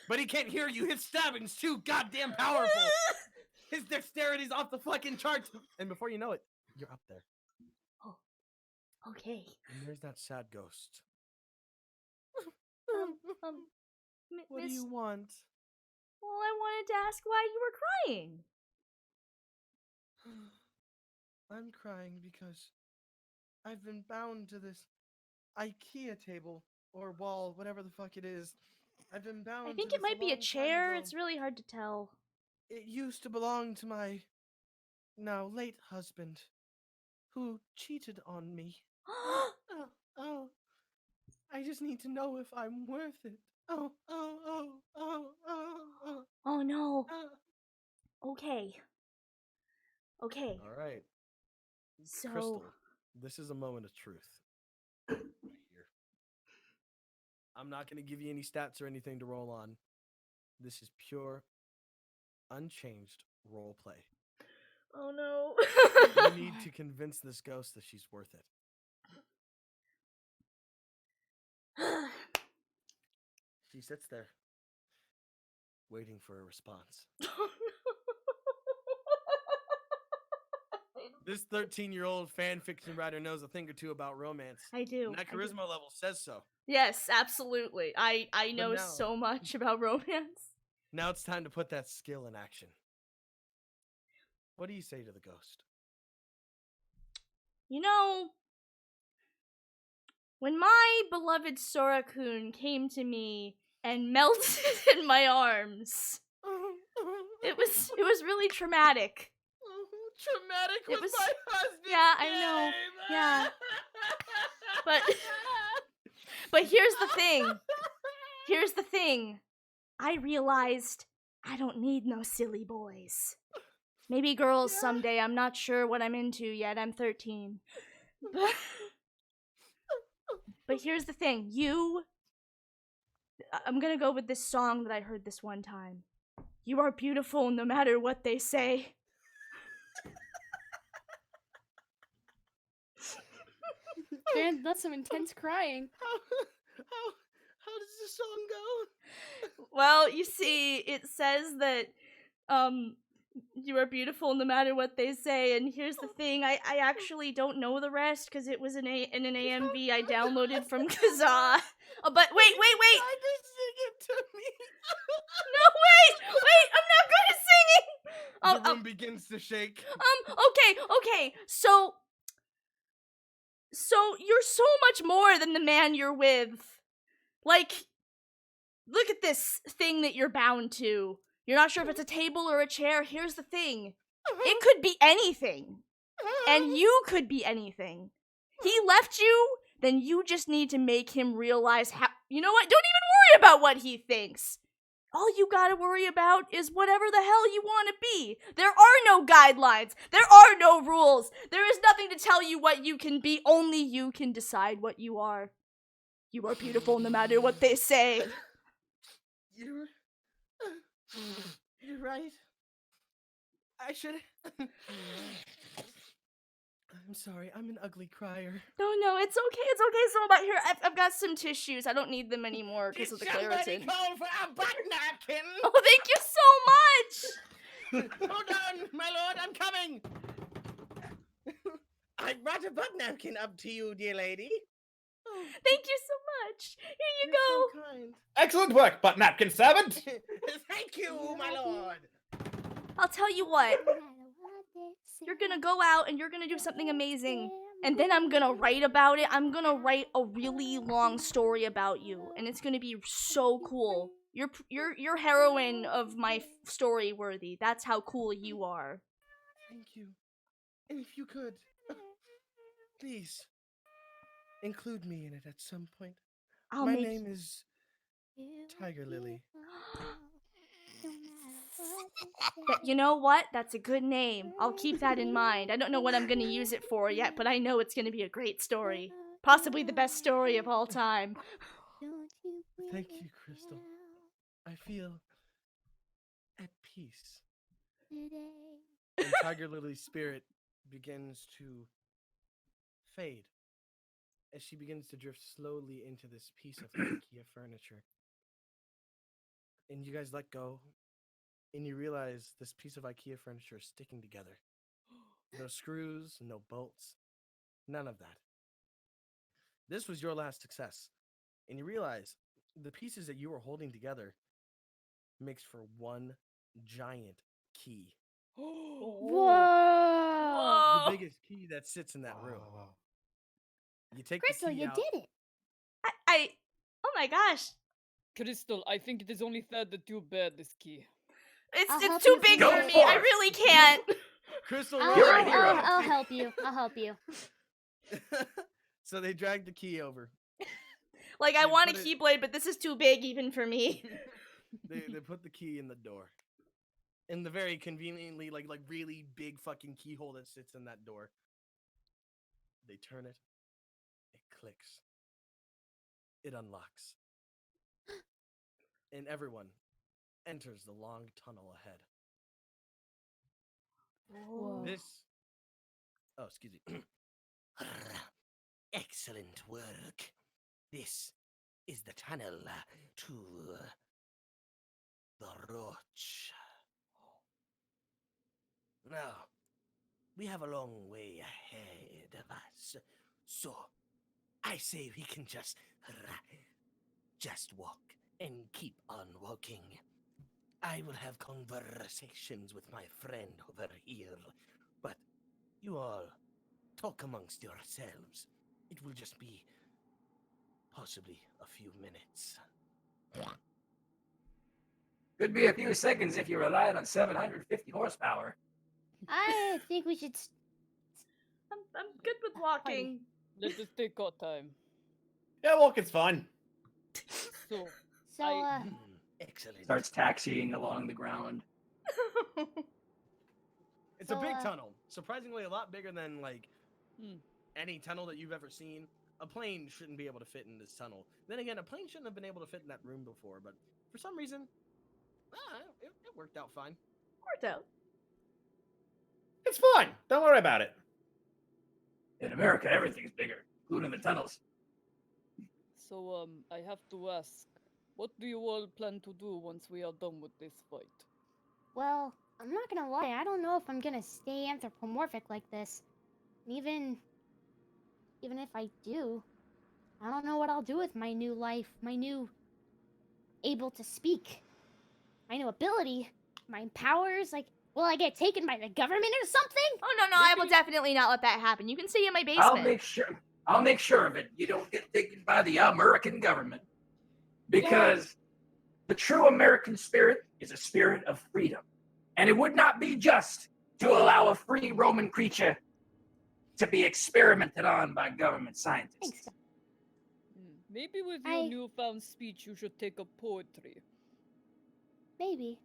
S1: But he can't hear you. His stabbing's too goddamn powerful. His dexterity's off the fucking charts. And before you know it, you're up there.
S4: Okay.
S1: And there's that sad ghost. What do
S4: Miss,
S1: you want?
S4: well, I wanted to ask why you were crying.
S1: I'm crying because I've been bound to this IKEA table or wall, whatever the fuck it is. I've been bound.
S4: I think
S1: to
S4: it
S1: this
S4: might be a
S1: long time
S4: chair.
S1: ago.
S4: It's really hard to tell.
S1: It used to belong to my now late husband, who cheated on me. Oh, I just need to know if I'm worth it. Oh.
S4: Oh no. Okay. Okay.
S1: All right.
S4: So
S1: Crystal, this is a moment of truth. Right here. I'm not going to give you any stats or anything to roll on. This is pure, unchanged role play.
S4: oh no.
S1: You need to convince this ghost that she's worth it. She sits there, waiting for a response. This 13-year-old fan fiction writer knows a thing or two about romance.
S4: I do.
S1: And that charisma level says so.
S4: Yes, absolutely. I know
S1: now-
S4: so much about romance.
S1: Now it's time to put that skill in action. What do you say to the ghost?
S4: You know, when my beloved Sora-kun came to me and melted in my arms, it was really traumatic.
S1: Traumatic
S4: It was-
S1: my husband's
S4: yeah, I know.
S1: name.
S4: Yeah. But here's the thing. Here's the thing. I realized I don't need no silly boys. Maybe girls someday. I'm not sure what I'm into yet. I'm 13. But here's the thing. I'm gonna go with this song that I heard this one time. You are beautiful no matter what they say.
S5: Man, that's some intense crying.
S1: How does the song go?
S4: Well, you see, it says that, you are beautiful no matter what they say, and here's the thing, I actually don't know the rest, because it was in an AMV I downloaded from Kazaa. Oh, but wait!
S1: Try to sing it to me.
S4: No, wait! I'm not good at singing!
S1: The room begins to shake.
S4: Okay, so you're so much more than the man you're with. Like, look at this thing that you're bound to. You're not sure if it's a table or a chair. Here's the thing. It could be anything. And you could be anything. He left you, then you just need to make him realize how... You know what? Don't even worry about what he thinks. All you gotta worry about is whatever the hell you want to be. There are no guidelines. There are no rules. There is nothing to tell you what you can be. Only you can decide what you are. You are beautiful no matter what they say.
S1: You're right. I should... I'm sorry, I'm an ugly crier.
S4: No, it's okay. So about here, I've got some tissues. I don't need them anymore because of the Claritin.
S1: call for a butt napkin?
S4: Oh, thank you so much!
S1: Hold on, my lord, I'm coming. I brought a butt napkin up to you, dear lady. Oh,
S4: Thank you so much. Here you
S1: you're
S4: go.
S1: so kind.
S2: Excellent work, butt napkin servant.
S1: Thank you, my lord.
S4: I'll tell you what. You're gonna go out and you're gonna do something amazing. And then I'm gonna write about it. I'm gonna write a really long story about you. And it's gonna be so cool. You're heroine of my story worthy. That's how cool you are.
S1: Thank you. And if you could, please, include me in it at some point.
S4: I'll
S1: My
S4: make
S1: name is Tiger Lily.
S4: You know what? That's a good name. I'll keep that in mind. I don't know what I'm gonna use it for yet, but I know it's gonna be a great story. Possibly the best story of all time.
S1: Thank you, Crystal. I feel at peace. And Tiger Lily's spirit begins to fade as she begins to drift slowly into this piece of IKEA furniture. And you guys let go, and you realize this piece of IKEA furniture is sticking together. No screws, no bolts, none of that. This was your last success. And you realize the pieces that you were holding together makes for one giant key.
S5: Whoa!
S1: The biggest key that sits in that room. You take
S5: Crystal,
S1: the key
S5: you
S1: out.
S5: did it.
S4: Oh my gosh.
S7: Crystal, I think it is only fair that you bear this key.
S5: I'll
S4: It's
S5: help
S4: too
S5: you
S4: big
S5: figure
S4: for
S5: it
S4: me.
S5: out.
S4: I really can't.
S1: Crystal,
S5: I'll,
S1: roll
S2: You're a
S5: I'll-
S2: hero.
S5: I'll help you. I'll help you.
S1: So they drag the key over.
S4: Like, I
S1: They
S4: want a
S1: put it-
S4: keyblade, but this is too big even for me.
S1: They put the key in the door. in the very conveniently like really big fucking keyhole that sits in that door. They turn it. It clicks. It unlocks. And everyone enters the long tunnel ahead.
S5: Whoa.
S1: This. Oh, excuse me.
S3: Excellent work. This is the tunnel to the Roach. Now, we have a long way ahead of us, so I say we can just walk and keep on walking. I will have conversations with my friend over here, but you all talk amongst yourselves. It will just be possibly a few minutes.
S6: Could be a few seconds if you relied on 750 horsepower.
S5: I think we should.
S4: I'm good with walking.
S7: Let us take our time.
S2: Yeah, walking's fun.
S7: So,
S5: So,
S3: Excellent.
S6: Starts taxiing along the ground.
S1: It's a
S5: So,
S1: big tunnel. Surprisingly, a lot bigger than like
S7: Hmm.
S1: any tunnel that you've ever seen. A plane shouldn't be able to fit in this tunnel. Then again, a plane shouldn't have been able to fit in that room before, but for some reason, it worked out fine.
S4: Worked out.
S2: It's fun. Don't worry about it.
S6: In America, everything's bigger, including the tunnels.
S7: so I have to ask, what do you all plan to do once we are done with this fight?
S5: well, I'm not gonna lie. I don't know if I'm gonna stay anthropomorphic like this. And even if I do, I don't know what I'll do with my new life, my new able to speak, my new ability, my powers. Like, will I get taken by the government or something?
S4: Oh no, I will definitely not let that happen. You can stay in my
S6: I'll
S4: basement.
S6: make sure of it. You don't get taken by the American government. Because the true American spirit is a spirit of freedom. And it would not be just to allow a free Roman creature to be experimented on by government scientists.
S5: Thanks.
S7: Maybe with your newfound speech, you should take up poetry.
S5: Maybe.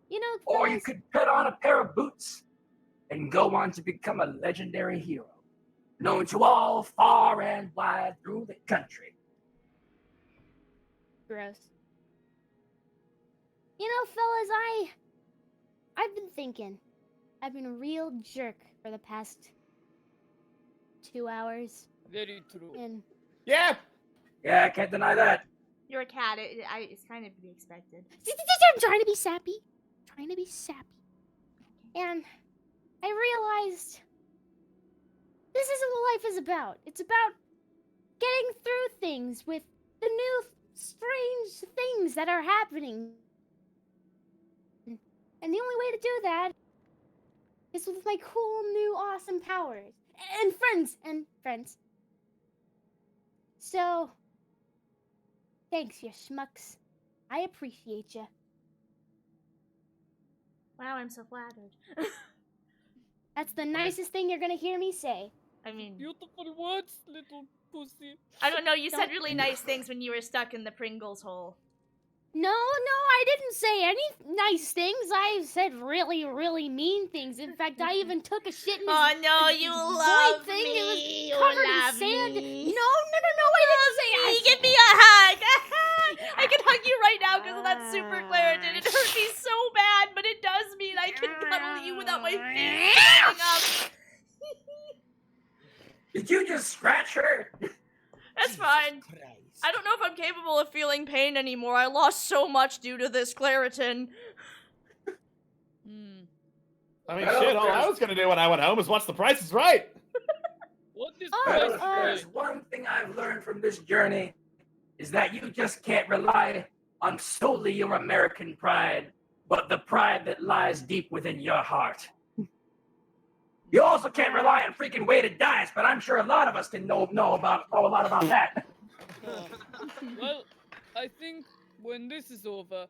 S5: You know,
S6: Or you
S5: fellas,
S6: could put on a pair of boots and go on to become a legendary hero, known to all far and wide through the country.
S5: gross. You know, fellas, I've been thinking. I've been a real jerk for the past 2 hours,
S7: Very true.
S5: and
S2: Yeah.
S6: Yeah, I can't deny that.
S4: You're a cat. It's kind of to be expected.
S5: I'm trying to be sappy. And I realized this isn't what life is about. It's about getting through things with the new strange things that are happening. And the only way to do that is with my cool new awesome powers. And friends. So, thanks, you schmucks. I appreciate you.
S4: Wow, I'm so flattered.
S5: That's the nicest thing you're gonna hear me say.
S4: I mean,
S7: Beautiful words, little pussy.
S4: I don't know. You said
S5: Don't-
S4: really nice things when you were stuck in the Pringles hole.
S5: No, I didn't say any nice things. I said really, really mean things. In fact, I even took a shit in his
S4: Oh no,
S5: his
S4: you
S5: void
S4: love
S5: thing.
S4: me.
S5: It was
S4: You
S5: covered
S4: love
S5: in sand.
S4: me.
S5: No, I didn't say I
S4: Give me a hug. I can hug you right now because of that super Claritin. It hurt me so bad, but it does mean I can cuddle you without my feet standing up.
S6: Did you just scratch her?
S4: That's fine. I don't know if I'm capable of feeling pain anymore. I lost so much due to this Claritin.
S2: I mean,
S6: Well,
S2: shit, all I
S6: there's-
S2: was going to do when I went home is watch The Price is Right.
S7: What is
S6: Well, if
S7: price
S6: there's
S7: right?
S6: one thing I've learned from this journey is that you just can't rely on solely your American pride, but the pride that lies deep within your heart. You also can't rely on freaking weighted dice, but I'm sure a lot of us can know a lot about that.
S7: Well, I think when this is over,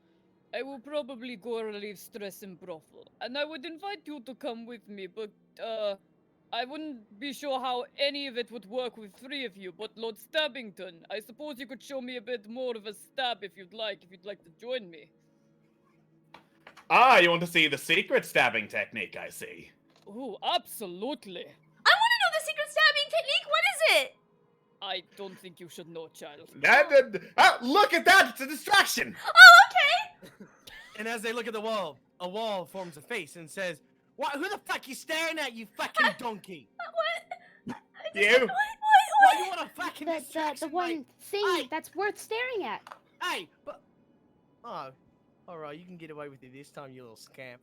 S7: I will probably go relieve stress in brothel. And I would invite you to come with me, but, I wouldn't be sure how any of it would work with 3 of you, but Lord Stabbington, I suppose you could show me a bit more of a stab if you'd like to join me.
S2: Ah, you want to see the secret stabbing technique, I see.
S7: Oh, absolutely.
S4: I want to know the secret stabbing technique. What is it?
S7: I don't think you should know, child.
S2: Look at that! It's a distraction!
S4: Oh, okay.
S1: And as they look at the wall, a wall forms a face and says, "What? Who the fuck you staring at, you fucking donkey?
S4: What?
S2: You?
S1: What, you want a fucking
S5: The
S1: distraction,
S5: one
S1: mate?
S5: thing
S1: Hey.
S5: that's worth staring at.
S1: Hey, but... Oh, alright, you can get away with it this time, you little scamp.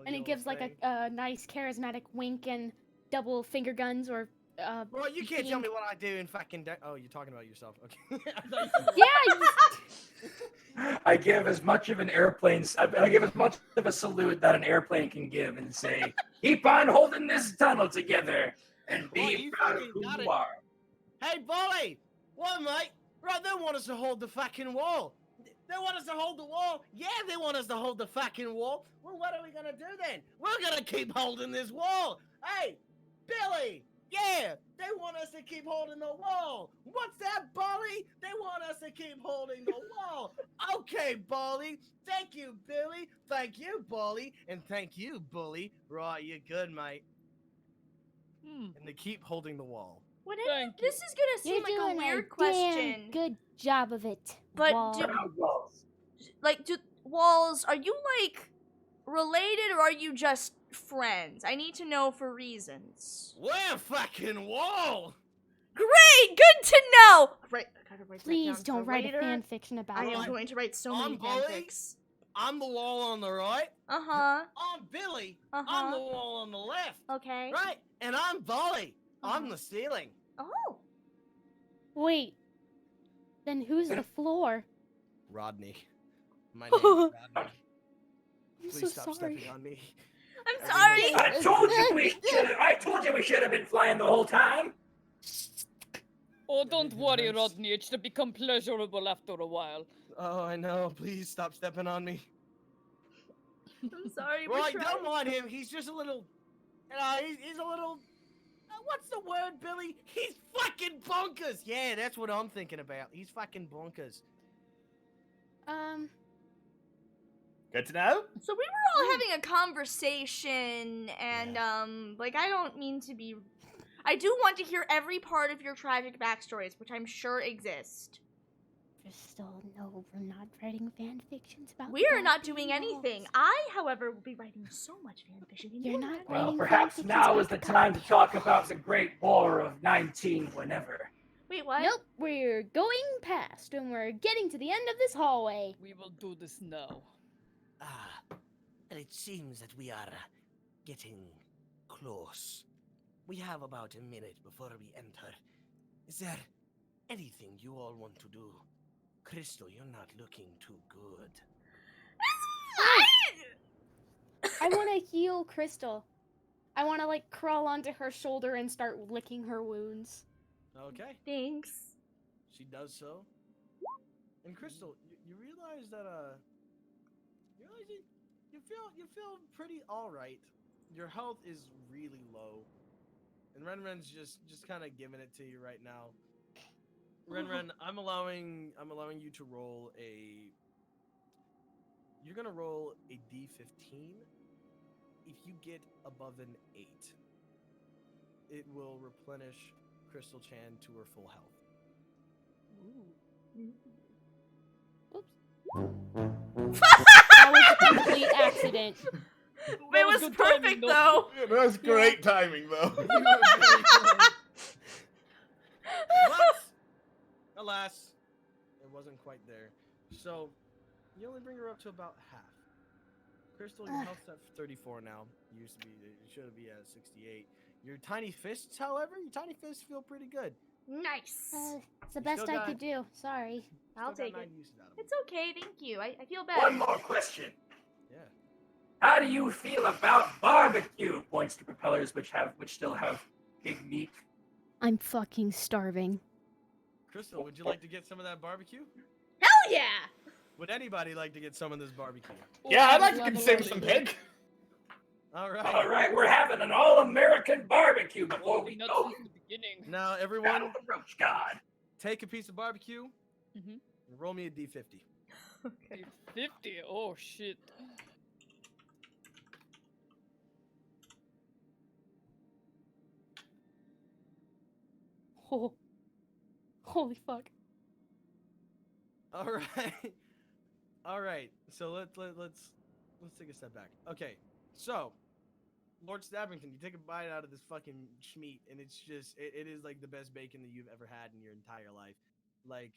S5: And it gives like a nice charismatic wink and double finger guns or
S1: Bro, you can't tell
S5: beam.
S1: me what I do in fucking... Oh, you're talking about yourself. Okay.
S5: Yeah, you-
S6: I give as much of an airplane. I give as much of a salute that an airplane can give, and say, "Keep on holding this tunnel together, and
S1: Boy,
S6: be
S1: you
S6: proud of
S1: fucking
S6: who
S1: got
S6: you
S1: it.
S6: are."
S1: Hey, Bolly! What, mate? Right, they want us to hold the fucking wall. They want us to hold the wall? Yeah, they want us to hold the fucking wall. Well, what are we gonna do then? We're gonna keep holding this wall. Hey, Billy! Yeah, they want us to keep holding the wall. What's that, Bolly? They want us to keep holding the wall. Okay, Bolly. Thank you, Billy. Thank you, Bolly. And thank you, Bully. Right, you're good, mate.
S7: Hmm.
S1: And they keep holding the wall.
S7: Thank
S4: This is gonna
S5: you're
S4: seem like
S5: doing
S4: a weird
S5: damn
S4: question.
S5: good job of it.
S4: But
S5: Wall.
S4: do-
S6: Proud walls.
S4: Like, do Walls, are you like related or are you just friends? I need to know for reasons.
S1: We're fucking wall.
S4: Great, good to know. Right, I gotta write that
S5: Please
S4: down
S5: don't
S4: for
S5: write
S4: later.
S5: a fan fiction about
S4: I
S5: it.
S4: am going to write so many
S1: I'm Bully.
S4: fanfics.
S1: I'm the wall on the right.
S4: Uh huh.
S1: I'm Billy.
S4: Uh
S1: I'm the
S4: huh.
S1: wall on the left.
S4: Okay.
S1: Right. And I'm Bolly. I'm
S4: Uh-huh.
S1: the ceiling.
S4: Oh.
S5: Wait. Then who's the floor?
S1: Rodney. My name is Rodney.
S5: I'm
S1: Please
S5: so
S1: stop
S5: sorry.
S1: stepping on me.
S4: I'm sorry.
S6: I told you we should have been flying the whole time.
S7: Oh, don't worry,
S1: Nice.
S7: Rodney. It should become pleasurable after a while.
S1: Oh, I know. Please stop stepping on me.
S4: I'm sorry. We're
S1: Right,
S4: trying.
S1: don't mind him. He's just a little. He's a little. What's the word, Billy? He's fucking bonkers. Yeah, that's what I'm thinking about. He's fucking bonkers.
S2: Good to know.
S4: So we were all having a conversation, and like I don't mean to be. I do want to hear every part of your tragic backstories, which I'm sure exist.
S5: Crystal, no, we're not writing fan fictions about
S4: We are
S5: that
S4: not doing
S5: animals.
S4: anything. I, however, will be writing so much fan fiction. and
S5: You're
S4: you're
S5: not
S6: Well,
S5: writing
S6: perhaps
S5: fan
S6: now
S5: fictions
S6: is the
S5: about
S6: time to
S5: that.
S6: talk about the Great War of 19 whenever.
S4: Wait, what?
S5: Nope, we're going past and we're getting to the end of this hallway.
S7: We will do this now.
S3: Ah, and it seems that we are getting close. We have about a minute before we enter. Is there anything you all want to do? Crystal, you're not looking too good.
S5: I want to heal Crystal. I want to like crawl onto her shoulder and start licking her wounds.
S1: Okay.
S4: Thanks.
S1: She does so. And Crystal, you realize that you feel pretty all right. Your health is really low, and Renren's just kind of giving it to you right now. Renren, I'm allowing you to roll a. You're gonna roll a D15. If you get above an 8, it will replenish Crystal Chan to her full health.
S5: That was a complete accident.
S4: It
S7: That
S4: was
S7: good
S4: perfect
S7: timing,
S4: though.
S2: Yeah, that was great timing, though.
S1: You were very close. But, alas, it wasn't quite there. So, you only bring her up to about half. Crystal, your health's at 34 now. You used to be, it should be at 68. Your tiny fists, however, feel pretty good.
S4: Nice.
S5: It's the
S1: You
S5: best
S1: still
S5: I
S1: got-
S5: could do. Sorry.
S4: I'll
S1: Still
S4: take
S1: got
S4: it.
S1: 9 uses out of
S4: It's okay, thank you. I feel
S6: One
S4: better.
S6: more question.
S1: Yeah.
S6: How do you feel about barbecue? Points to propellers which still have pig meat.
S5: I'm fucking starving.
S1: Crystal, would you like to get some of that barbecue?
S4: Hell yeah!
S1: Would anybody like to get some of this barbecue?
S2: Yeah, I'd like to
S7: Level
S2: consume
S7: up.
S2: some pig.
S1: All right.
S6: All right, we're having an all-American barbecue before we
S7: Not
S6: go.
S7: since the beginning.
S1: Now,
S6: Battle
S1: everyone,
S6: of the Roach God.
S1: take a piece of barbecue
S7: Mhm.
S1: and roll me a D50.
S4: Okay.
S7: 50. Oh shit.
S5: Oh, holy fuck.
S1: All right. All right. So let's take a step back. Okay. So, Lord Stabbington, you take a bite out of this fucking schmeat, and it's just it is like the best bacon that you've ever had in your entire life. Like,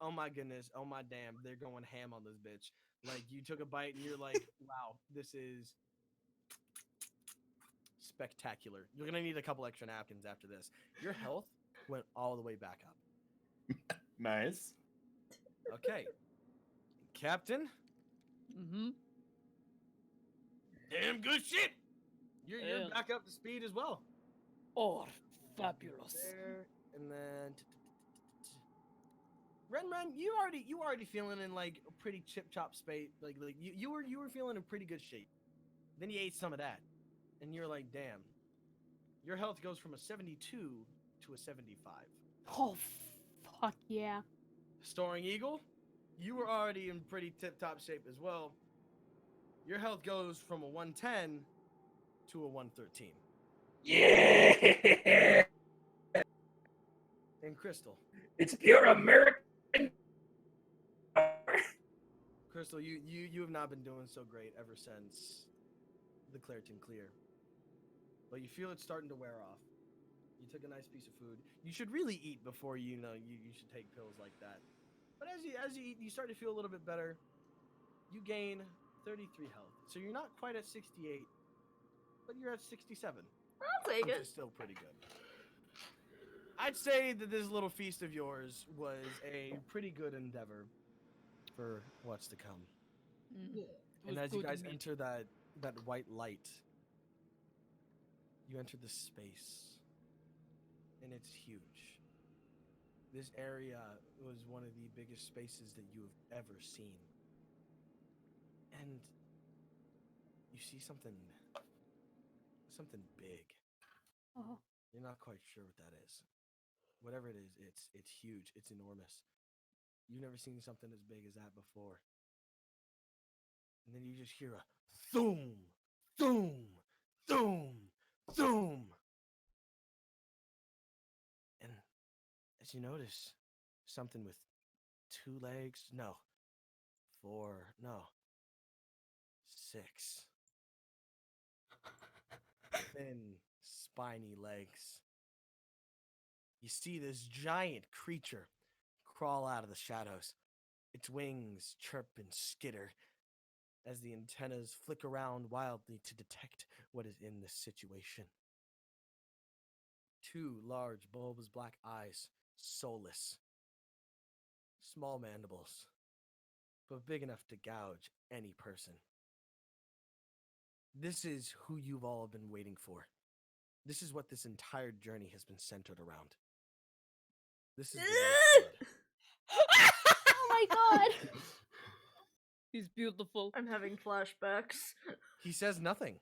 S1: oh my goodness, oh my damn, they're going ham on this bitch. Like, you took a bite and you're like, wow, this is spectacular. You're gonna need a couple extra napkins after this. Your health went all the way back up.
S2: Nice.
S1: Okay, Captain.
S7: Mm-hmm.
S1: Damn good shit. You're
S7: Yeah.
S1: back up to speed as well.
S7: Oh, fabulous.
S1: There, and then Ren, you already feeling in like a pretty chip chop space. Like you were feeling in pretty good shape. Then you ate some of that, and you're like, damn. Your health goes from a 72 to a 75.
S5: Oh, fuck yeah.
S1: Storing Eagle, you were already in pretty tip top shape as well. Your health goes from a 110 to a 113.
S6: Yeah!
S1: And Crystal,
S6: It's pure American.
S1: Crystal, you have not been doing so great ever since the Claritin Clear. But you feel it's starting to wear off. You took a nice piece of food. You should really eat before you should take pills like that. But as you eat, you start to feel a little bit better. You gain 33 health. So you're not quite at 68, but you're at 67.
S4: I'll take
S1: Which
S4: it.
S1: is still pretty good. I'd say that this little feast of yours was a pretty good endeavor for what's to come.
S7: Mm.
S1: And as you guys enter that white light, you enter the space, and it's huge. This area was one of the biggest spaces that you have ever seen. And you see something big.
S5: Oh.
S1: You're not quite sure what that is. Whatever it is, it's huge. It's enormous. You've never seen something as big as that before. And then you just hear a thoom, thoom, thoom, thoom. And as you notice, something with 2 legs, no, 4, no, 6. Thin, spiny legs. You see this giant creature crawl out of the shadows. Its wings chirp and skitter as the antennas flick around wildly to detect what is in this situation. 2 large, bulbous black eyes, soulless. Small mandibles, but big enough to gouge any person. This is who you've all been waiting for. This is what this entire journey has been centered around. This is the White Flood.
S5: Oh my god.
S7: He's beautiful.
S4: I'm having flashbacks.
S1: He says nothing.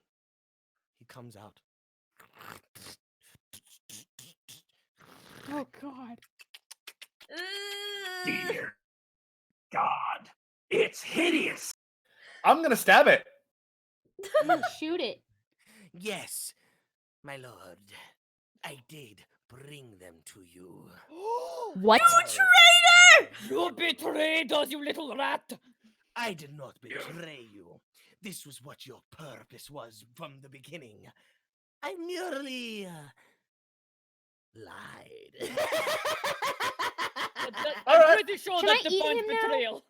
S1: He comes out.
S5: Oh god.
S6: Dear God, it's hideous.
S2: I'm gonna stab it.
S5: Shoot it.
S3: Yes, my lord. I did bring them to you.
S5: What?
S7: You betrayed us, you little rat!
S3: I did not betray you. This was what your purpose was from the beginning. I merely lied.
S7: I'm
S2: Alright.
S7: pretty sure
S5: Can
S7: that
S5: I eat
S7: defines
S5: him now?
S7: betrayal.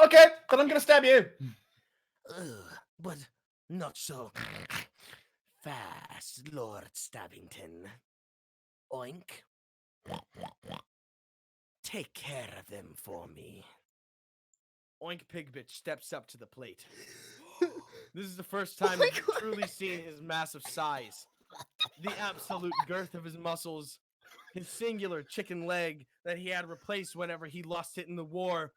S2: Okay, then I'm gonna stab you.
S3: But not so fast, Lord Stabbington. Oink. Take care of them for me.
S1: Oink Pig Bitch steps up to the plate. This is the first time
S4: my
S1: you've
S4: God.
S1: truly seen his massive size. The absolute girth of his muscles. His singular chicken leg that he had replaced whenever he lost it in the war.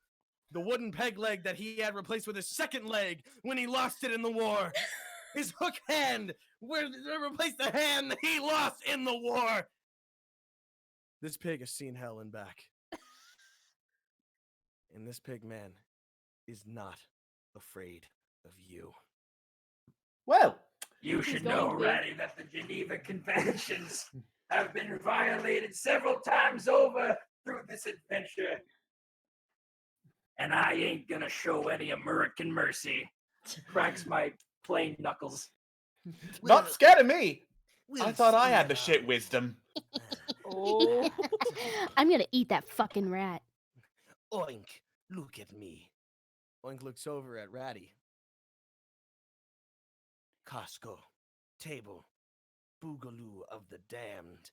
S1: The wooden peg leg that he had replaced with his second leg when he lost it in the war. His hook hand where they replaced the hand that he lost in the war. This pig has seen hell and back. And this pig man is not afraid of you.
S2: Well,
S6: You
S5: He's
S6: should
S5: going
S6: know,
S5: to be.
S6: Ratty, that the Geneva Conventions have been violated several times over through this adventure. And I ain't gonna show any American mercy. Cracks my plain knuckles.
S2: not scared of me. I
S3: We'll
S2: thought I
S3: see
S2: had the
S3: about
S2: shit
S3: it.
S2: wisdom.
S7: Oh.
S5: I'm gonna eat that fucking rat.
S3: Oink, look at me.
S1: Oink looks over at Ratty.
S3: Costco, table, Boogaloo of the damned.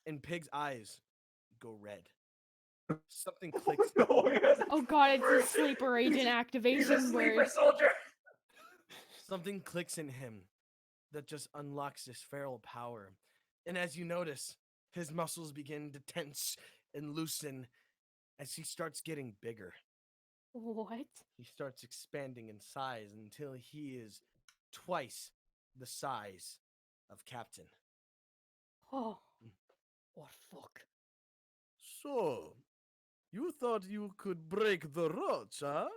S1: And Pig's eyes go red. Something clicks.
S5: Oh god, it's a
S6: He's-
S5: sleeper agent
S6: He's a
S5: activation
S6: sleeper
S5: where
S6: soldier.
S1: Something clicks in him that just unlocks this feral power. And as you notice, his muscles begin to tense and loosen as he starts getting bigger.
S5: what?
S1: He starts expanding in size until he is twice the size of Captain.
S5: Oh,
S7: What fuck?
S1: So, you thought you could break the Roach, huh?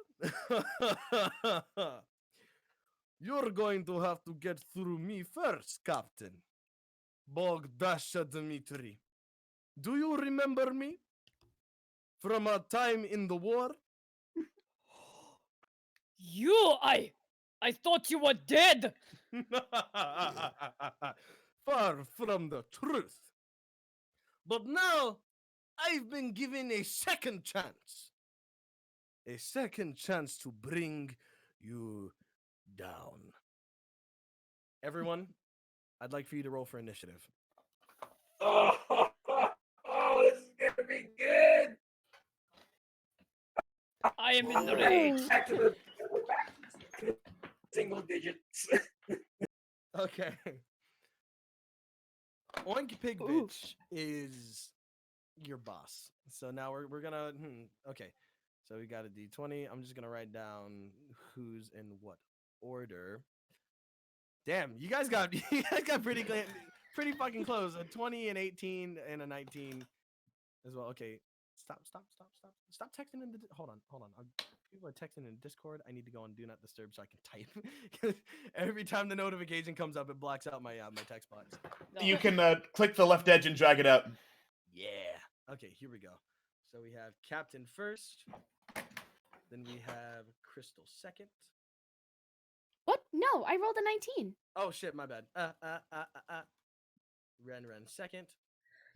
S1: You're going to have to get through me first, Captain. Bogdasha Dmitri. Do you remember me? From our time in the war?
S7: I thought you were dead.
S1: Far from the truth. But now, I've been given a second chance. A second chance to bring you down. Everyone, I'd like for you to roll for initiative.
S6: Oh, this is gonna be good.
S7: I am in the rage.
S6: Back to the single digits.
S1: Okay. Oink Pig
S5: Oof.
S1: Bitch is your boss. So now we're gonna okay. So we got a D20. I'm just gonna write down who's in what order. Damn, you guys got pretty fucking close. A 20, an 18, and a 19 as well. Okay. Stop texting in the hold on. People are texting in Discord. I need to go on Do Not Disturb so I can type. 'Cause every time the notification comes up, it blocks out my my text box.
S2: You can click the left edge and drag it up.
S1: Yeah. Okay, here we go. So we have Captain first. Then we have Crystal second.
S5: what? No, I rolled a 19.
S1: Oh shit, my bad. Ren second.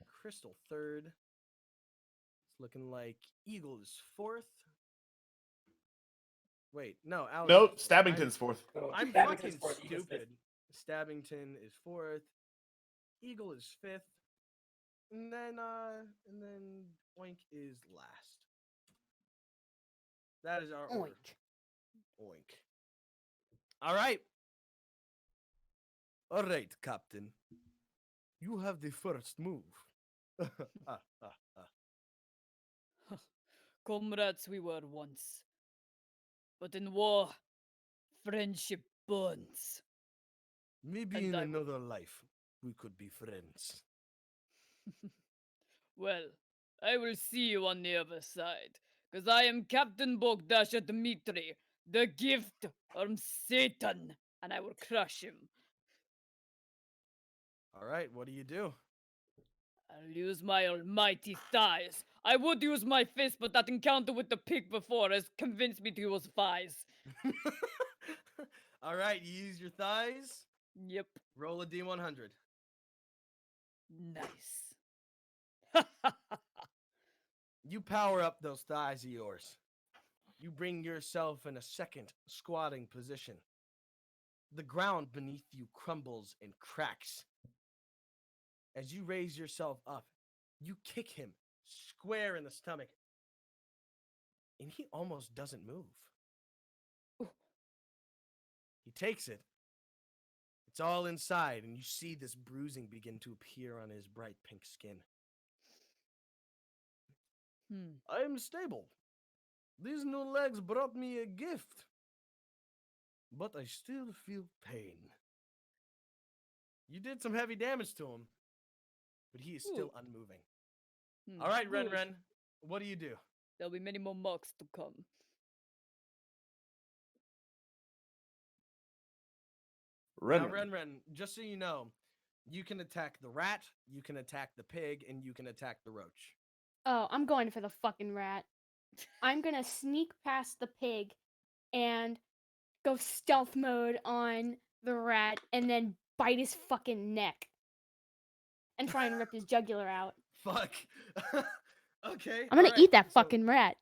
S1: Crystal third. It's looking like Eagle is fourth. Wait, no, Alex.
S2: Nope,
S1: is fourth.
S2: Stabbington's fourth.
S1: I'm
S6: Stabbington's
S1: fucking
S6: fourth, Eagle's fifth.
S1: stupid. Stabbington is fourth. Eagle is fifth. And then Oink is last. That is our order. Oink. All right. All right, Captain. You have the first move.
S7: Comrades we were once. But in war, friendship burns.
S1: Maybe
S7: And
S1: in
S7: I-
S1: another life we could be friends.
S7: Well, I will see you on the other side. Because I am Captain Bogdasha Dmitri, the gift from Satan. And I will crush him.
S1: All right, what do you do?
S7: I'll use my almighty thighs. I would use my fist, but that encounter with the pig before has convinced me to use thighs.
S1: All right, you use your thighs.
S7: Yep,
S1: Roll a D100.
S7: nice.
S1: You power up those thighs of yours. You bring yourself in a second squatting position. The ground beneath you crumbles and cracks. As you raise yourself up, you kick him square in the stomach. And he almost doesn't move. He takes it. It's all inside, and you see this bruising begin to appear on his bright pink skin. I am stable. These new legs brought me a gift. But I still feel pain. You did some heavy damage to him, but he is still unmoving. All right,
S7: Good.
S1: Ren, what do you do?
S7: There'll be many more marks to come.
S2: Ren.
S1: Now, Ren, just so you know, you can attack the rat, you can attack the pig, and you can attack the roach.
S5: Oh, I'm going for the fucking rat. I'm gonna sneak past the pig and go stealth mode on the rat and then bite his fucking neck and try and rip his jugular out.
S1: Fuck. Okay.
S5: I'm gonna
S1: alright,
S5: eat that
S1: so-
S5: fucking rat.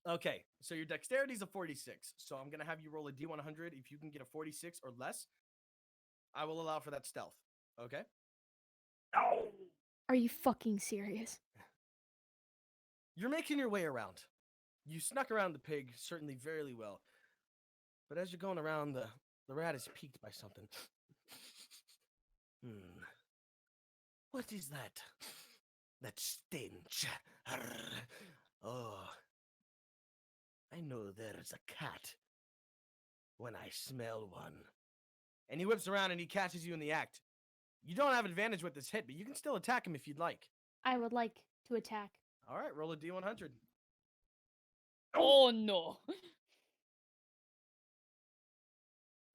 S1: Okay, so your dexterity is a 46. So I'm gonna have you roll a d100. If you can get a 46 or less, I will allow for that stealth. Okay.
S6: No.
S5: Are you fucking serious?
S1: You're making your way around. You snuck around the pig certainly very well. But as you're going around, the rat is piqued by something. What is that? That stench. Oh. I know there's a cat when I smell one. And he whips around and he catches you in the act. You don't have advantage with this hit, but you can still attack him if you'd like.
S5: I would like to attack.
S1: All right, roll a d100.
S7: Oh no.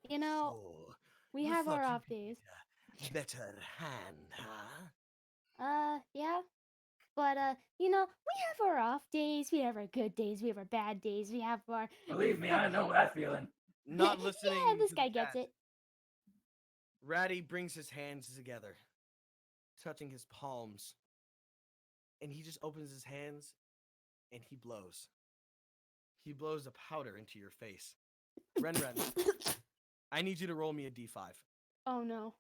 S5: You know,
S1: So,
S5: we
S1: you
S5: have
S1: thought
S5: our
S1: you
S5: off
S1: could
S5: days.
S1: get a better hand, huh?
S5: Yeah. But, we have our off days, we have our good days, we have our bad days, we have our...
S6: Believe me, I know that feeling.
S1: Not listening.
S5: Yeah, this
S1: to
S5: guy
S1: the
S5: gets
S1: cat,
S5: it.
S1: Ratty brings his hands together, touching his palms. And he just opens his hands and he blows. He blows a powder into your face. Ren, I need you to roll me a d5.
S5: Oh, no.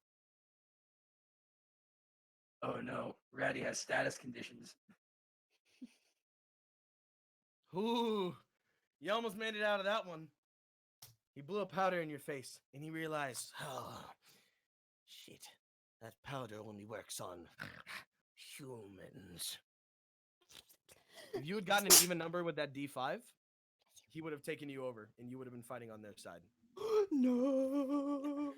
S6: Oh no, Ratty has status conditions.
S1: Ooh, you almost made it out of that one. He blew a powder in your face, and he realized, oh, shit, that powder only works on humans. If you had gotten an even number with that D5, he would have taken you over, and you would have been fighting on their side. No.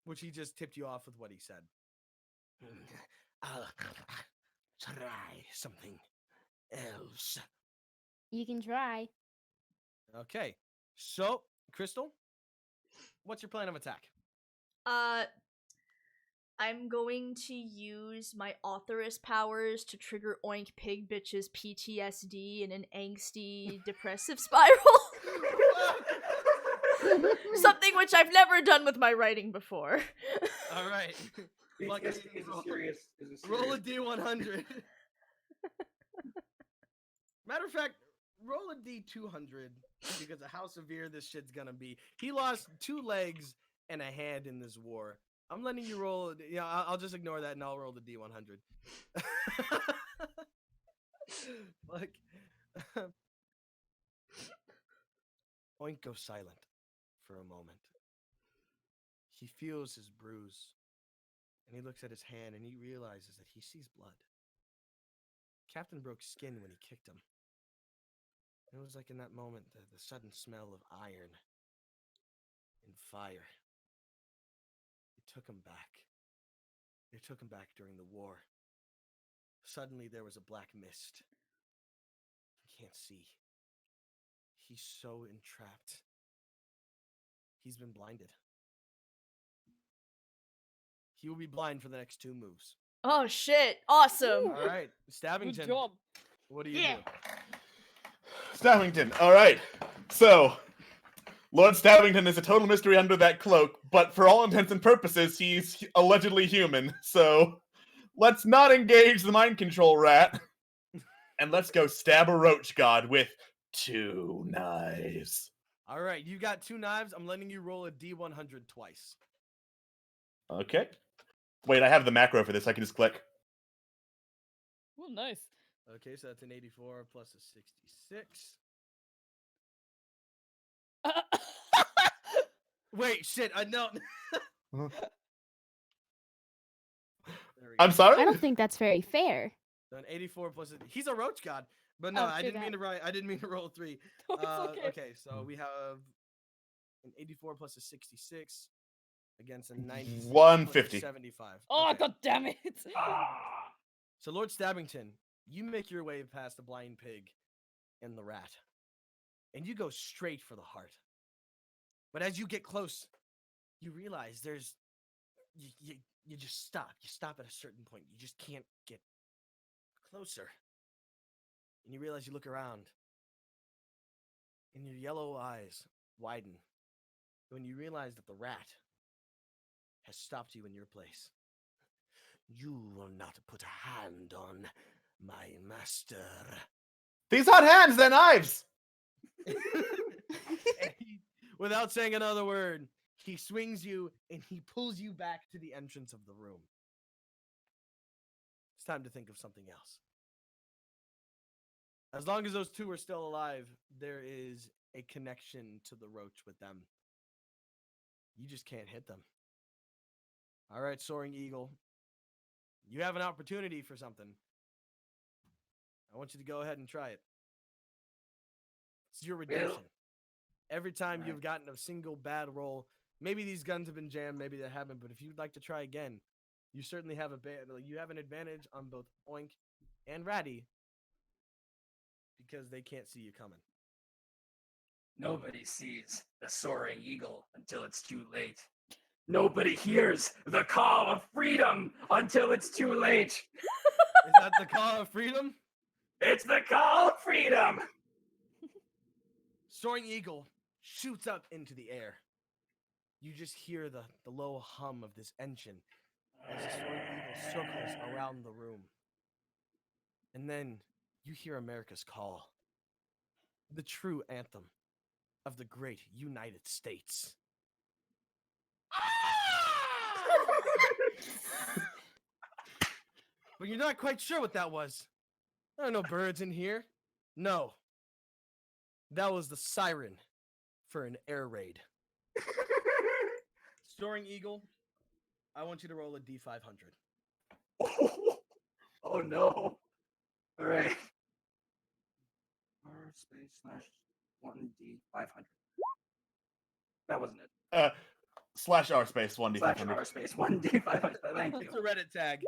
S1: Which he just tipped you off with what he said. I'll try something else.
S5: You can try.
S1: Okay, so, Crystal, what's your plan of attack?
S4: I'm going to use my authoress powers to trigger Oink Pig Bitch's PTSD in an angsty, depressive spiral. Something which I've never done with my writing before.
S1: All right.
S6: PTSD is a serious.
S1: Roll a D100. Matter of fact, roll a D200 because of how severe this shit's gonna be. He lost 2 legs and a hand in this war. I'm letting you roll. Yeah, I'll just ignore that and I'll roll the D100. Like, Oink goes silent for a moment. He feels his bruise, and he looks at his hand, and he realizes that he sees blood. Captain broke skin when he kicked him. It was like in that moment, the sudden smell of iron and fire. It took him back. It took him back during the war. Suddenly there was a black mist. He can't see. He's so entrapped. He's been blinded. He will be blind for the next 2 moves.
S4: Oh shit, awesome.
S1: All right, Stabbington.
S7: Good job.
S1: What do you
S4: Yeah.
S1: do?
S2: Stabbington. All right. So, Lord Stabbington is a total mystery under that cloak, but for all intents and purposes, he's allegedly human. So, let's not engage the mind control rat, and let's go stab a roach god with 2 knives.
S1: All right, you got 2 knives. I'm letting you roll a D100 twice.
S2: Okay. Wait, I have the macro for this. I can just click.
S7: Oh, nice.
S1: Okay, so that's an 84 plus a 66. Wait, shit, I know.
S2: Uh-huh.
S1: There we
S2: I'm
S1: go.
S2: sorry?
S5: I don't think that's very fair.
S1: So an 84 plus a, he's a roach god. But no,
S5: Oh,
S1: I
S5: too
S1: didn't mean to
S5: bad.
S1: write. I didn't mean to roll 3.
S7: No, it's okay.
S1: So we have an 84 plus a 66 against a 96 plus a
S2: 150.
S1: 75.
S7: Oh,
S1: Okay.
S7: god damn it.
S1: So Lord Stabbington, you make your way past the blind pig and the rat, and you go straight for the heart. But as you get close, you realize you just stop. You stop at a certain point. You just can't get closer. And you realize you look around, and your yellow eyes widen when you realize that the rat has stopped you in your place. You will not put a hand on my master.
S2: These aren't hands, they're knives.
S1: And without saying another word, he swings you and he pulls you back to the entrance of the room. It's time to think of something else. As long as those two are still alive, there is a connection to the roach with them. You just can't hit them. All right, Soaring Eagle. You have an opportunity for something. I want you to go ahead and try it. It's your redemption. Every time you've gotten a single bad roll, maybe these guns have been jammed, maybe they haven't, but if you'd like to try again, you certainly have you have an advantage on both Oink and Ratty because they can't see you coming.
S6: Nobody sees the soaring eagle until it's too late. Nobody hears the call of freedom until it's too late.
S1: Is that the call of freedom?
S6: It's the call of freedom.
S1: Soaring Eagle shoots up into the air. You just hear the low hum of this engine as the Soaring Eagle circles around the room. And then you hear America's call. The true anthem of the great United States. But you're not quite sure what that was. There are no birds in here. No. That was the siren for an air raid. Soaring Eagle, I want you to roll a D500.
S6: Oh no. All right. R space / 1D 500. That wasn't it.
S2: Slash R space 1D.
S6: / R space 1D 500. Thank you.
S1: It's a Reddit tag.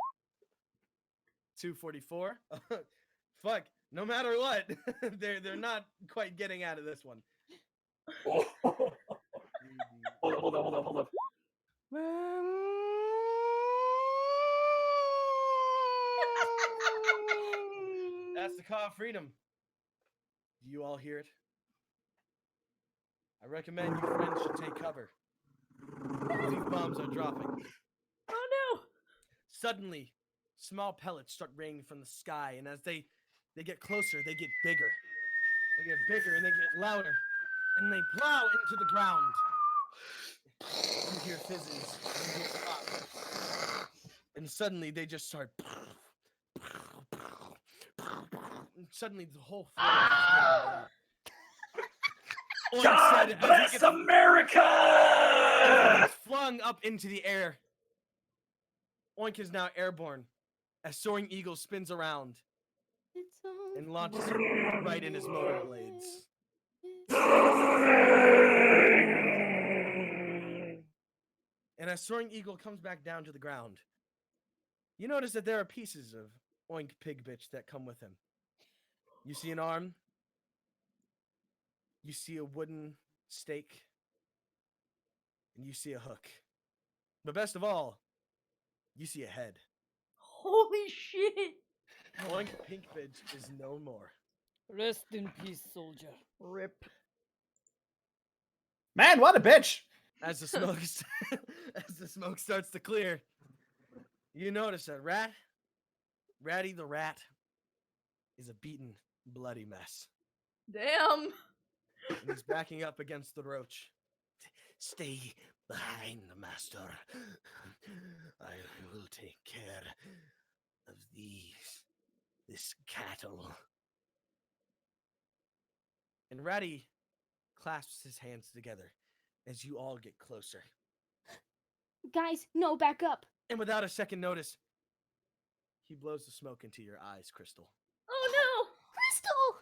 S1: 244. Fuck. No matter what, they're not quite getting out of this one.
S6: Oh. Hold up.
S1: That's the call of freedom. Do you all hear it? I recommend you friends should take cover. These bombs are dropping.
S4: Oh no!
S1: Suddenly, small pellets start raining from the sky, and as they get closer, they get bigger. They get bigger and they get louder, and they plow into the ground. You hear fizzes, you hear pops, and suddenly they just start. And suddenly the whole floor is
S6: God bless America!
S1: It's flung up into the air. Oink is now airborne as Soaring Eagle spins around and launches right in his motor blades. And as Soaring Eagle comes back down to the ground, you notice that there are pieces of Oink Pig Bitch that come with him. You see an arm. You see a wooden stake. And you see a hook. But best of all, you see a head.
S4: Holy shit!
S1: Oink Pink Bitch is no more.
S7: Rest in peace, soldier.
S4: Rip.
S2: Man, what a bitch!
S1: As the smoke starts to clear, you notice that Ratty the rat is a beaten, bloody mess.
S4: Damn.
S1: And he's backing up against the roach. Stay behind, master. I will take care of this cattle. And Ratty clasps his hands together as you all get closer.
S5: Guys, no, back up.
S1: And without a second notice, he blows the smoke into your eyes, Crystal.
S4: Oh no!
S5: Crystal!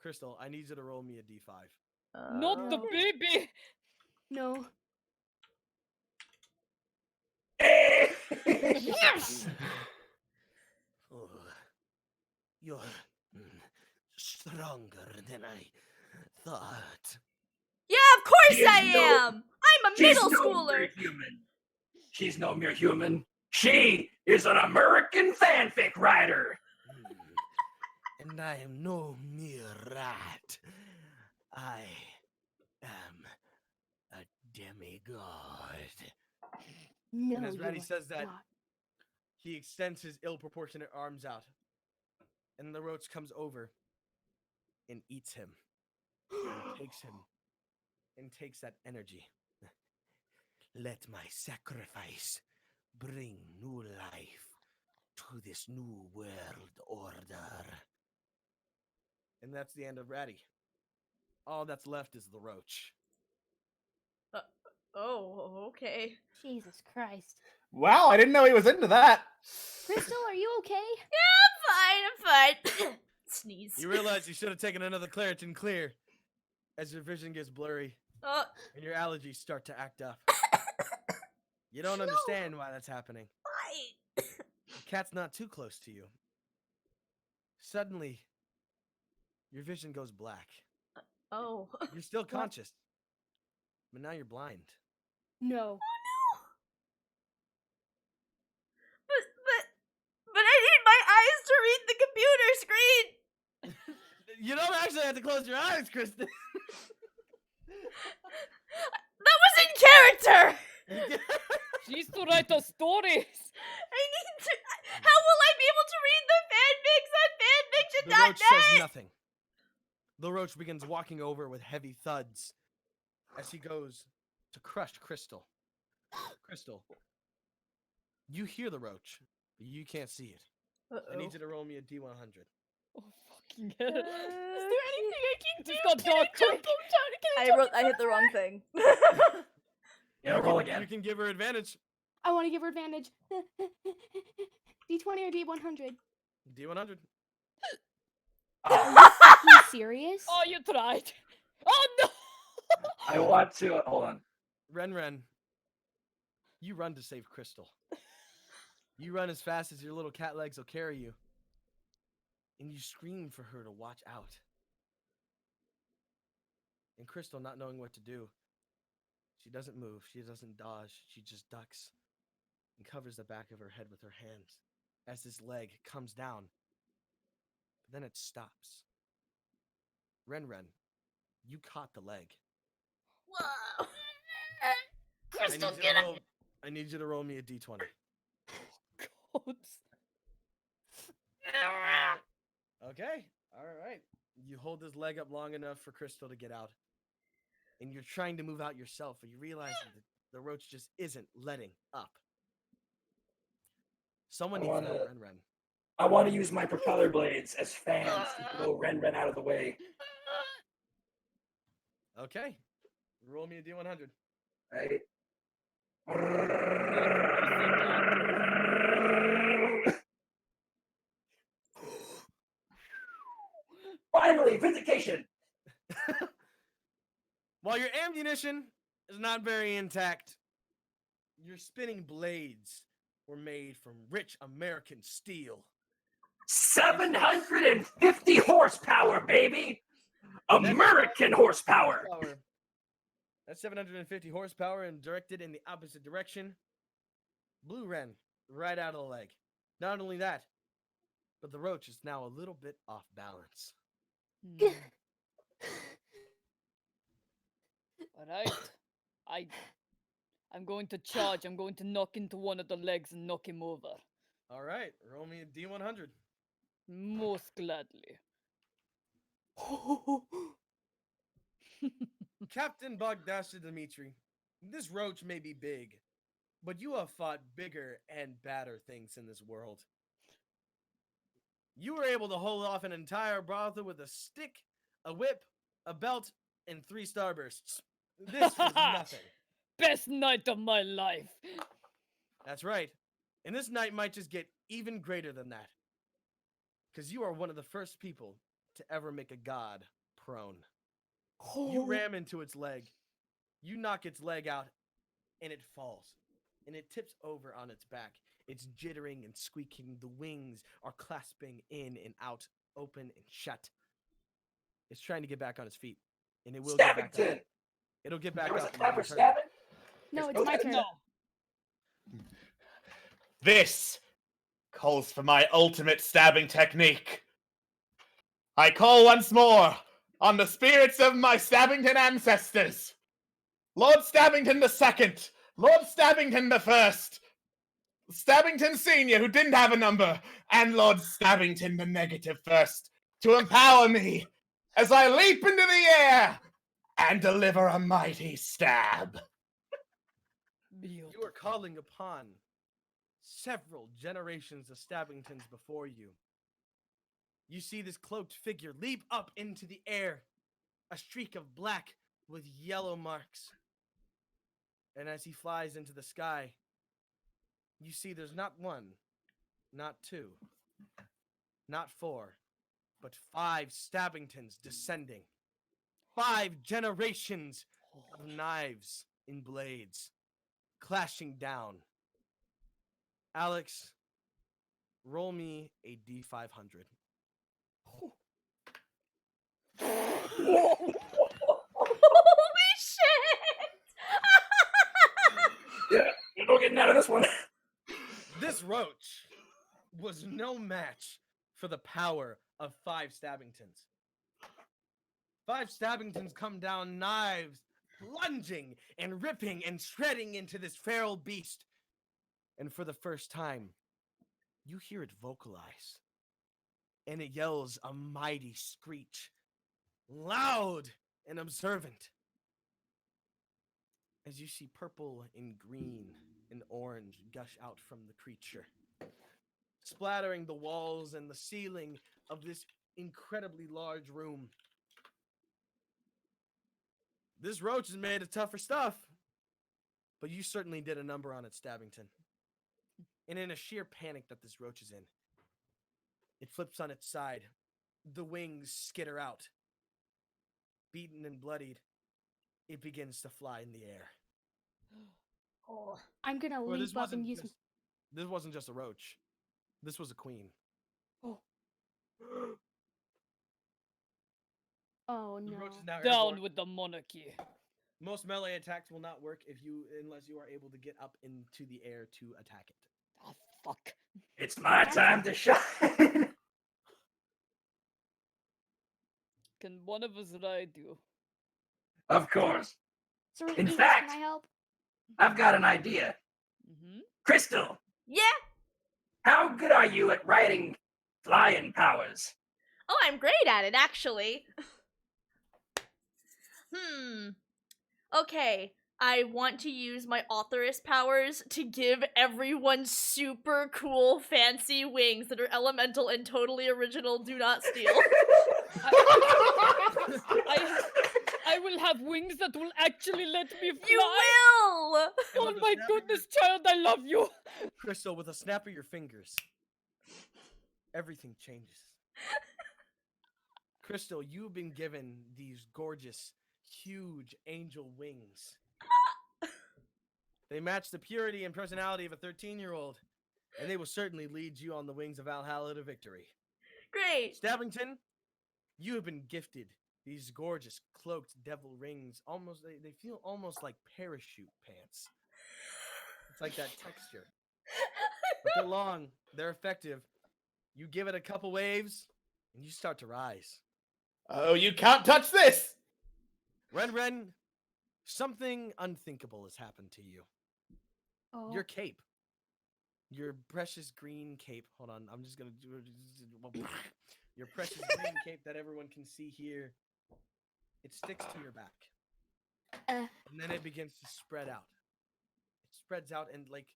S1: Crystal, I need you to roll me a D5.
S7: Not the baby.
S5: No.
S6: Yes!
S1: Oh, you're stronger than I thought.
S4: Yeah, of course
S6: He is
S4: I am! I'm a
S6: She's
S4: middle
S6: no
S4: schooler.
S6: mere human. She's no mere human. She is an American fanfic writer.
S1: And I am no mere rat. I am a demigod.
S5: No,
S1: And as Ratty
S5: you're
S1: says that,
S5: not.
S1: he extends his ill-proportionate arms out. And the roach comes over and eats him. And takes him. And takes that energy. Let my sacrifice bring new life to this new world order. And that's the end of Ratty. All that's left is the roach.
S4: Oh, okay.
S5: Jesus Christ.
S2: Wow, I didn't know he was into that.
S5: Crystal, are you okay?
S4: I'm fine. Sneeze.
S1: You realize you should have taken another Claritin Clear as your vision gets blurry and your allergies start to act up. You don't understand why that's happening.
S4: Why?
S1: The cat's not too close to you. Suddenly, your vision goes black.
S4: Oh.
S1: You're still conscious, but now you're blind.
S5: No.
S4: But I need my eyes to read the computer screen.
S1: You don't actually have to close your eyes, Kristen.
S4: That was in character.
S7: She used to write the stories.
S4: I need to. How will I be able to read the fanfics on
S1: The roach says
S4: fanfiction.net?
S1: nothing. The roach begins walking over with heavy thuds as he goes to crush Crystal. Crystal, you hear the roach, but you can't see it. I need you to roll me a D100.
S7: Oh, fucking hell.
S5: Is there anything I can do?
S7: Just got
S5: Can I
S7: dark
S5: jump
S7: quick.
S5: down?
S4: I hit the wrong thing.
S6: Yeah, roll
S1: You
S6: again.
S1: can give her advantage.
S5: I want to give her advantage. D20 or D100?
S1: D100.
S5: Are you serious?
S7: Oh, you tried. Oh, no.
S6: I want to. Hold on.
S1: Ren, you run to save Crystal. You run as fast as your little cat legs will carry you. And you scream for her to watch out. And Crystal, not knowing what to do, she doesn't move, she doesn't dodge, she just ducks and covers the back of her head with her hands as this leg comes down. But then it stops. Ren, you caught the leg.
S4: Whoa.
S5: Crystal,
S1: I need you to roll me a D20.
S7: God.
S1: Okay, alright. You hold this leg up long enough for Crystal to get out. And you're trying to move out yourself, but you realize that the roach just isn't letting up. Someone needs to help Ren.
S6: I want to use my propeller blades as fans to blow Ren out of the way.
S1: Okay. Roll me a D100.
S6: Right? Finally, vindication.
S1: While your ammunition is not very intact, your spinning blades were made from rich American steel.
S6: 750 horsepower, baby. American horsepower.
S1: That's 750 horsepower and directed in the opposite direction. Blue Ren right out of the leg. Not only that, but the roach is now a little bit off balance.
S7: Alright. I'm going to charge. I'm going to knock into one of the legs and knock him over.
S1: All right, roll me a D100.
S7: Most gladly.
S1: Captain Bogdasha Dimitri, this roach may be big, but you have fought bigger and badder things in this world. You were able to hold off an entire brothel with a stick, a whip, a belt, and 3 starbursts. This was nothing.
S7: Best night of my life.
S1: That's right. And this night might just get even greater than that. Because you are one of the first people to ever make a god prone. You ram into its leg, you knock its leg out, and it falls. And it tips over on its back. It's jittering and squeaking. The wings are clasping in and out, open and shut. It's trying to get back on its feet. And it will get back up. It'll get back
S6: There was
S1: up.
S6: a clever stabbing.
S5: No, it's my turn.
S7: No.
S2: This calls for my ultimate stabbing technique. I call once more on the spirits of my Stabbington ancestors. Lord Stabbington II, Lord Stabbington I, Stabbington Senior, who didn't have a number, and Lord Stabbington the Negative First, to empower me as I leap into the air and deliver a mighty stab.
S1: You are calling upon several generations of Stabbingtons before you. You see this cloaked figure leap up into the air, a streak of black with yellow marks. And as he flies into the sky, you see there's not one, not two, not four, but 5 Stabbingtons descending. 5 generations of knives and blades clashing down. Alex, roll me a D500.
S4: Holy shit!
S6: Yeah, you're not getting out of this one.
S1: This roach was no match for the power of 5 Stabbingtons. 5 Stabbingtons come down, knives plunging and ripping and shredding into this feral beast. And for the first time, you hear it vocalize. And it yells a mighty screech, loud and observant. As you see purple and green and orange gush out from the creature, splattering the walls and the ceiling of this incredibly large room. This roach is made of tougher stuff, but you certainly did a number on it, Stabbington. And in a sheer panic that this roach is in, it flips on its side. The wings skitter out. Beaten and bloodied, it begins to fly in the air.
S4: Oh.
S5: I'm gonna
S1: Well,
S5: leap up and use.
S1: this wasn't just a roach. This was a queen.
S5: Oh. Oh
S1: The
S5: no.
S1: roach is now
S7: Down
S1: airborne.
S7: with the monarchy.
S1: Most melee attacks will not work unless you are able to get up into the air to attack it.
S7: Oh, fuck.
S6: It's my time to shine.
S7: Can one of us ride you?
S6: Of course.
S5: Sir
S6: In
S5: Eagles,
S6: fact-
S5: can I help?
S6: I've got an idea.
S7: Mm-hmm.
S6: Crystal,
S4: Yeah.
S6: how good are you at riding flying powers?
S4: Oh, I'm great at it, actually. Okay, I want to use my authoress powers to give everyone super cool, fancy wings that are elemental and totally original. Do not steal.
S7: I will have wings that will actually let me fly.
S4: You will!
S1: And
S7: Oh
S1: with a
S7: my
S1: snap of
S7: goodness, child, I love you.
S1: Crystal, with a snap of your fingers, everything changes. Crystal, you've been given these gorgeous, huge angel wings. They match the purity and personality of a 13-year-old, and they will certainly lead you on the wings of Valhalla to victory.
S4: Great.
S1: Stabbington, you have been gifted these gorgeous cloaked devil rings. Almost, they feel almost like parachute pants. It's like that texture. But they're long, they're effective. You give it a couple waves, and you start to rise.
S2: Oh, you can't touch this!
S1: Ren, something unthinkable has happened to you.
S5: Oh.
S1: Your cape. Your precious green cape. Hold on, I'm just gonna do your precious green cape that everyone can see here. It sticks to your back. And then it begins to spread out. It spreads out and like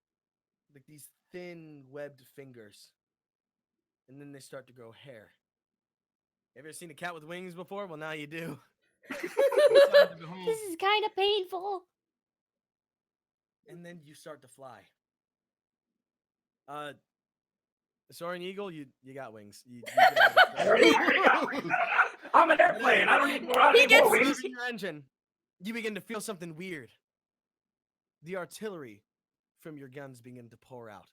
S1: these thin webbed fingers. And then they start to grow hair. Have you ever seen a cat with wings before? Well, now you do. It's time to behold.
S5: This is kind of painful.
S1: And then you start to fly. Soaring Eagle, you got wings. You
S6: I'm an airplane. I don't need more. I don't need more wings.
S1: Moving your engine, you begin to feel something weird. The artillery from your guns begin to pour out.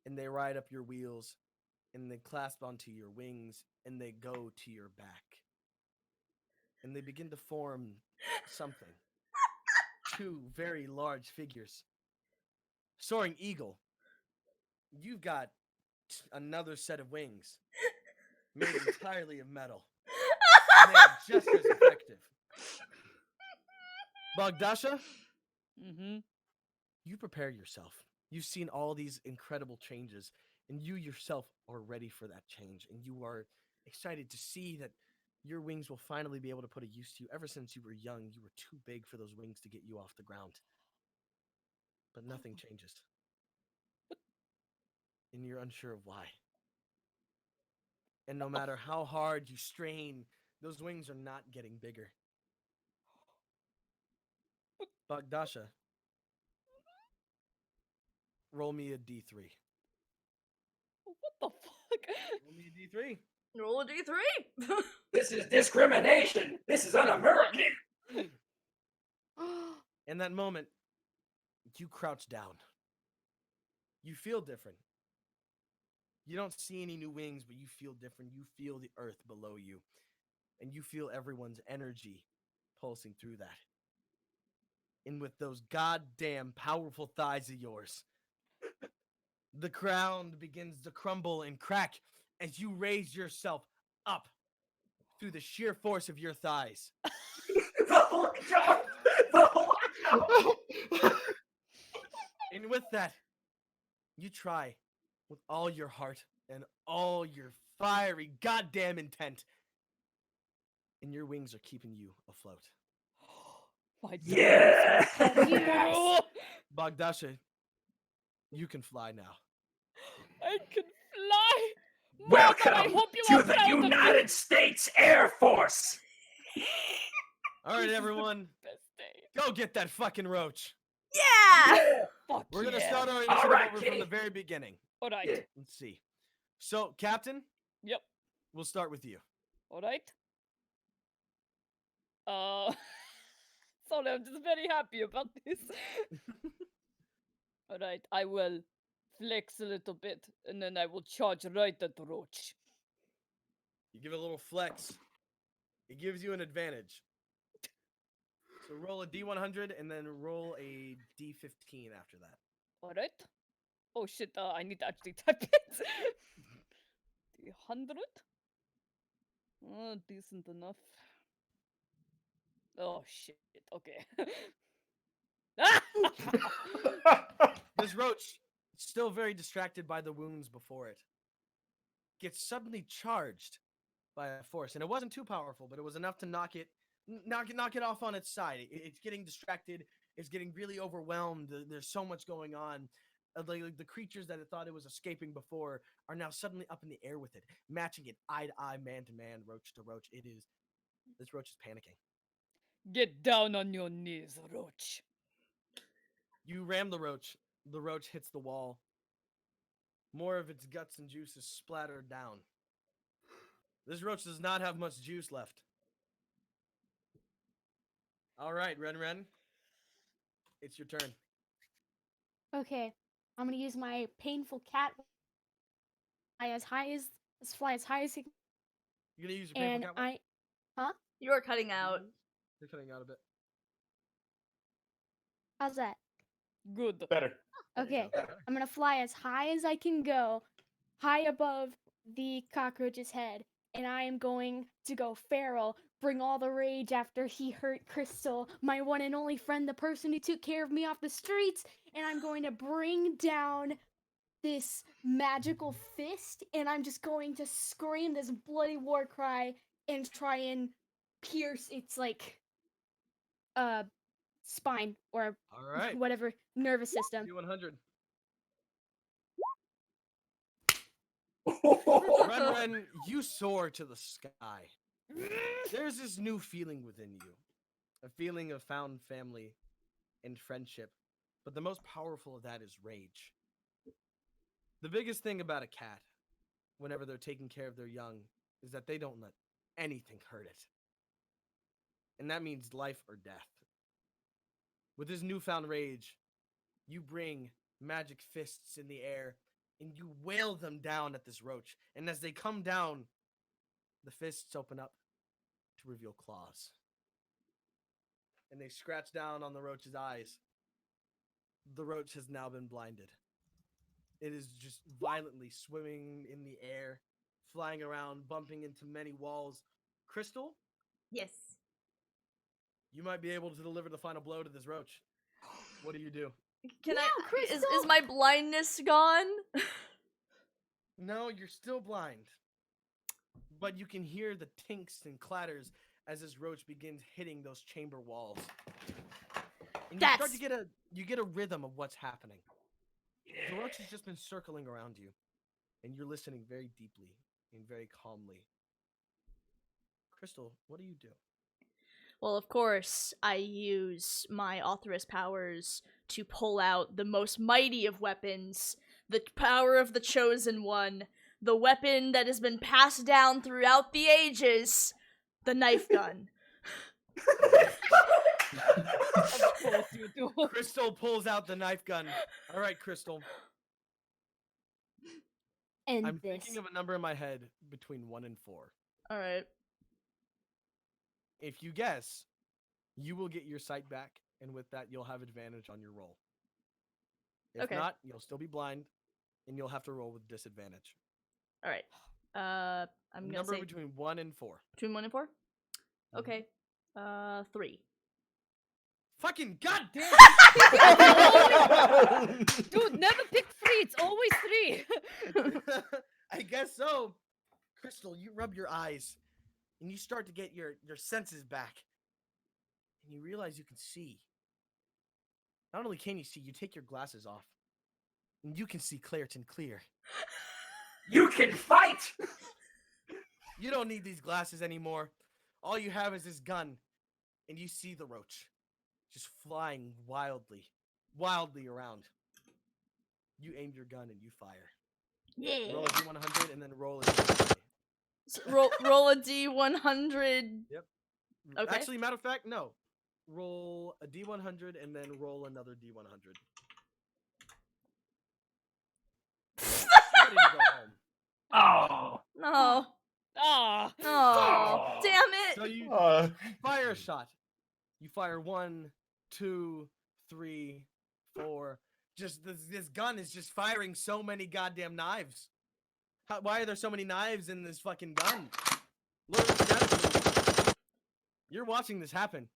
S1: And they ride up your wheels, and they clasp onto your wings, and they go to your back. And they begin to form something. two very large figures. Soaring eagle, you've got another set of wings made entirely of metal. And they are just as effective. Bogdasha,
S7: Mm-hmm.
S1: you prepare yourself. You've seen all these incredible changes, and you yourself are ready for that change, and you are excited to see that your wings will finally be able to put a use to you. Ever since you were young, you were too big for those wings to get you off the ground. But nothing changes. And you're unsure of why. And no matter how hard you strain, those wings are not getting bigger. Bogdasha, roll me a d3.
S7: What the fuck?
S1: Roll me a d3.
S4: Roll a d3.
S6: This is discrimination. This is un-American.
S1: In that moment, you crouch down. You feel different. You don't see any new wings, but you feel different. You feel the earth below you. And you feel everyone's energy pulsing through that. And with those goddamn powerful thighs of yours, the ground begins to crumble and crack as you raise yourself up through the sheer force of your thighs.
S6: The Hulk jump. The Hulk jump.
S1: And with that, you try with all your heart and all your fiery goddamn intent. And your wings are keeping you afloat.
S7: My
S6: Yeah.
S5: Yes.
S1: Bogdasha, you can fly now.
S7: I can fly. Mother, I
S6: Welcome
S7: hope you
S6: to
S7: are
S6: the
S7: proud of me.
S6: United States Air Force.
S1: All right,
S7: This is the
S1: everyone,
S7: best day.
S1: go get that fucking roach.
S4: Yeah.
S7: Fuck
S1: We're going to
S7: yeah.
S1: start our initiative
S6: right,
S1: over from
S6: Kitty.
S1: the very beginning.
S7: All right.
S6: Yeah.
S1: Let's see. So, Captain,
S7: Yep.
S1: we'll start with you.
S7: All right. Sorry, I'm just very happy about this. All right, I will flex a little bit, and then I will charge right at the Roach.
S1: You give it a little flex. It gives you an advantage. So roll a d100 and then roll a d15 after that.
S7: All right. Oh shit! I need to actually type it. 300. Decent enough. Oh shit. Okay.
S1: This roach, still very distracted by the wounds before it, gets suddenly charged by a force, and it wasn't too powerful, but it was enough to knock it off on its side. It's getting distracted. It's getting really overwhelmed. There's so much going on. The creatures that it thought it was escaping before are now suddenly up in the air with it, matching it eye to eye, man to man, roach to roach. This roach is panicking.
S7: Get down on your knees, Roach.
S1: You ram the roach. The roach hits the wall. More of its guts and juices splattered down. This roach does not have much juice left. All right, Ren. It's your turn.
S5: Okay, I'm gonna use my painful cat fly as high as it can,
S1: You're gonna use your painful
S5: and
S1: cat one?
S4: You're cutting out.
S1: You're cutting out a bit.
S5: how's that?
S7: Good.
S2: Better.
S5: Okay,
S1: Okay.
S5: I'm gonna fly as high as I can go, high above the cockroach's head, and I am going to go feral, bring all the rage after he hurt Crystal, my one and only friend, the person who took care of me off the streets, and I'm going to bring down this magical fist, and I'm just going to scream this bloody war cry and try and pierce its spine or
S1: All right.
S5: whatever nervous system.
S1: D100.
S6: Oh,
S1: Ren, you soar to the sky. There's this new feeling within you. A feeling of found family and friendship. But the most powerful of that is rage. The biggest thing about a cat, whenever they're taking care of their young, is that they don't let anything hurt it. And that means life or death. With this newfound rage, you bring magic fists in the air and you wail them down at this roach. And as they come down, the fists open up to reveal claws. and they scratch down on the roach's eyes. The roach has now been blinded. It is just violently swimming in the air, flying around, bumping into many walls. Crystal,
S4: Yes.
S1: you might be able to deliver the final blow to this roach. What do you do?
S4: Can
S5: Yeah,
S4: I? Is
S5: Crystal!
S4: my blindness gone?
S1: No, you're still blind. But you can hear the tinks and clatters as this roach begins hitting those chamber walls. And you start to get a rhythm of what's happening. The roach has just been circling around you, and you're listening very deeply and very calmly. Crystal, what do you do?
S4: Well, of course, I use my Authoress powers to pull out the most mighty of weapons, the power of the Chosen One, the weapon that has been passed down throughout the ages, the knife gun.
S7: Of course you do.
S1: Crystal pulls out the knife gun. All right, Crystal.
S5: And
S1: I'm
S5: this.
S1: thinking of a number in my head between 1 and 4.
S4: All right.
S1: If you guess, you will get your sight back, and with that, you'll have advantage on your roll. If
S4: Okay.
S1: not, you'll still be blind, and you'll have to roll with disadvantage.
S4: All right. I'm gonna
S1: Number
S4: say
S1: between 1 and 4.
S4: between 1 and 4.
S1: Mhm.
S4: Okay. 3.
S1: Fucking goddamn!
S7: Dude, never pick 3. It's always 3.
S1: I guess so. Crystal, you rub your eyes, and you start to get your senses back, and you realize you can see. Not only can you see, you take your glasses off, and you can see Claritin clear.
S6: You can fight!
S1: You don't need these glasses anymore. All you have is this gun, and you see the roach just flying wildly around. You aim your gun and you fire.
S4: Yeah.
S1: Roll a D100 and then roll a D100.
S4: Roll a D100.
S1: Yep.
S4: Okay.
S1: Actually, matter of fact, no. Roll a D100 and then roll another D100. Ready to go home.
S6: Oh.
S4: No.
S7: Ah.
S4: Oh. Damn it.
S1: So you
S2: Uh,
S1: fire a shot. You fire 1, 2, 3, 4. Just this gun is just firing so many goddamn knives. Why are there so many knives in this fucking gun? Look, you're watching this happen.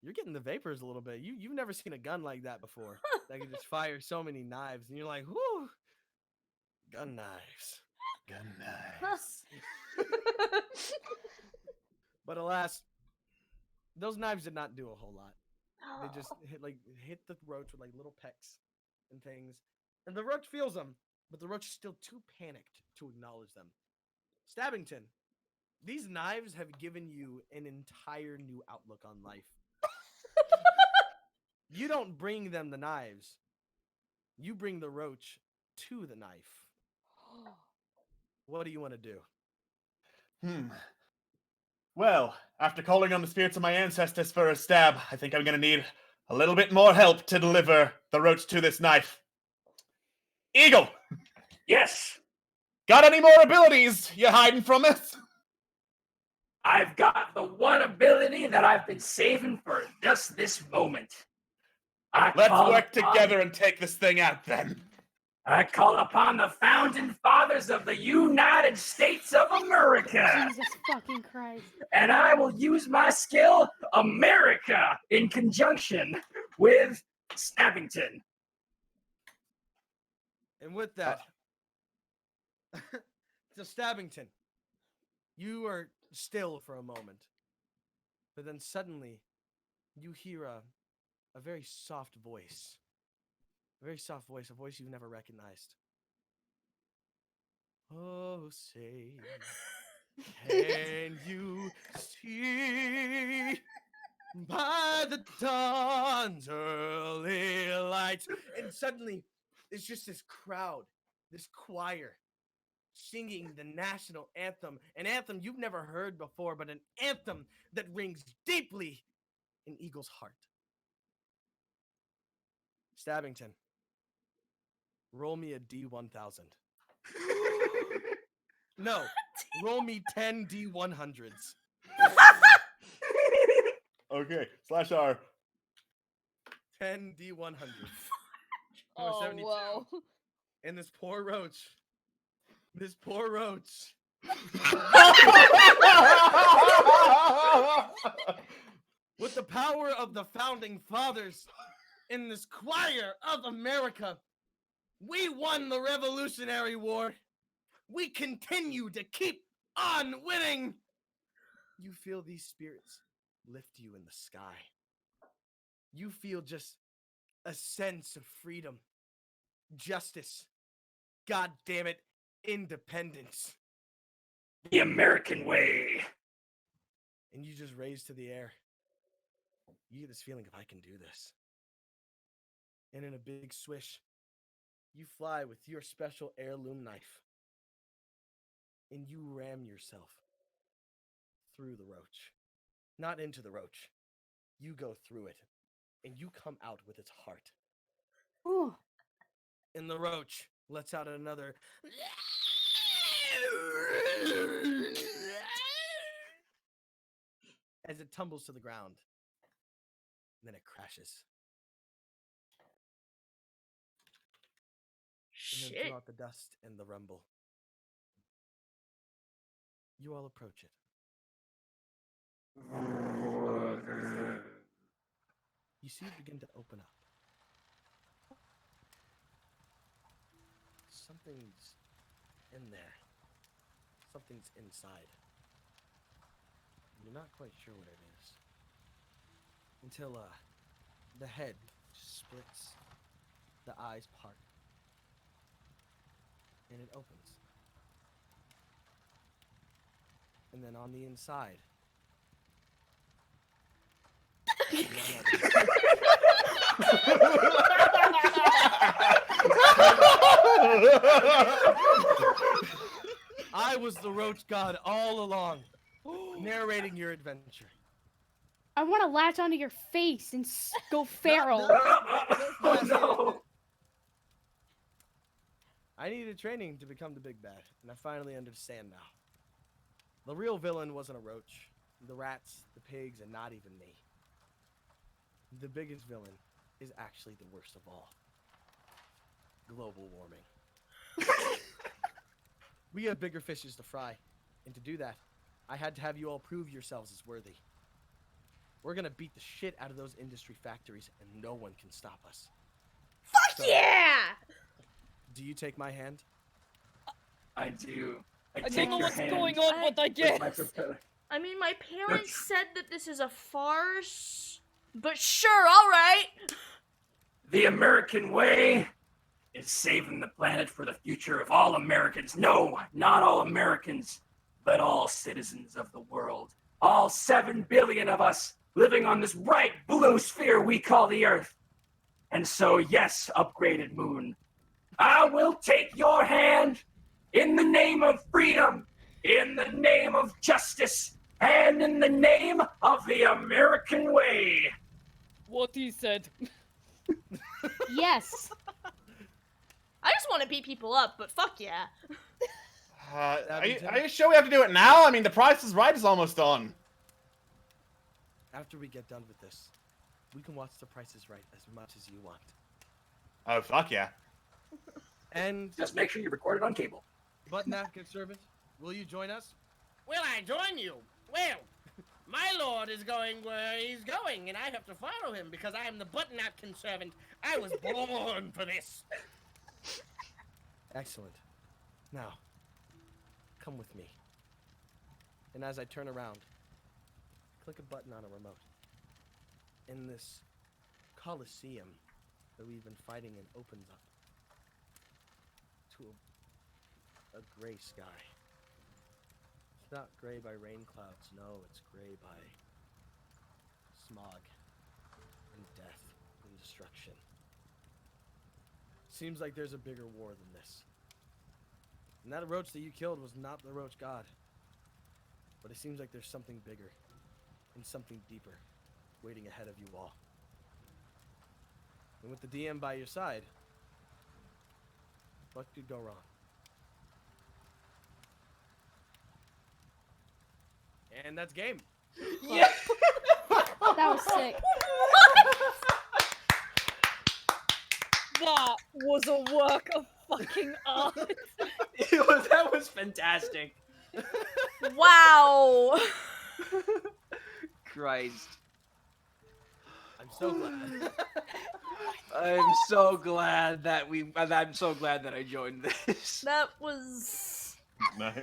S1: You're getting the vapors a little bit. You've never seen a gun like that before. That can just fire so many knives, and you're like, whoo, gun knives.
S2: Gun knives.
S1: But alas, those knives did not do a whole lot. They just hit the roach with like little pecks and things. And the roach feels them, but the roach is still too panicked to acknowledge them. Stabbington, these knives have given you an entire new outlook on life. You don't bring them the knives. You bring the roach to the knife. What do you want to do?
S2: Well, after calling on the spirits of my ancestors for a stab, I think I'm gonna need a little bit more help to deliver the roach to this knife. Eagle,
S6: Yes,
S2: got any more abilities you hiding from us?
S6: I've got the one ability that I've been saving for just this moment.
S2: Let's work together and take this thing out then.
S6: I call upon the founding fathers of the United States of America,
S5: Jesus fucking Christ.
S6: and I will use my skill, America, in conjunction with Stabbington.
S1: And with that, so Stabbington, you are still for a moment, but then suddenly you hear a very soft voice. A very soft voice, a voice you've never recognized. Oh, say, can you see by the dawn's early light? And suddenly, it's just this crowd, this choir, singing the national anthem. An anthem you've never heard before, but an anthem that rings deeply in Eagle's heart. Stabbington, roll me a D1000. No, roll me 10 D100s.
S2: Okay, /R.
S1: 10 D100.
S7: Oh,
S1: 72.
S7: wow.
S1: And this poor roach. This poor roach. With the power of the founding fathers in this choir of America, we won the Revolutionary War. We continue to keep on winning. You feel these spirits lift you in the sky. You feel just a sense of freedom, justice, God damn it, independence.
S6: The American way.
S1: And you just raise to the air. You get this feeling of I can do this. And in a big swish, you fly with your special heirloom knife. And you ram yourself through the roach. Not into the roach. You go through it. And you come out with its heart.
S5: Ooh.
S1: And the roach lets out another as it tumbles to the ground. And then it crashes. And then
S4: Shit.
S1: throughout the dust and the rumble, you all approach it. You see it begin to open up. Something's in there. Something's inside. You're not quite sure what it is. Until, the head just splits. The eyes part. And it opens. And then on the inside, I was the roach god all along, narrating your adventure.
S5: I want to latch onto your face and go feral.
S6: Oh no!
S1: I needed training to become the big bad, and I finally understand now. The real villain wasn't a roach, the rats, the pigs, and not even me. The biggest villain is actually the worst of all. Global warming. We have bigger fishes to fry, and to do that, I had to have you all prove yourselves as worthy. We're gonna beat the shit out of those industry factories, and no one can stop us.
S4: Fuck
S1: So,
S4: yeah!
S1: Do you take my hand?
S6: I do.
S7: I
S6: take
S7: don't know
S6: your
S7: what's
S6: hand
S7: going on, but I
S6: with
S7: guess.
S6: my propeller.
S4: I mean, my parents said that this is a farce, but sure, alright.
S6: The American way is saving the planet for the future of all Americans. No, not all Americans, but all citizens of the world. All 7 billion of us living on this bright blue sphere we call the Earth. And so, yes, upgraded moon, I will take your hand in the name of freedom, in the name of justice, and in the name of the American way.
S7: What he said.
S5: Yes.
S4: I just want to beat people up, but fuck yeah.
S2: Are you sure we have to do it now? I mean, the Price is Right is almost on.
S1: After we get done with this, we can watch The Price is Right as much as you want.
S2: Oh, fuck yeah.
S1: And
S6: Just make sure you record it on cable.
S1: Butt Napkin Servant, will you join us?
S8: Will I join you? Well, my lord is going where he's going, and I have to follow him because I am the butt napkin servant. I was born for this.
S1: Excellent. Now, come with me. And as I turn around, click a button on a remote. In this coliseum that we've been fighting in opens up to a gray sky. It's not gray by rain clouds, no, it's gray by smog and death and destruction. Seems like there's a bigger war than this. And that roach that you killed was not the roach god. But it seems like there's something bigger and something deeper waiting ahead of you all. And with the DM by your side, what could go wrong? And that's game.
S6: Yeah.
S5: That was sick.
S7: That was a work of fucking art.
S6: That was fantastic.
S4: Wow.
S6: Christ.
S1: I'm so glad.
S6: I'm so glad that I'm so glad that I joined this.
S4: That was...
S2: Nice.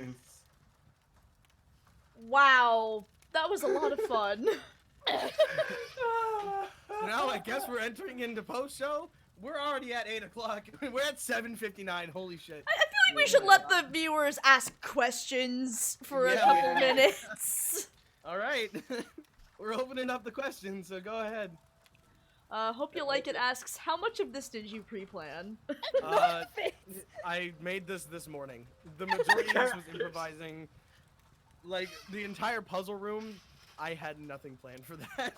S4: Wow. That was a lot of fun.
S1: Now I guess we're entering into post-show. We're already at 8 o'clock. We're at 7:59. Holy shit.
S4: I feel like we should let the viewers ask questions for a
S1: Yeah,
S4: couple
S1: yeah.
S4: minutes.
S1: All right. We're opening up the questions, so go ahead.
S4: Hope you like it asks, how much of this did you pre-plan?
S1: I made this morning. The majority of this was improvising. Like, the entire puzzle room, I had nothing planned for that.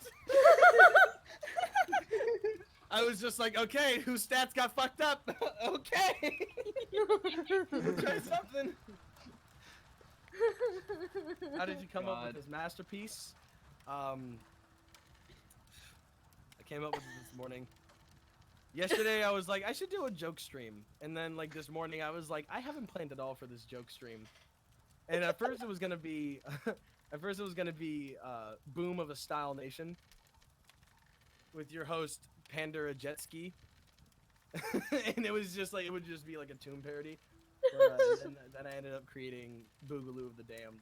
S1: I was just like, okay, whose stats got fucked up? Okay. Try something. How did you come up with this masterpiece? I came up with it this morning. Yesterday I was like, I should do a joke stream. And then like this morning I was like, I haven't planned at all for this joke stream. And at first it was gonna be Boom of a Style Nation with your host Pandora Jet Ski. And it was just like, it would just be like a Toon parody. But, then I ended up creating Boogaloo of the Damned.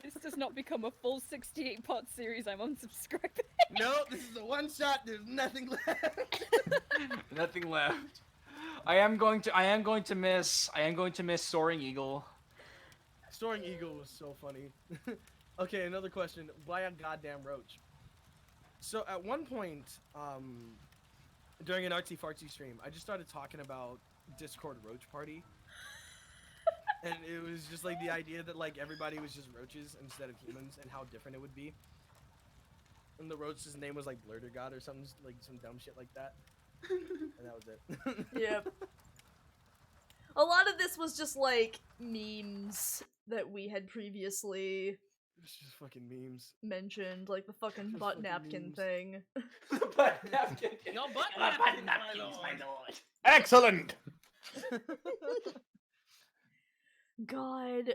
S7: This does not become a full 68-part series. I'm unsubscribing.
S1: No, this is a one shot. There's nothing left.
S6: Nothing left. I am going to miss Soaring Eagle.
S1: Soaring Eagle was so funny. Okay, another question. Why a goddamn Roach? So at one point, during an artsy fartsy stream, I just started talking about Discord Roach Party. And it was just like the idea that like everybody was just roaches instead of humans and how different it would be. And the roach's name was like Blurder God or something, like some dumb shit like that. And that was it.
S4: Yep. A lot of this was just like memes that we had previously
S1: It's just fucking memes.
S4: mentioned, like the fucking
S1: Just
S4: butt
S1: fucking
S4: napkin
S1: memes.
S4: thing.
S6: The butt napkin.
S8: No butt
S6: Butt
S8: napkins, my lord.
S2: Excellent.
S4: God.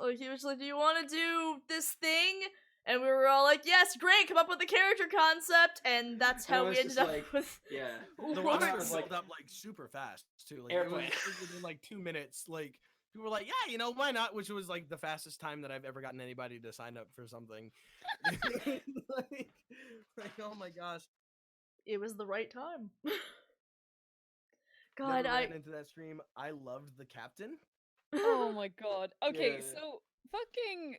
S4: Like, he was like, do you want to do this thing? And we were all like, yes, great, come up with the character concept. And that's how
S6: Well,
S4: we
S6: it's
S4: ended
S6: just
S4: up
S6: like-
S4: with...
S6: Yeah.
S1: The
S4: What?
S1: roach
S6: was
S1: filled
S6: like-
S1: up like super fast too. Like
S6: Airplane.
S1: it was within like 2 minutes. Like people were like, yeah, you know, why not? Which was like the fastest time that I've ever gotten anybody to sign up for something. like, oh my gosh.
S4: It was the right time.
S1: Never
S4: God,
S1: ran into that stream. I loved the captain.
S7: Oh my god. Okay,
S6: Yeah.
S7: so fucking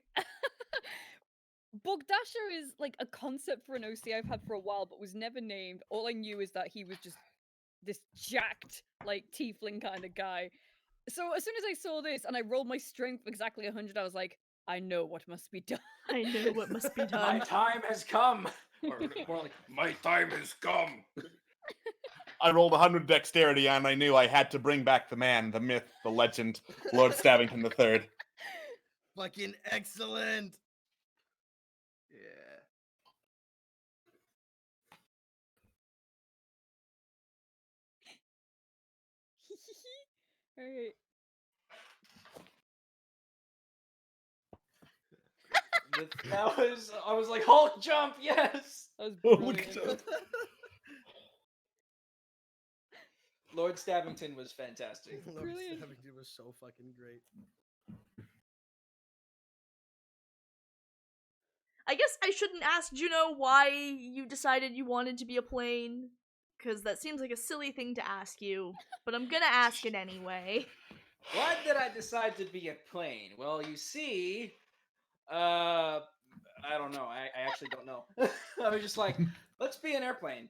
S7: Bogdasher is like a concept for an OC I've had for a while, but was never named. All I knew is that he was just this jacked, like tiefling kind of guy. So as soon as I saw this and I rolled my strength exactly 100, I was like, I know what must be done.
S4: I know what must be
S6: My
S4: done.
S6: time has come. Or more like, my time has come.
S2: I rolled 100 dexterity and I knew I had to bring back the man, the myth, the legend, Lord Stabbington III.
S1: Fucking excellent.
S6: Yeah.
S7: Alright.
S6: That was. I was like, Hulk jump, yes.
S7: That was
S2: Hulk
S7: brilliant.
S2: jump.
S6: Lord Stabbington was fantastic.
S1: Lord
S7: Brilliant.
S1: Stabbington was so fucking great.
S4: I guess I shouldn't ask Juno why you decided you wanted to be a plane, because that seems like a silly thing to ask you, but I'm gonna ask it anyway.
S6: Why did I decide to be a plane? Well, you see, I don't know. I actually don't know. I was just like, let's be an airplane.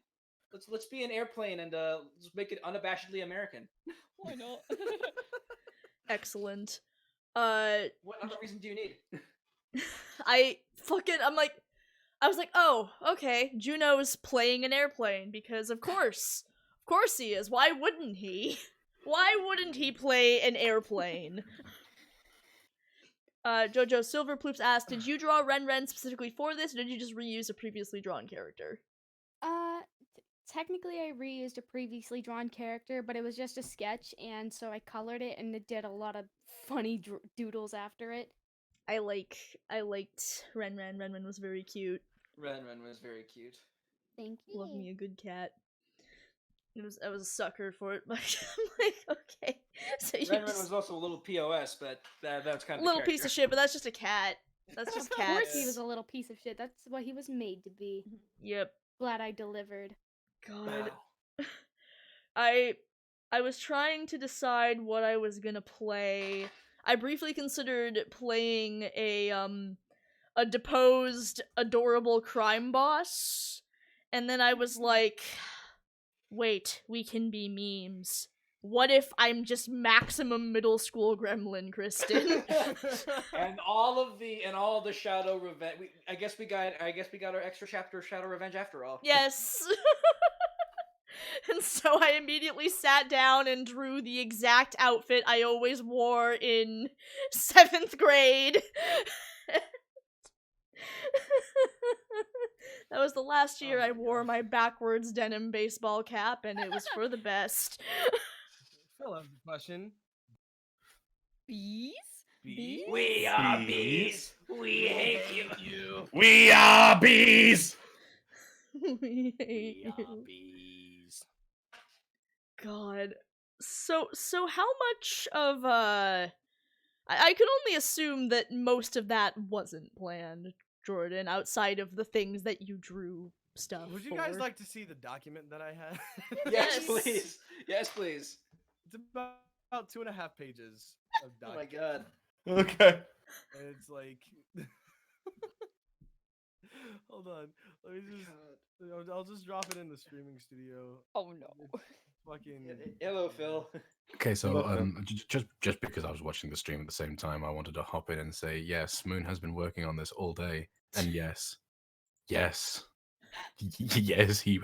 S6: Let's be an airplane and let's make it unabashedly American.
S7: Why not?
S4: Excellent.
S6: What other reason do you need?
S4: I was like, oh, okay, Juno's playing an airplane, because of course he is. Why wouldn't he? Why wouldn't he play an airplane? Jojo Silverploops asked, did you draw Ren specifically for this, or did you just reuse a previously drawn character?
S5: Technically I reused a previously drawn character, but it was just a sketch, and so I colored it and it did a lot of funny doodles after it.
S4: I liked Ren. Ren was very cute.
S9: Ren was very cute.
S5: Thank you.
S4: Love me a good cat. I was a sucker for it, but I'm like, okay. So you
S9: Ren was also a little POS, but that's kind of
S4: little piece of shit, but that's just a cat. That's just
S5: Of
S4: cat.
S5: course he was a little piece of shit. That's what he was made to be.
S4: Yep.
S5: Glad I delivered.
S4: God. I was trying to decide what I was gonna play. I briefly considered playing a deposed, adorable crime boss, and then I was like, wait, we can be memes. What if I'm just maximum middle school gremlin, Kristen?
S9: and all the Shadow Revenge. I guess we got our extra chapter of Shadow Revenge after all.
S4: Yes. And so I immediately sat down and drew the exact outfit I always wore in 7th grade. That was the last year I wore my backwards denim baseball cap, and it was for the best.
S1: Phil has a question.
S4: Bees?
S1: Bees?
S6: We are bees. We hate you.
S2: We are bees.
S4: We hate
S9: We are
S4: you.
S9: bees.
S4: God. So how much of I can only assume that most of that wasn't planned, Jordan, outside of the things that you drew stuff
S1: Would you
S4: for.
S1: guys like to see the document that I had?
S9: Yes, please. Yes, please.
S1: It's about 2.5 pages of
S9: Oh my
S1: document.
S9: god.
S2: Okay.
S1: And it's like, hold on, let me just. I'll just drop it in the streaming studio.
S7: Oh no.
S1: Fucking.
S9: Hello, Phil.
S10: Okay, so just because I was watching the stream at the same time, I wanted to hop in and say, yes, Moon has been working on this all day, and yes, yes, he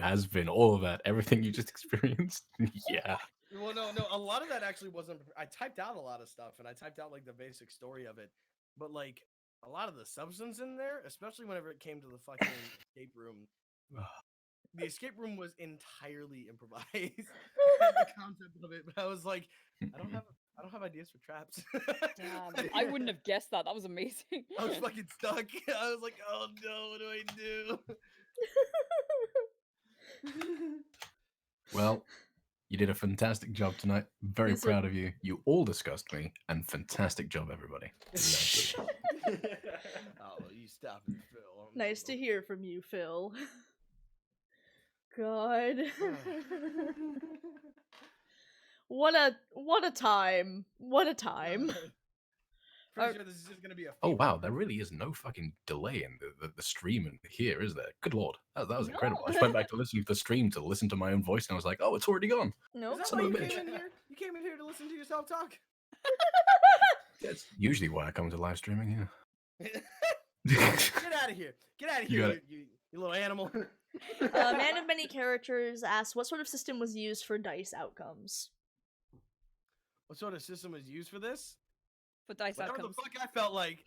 S10: has been. All of that, everything you just experienced, yeah.
S1: Well, no, a lot of that actually wasn't. I typed out a lot of stuff, and I typed out like the basic story of it, but like a lot of the substance in there, especially whenever it came to the fucking escape room. The escape room was entirely improvised. I had the concept of it, but I was like, I don't have ideas for traps.
S7: Damn, I wouldn't have guessed that. That was amazing.
S1: I was fucking stuck. I was like, oh no, what do I do?
S10: Well, you did a fantastic job tonight. Very
S4: Yes, sir.
S10: proud of you. You all discussed me, and fantastic job, everybody. Lovely.
S1: Oh, you stop it, Phil.
S4: Nice to hear from you, Phil. God. What a time. What a time.
S1: Pretty sure this is just gonna be a.
S10: Oh wow, there really is no fucking delay in the stream and here, is there? Good lord, that was incredible. I just went back to listen to the stream to listen to my own voice, and I was like, oh, it's already gone.
S4: No.
S1: Is that
S10: Son
S1: why
S10: of
S1: you
S10: a bitch.
S1: came in here? You came in here to listen to yourself talk?
S10: That's usually why I come to live streaming. Yeah.
S1: Get out of here! Get out of
S10: You
S1: here,
S10: got it.
S1: you little animal!
S4: Man of Many Characters asked, what sort of system was used for dice outcomes?
S1: What sort of system was used for this?
S7: For dice
S1: Whatever
S7: outcomes.
S1: the fuck I felt like.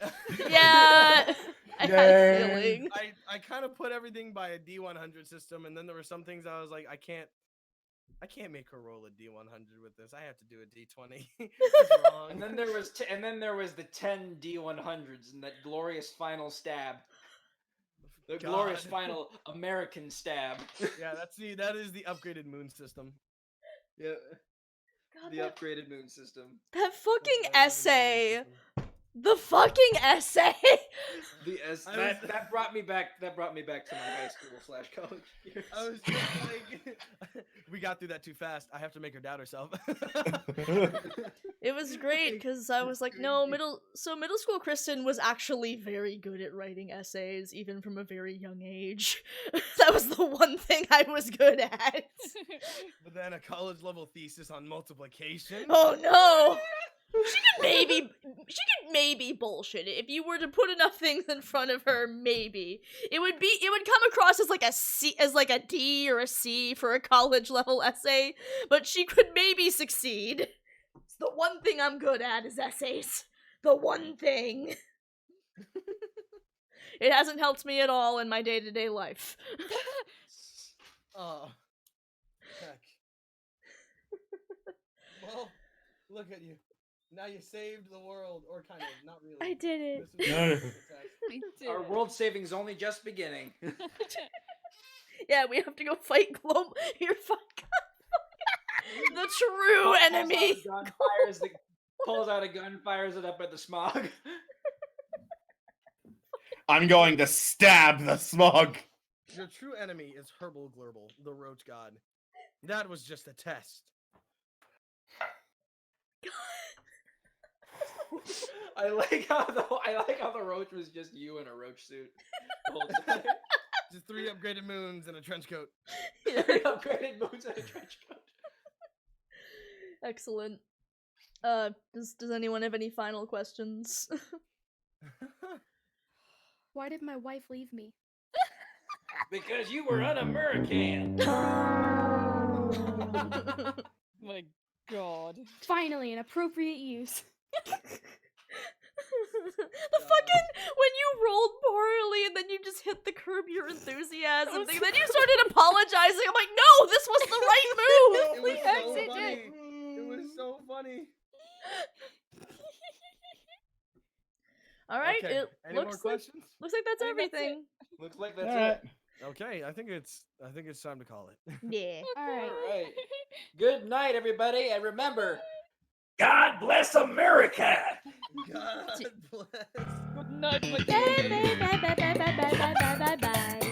S4: Yeah, I had a
S2: Yay.
S4: feeling.
S1: I kind of put everything by a D100 system, and then there were some things I was like, I can't make her roll a D100 with this. I have to do a D20. That's wrong.
S9: And then there was the 10 D100s and that glorious final stab. The glorious
S1: God.
S9: final American stab.
S1: Yeah, that is the upgraded moon system.
S9: Yeah,
S4: God,
S9: the upgraded moon system.
S4: that
S1: That's
S4: fucking
S1: the upgraded moon
S4: essay.
S1: system.
S4: The fucking essay.
S1: I
S9: That brought me back. That brought me back to my high school / college years.
S1: I was just like, we got through that too fast. I have to make her doubt herself.
S4: It was great because I was like, no, middle school Kristen was actually very good at writing essays, even from a very young age. That was the one thing I was good at.
S1: But then a college level thesis on multiplication.
S4: Oh no! She could maybe bullshit it. If you were to put enough things in front of her, maybe. It would come across as like a C, as like a D or a C for a college level essay, but she could maybe succeed. It's the one thing I'm good at is essays. the one thing. It hasn't helped me at all in my day-to-day life.
S1: Oh, heck. Well, look at you. Now you saved the world, or kind of, not really.
S4: I did it.
S1: This was
S2: No.
S1: just a test.
S7: I did
S9: Our
S7: it.
S9: world saving's only just beginning.
S4: Yeah, we have to go fight Glom. You're fucking the true enemy.
S9: Pulls out a gun, fires it up at the smog.
S2: I'm going to stab the smog.
S1: Your true enemy is Herbal Glurble, the Roach God. That was just a test.
S9: I like how the roach was just you in a roach suit. The whole time.
S1: Just 3 upgraded moons and a trench coat.
S9: Very upgraded moons and a trench coat.
S4: Excellent. Does anyone have any final questions?
S5: Why did my wife leave me?
S6: Because you were un-American.
S7: My God.
S5: Finally, an appropriate use.
S4: The fucking when you rolled poorly and then you just hit the curb your enthusiasm thing, then you started apologizing. I'm like, no, this was the right move.
S1: It was so
S5: Exit
S1: funny.
S5: it.
S1: It was so funny.
S4: All right,
S1: Okay,
S4: it
S1: any more
S4: looks like
S1: questions?
S4: looks like that's
S7: I think that's
S4: everything.
S9: Looks like that's
S2: Alright.
S9: it.
S1: Okay, I think it's time to call it.
S4: Yeah.
S5: All right.
S9: All right. Good night, everybody, and remember.
S6: God bless America.
S1: God bless.
S7: Good night, my
S5: Bye bye bye bye bye bye bye bye bye bye bye.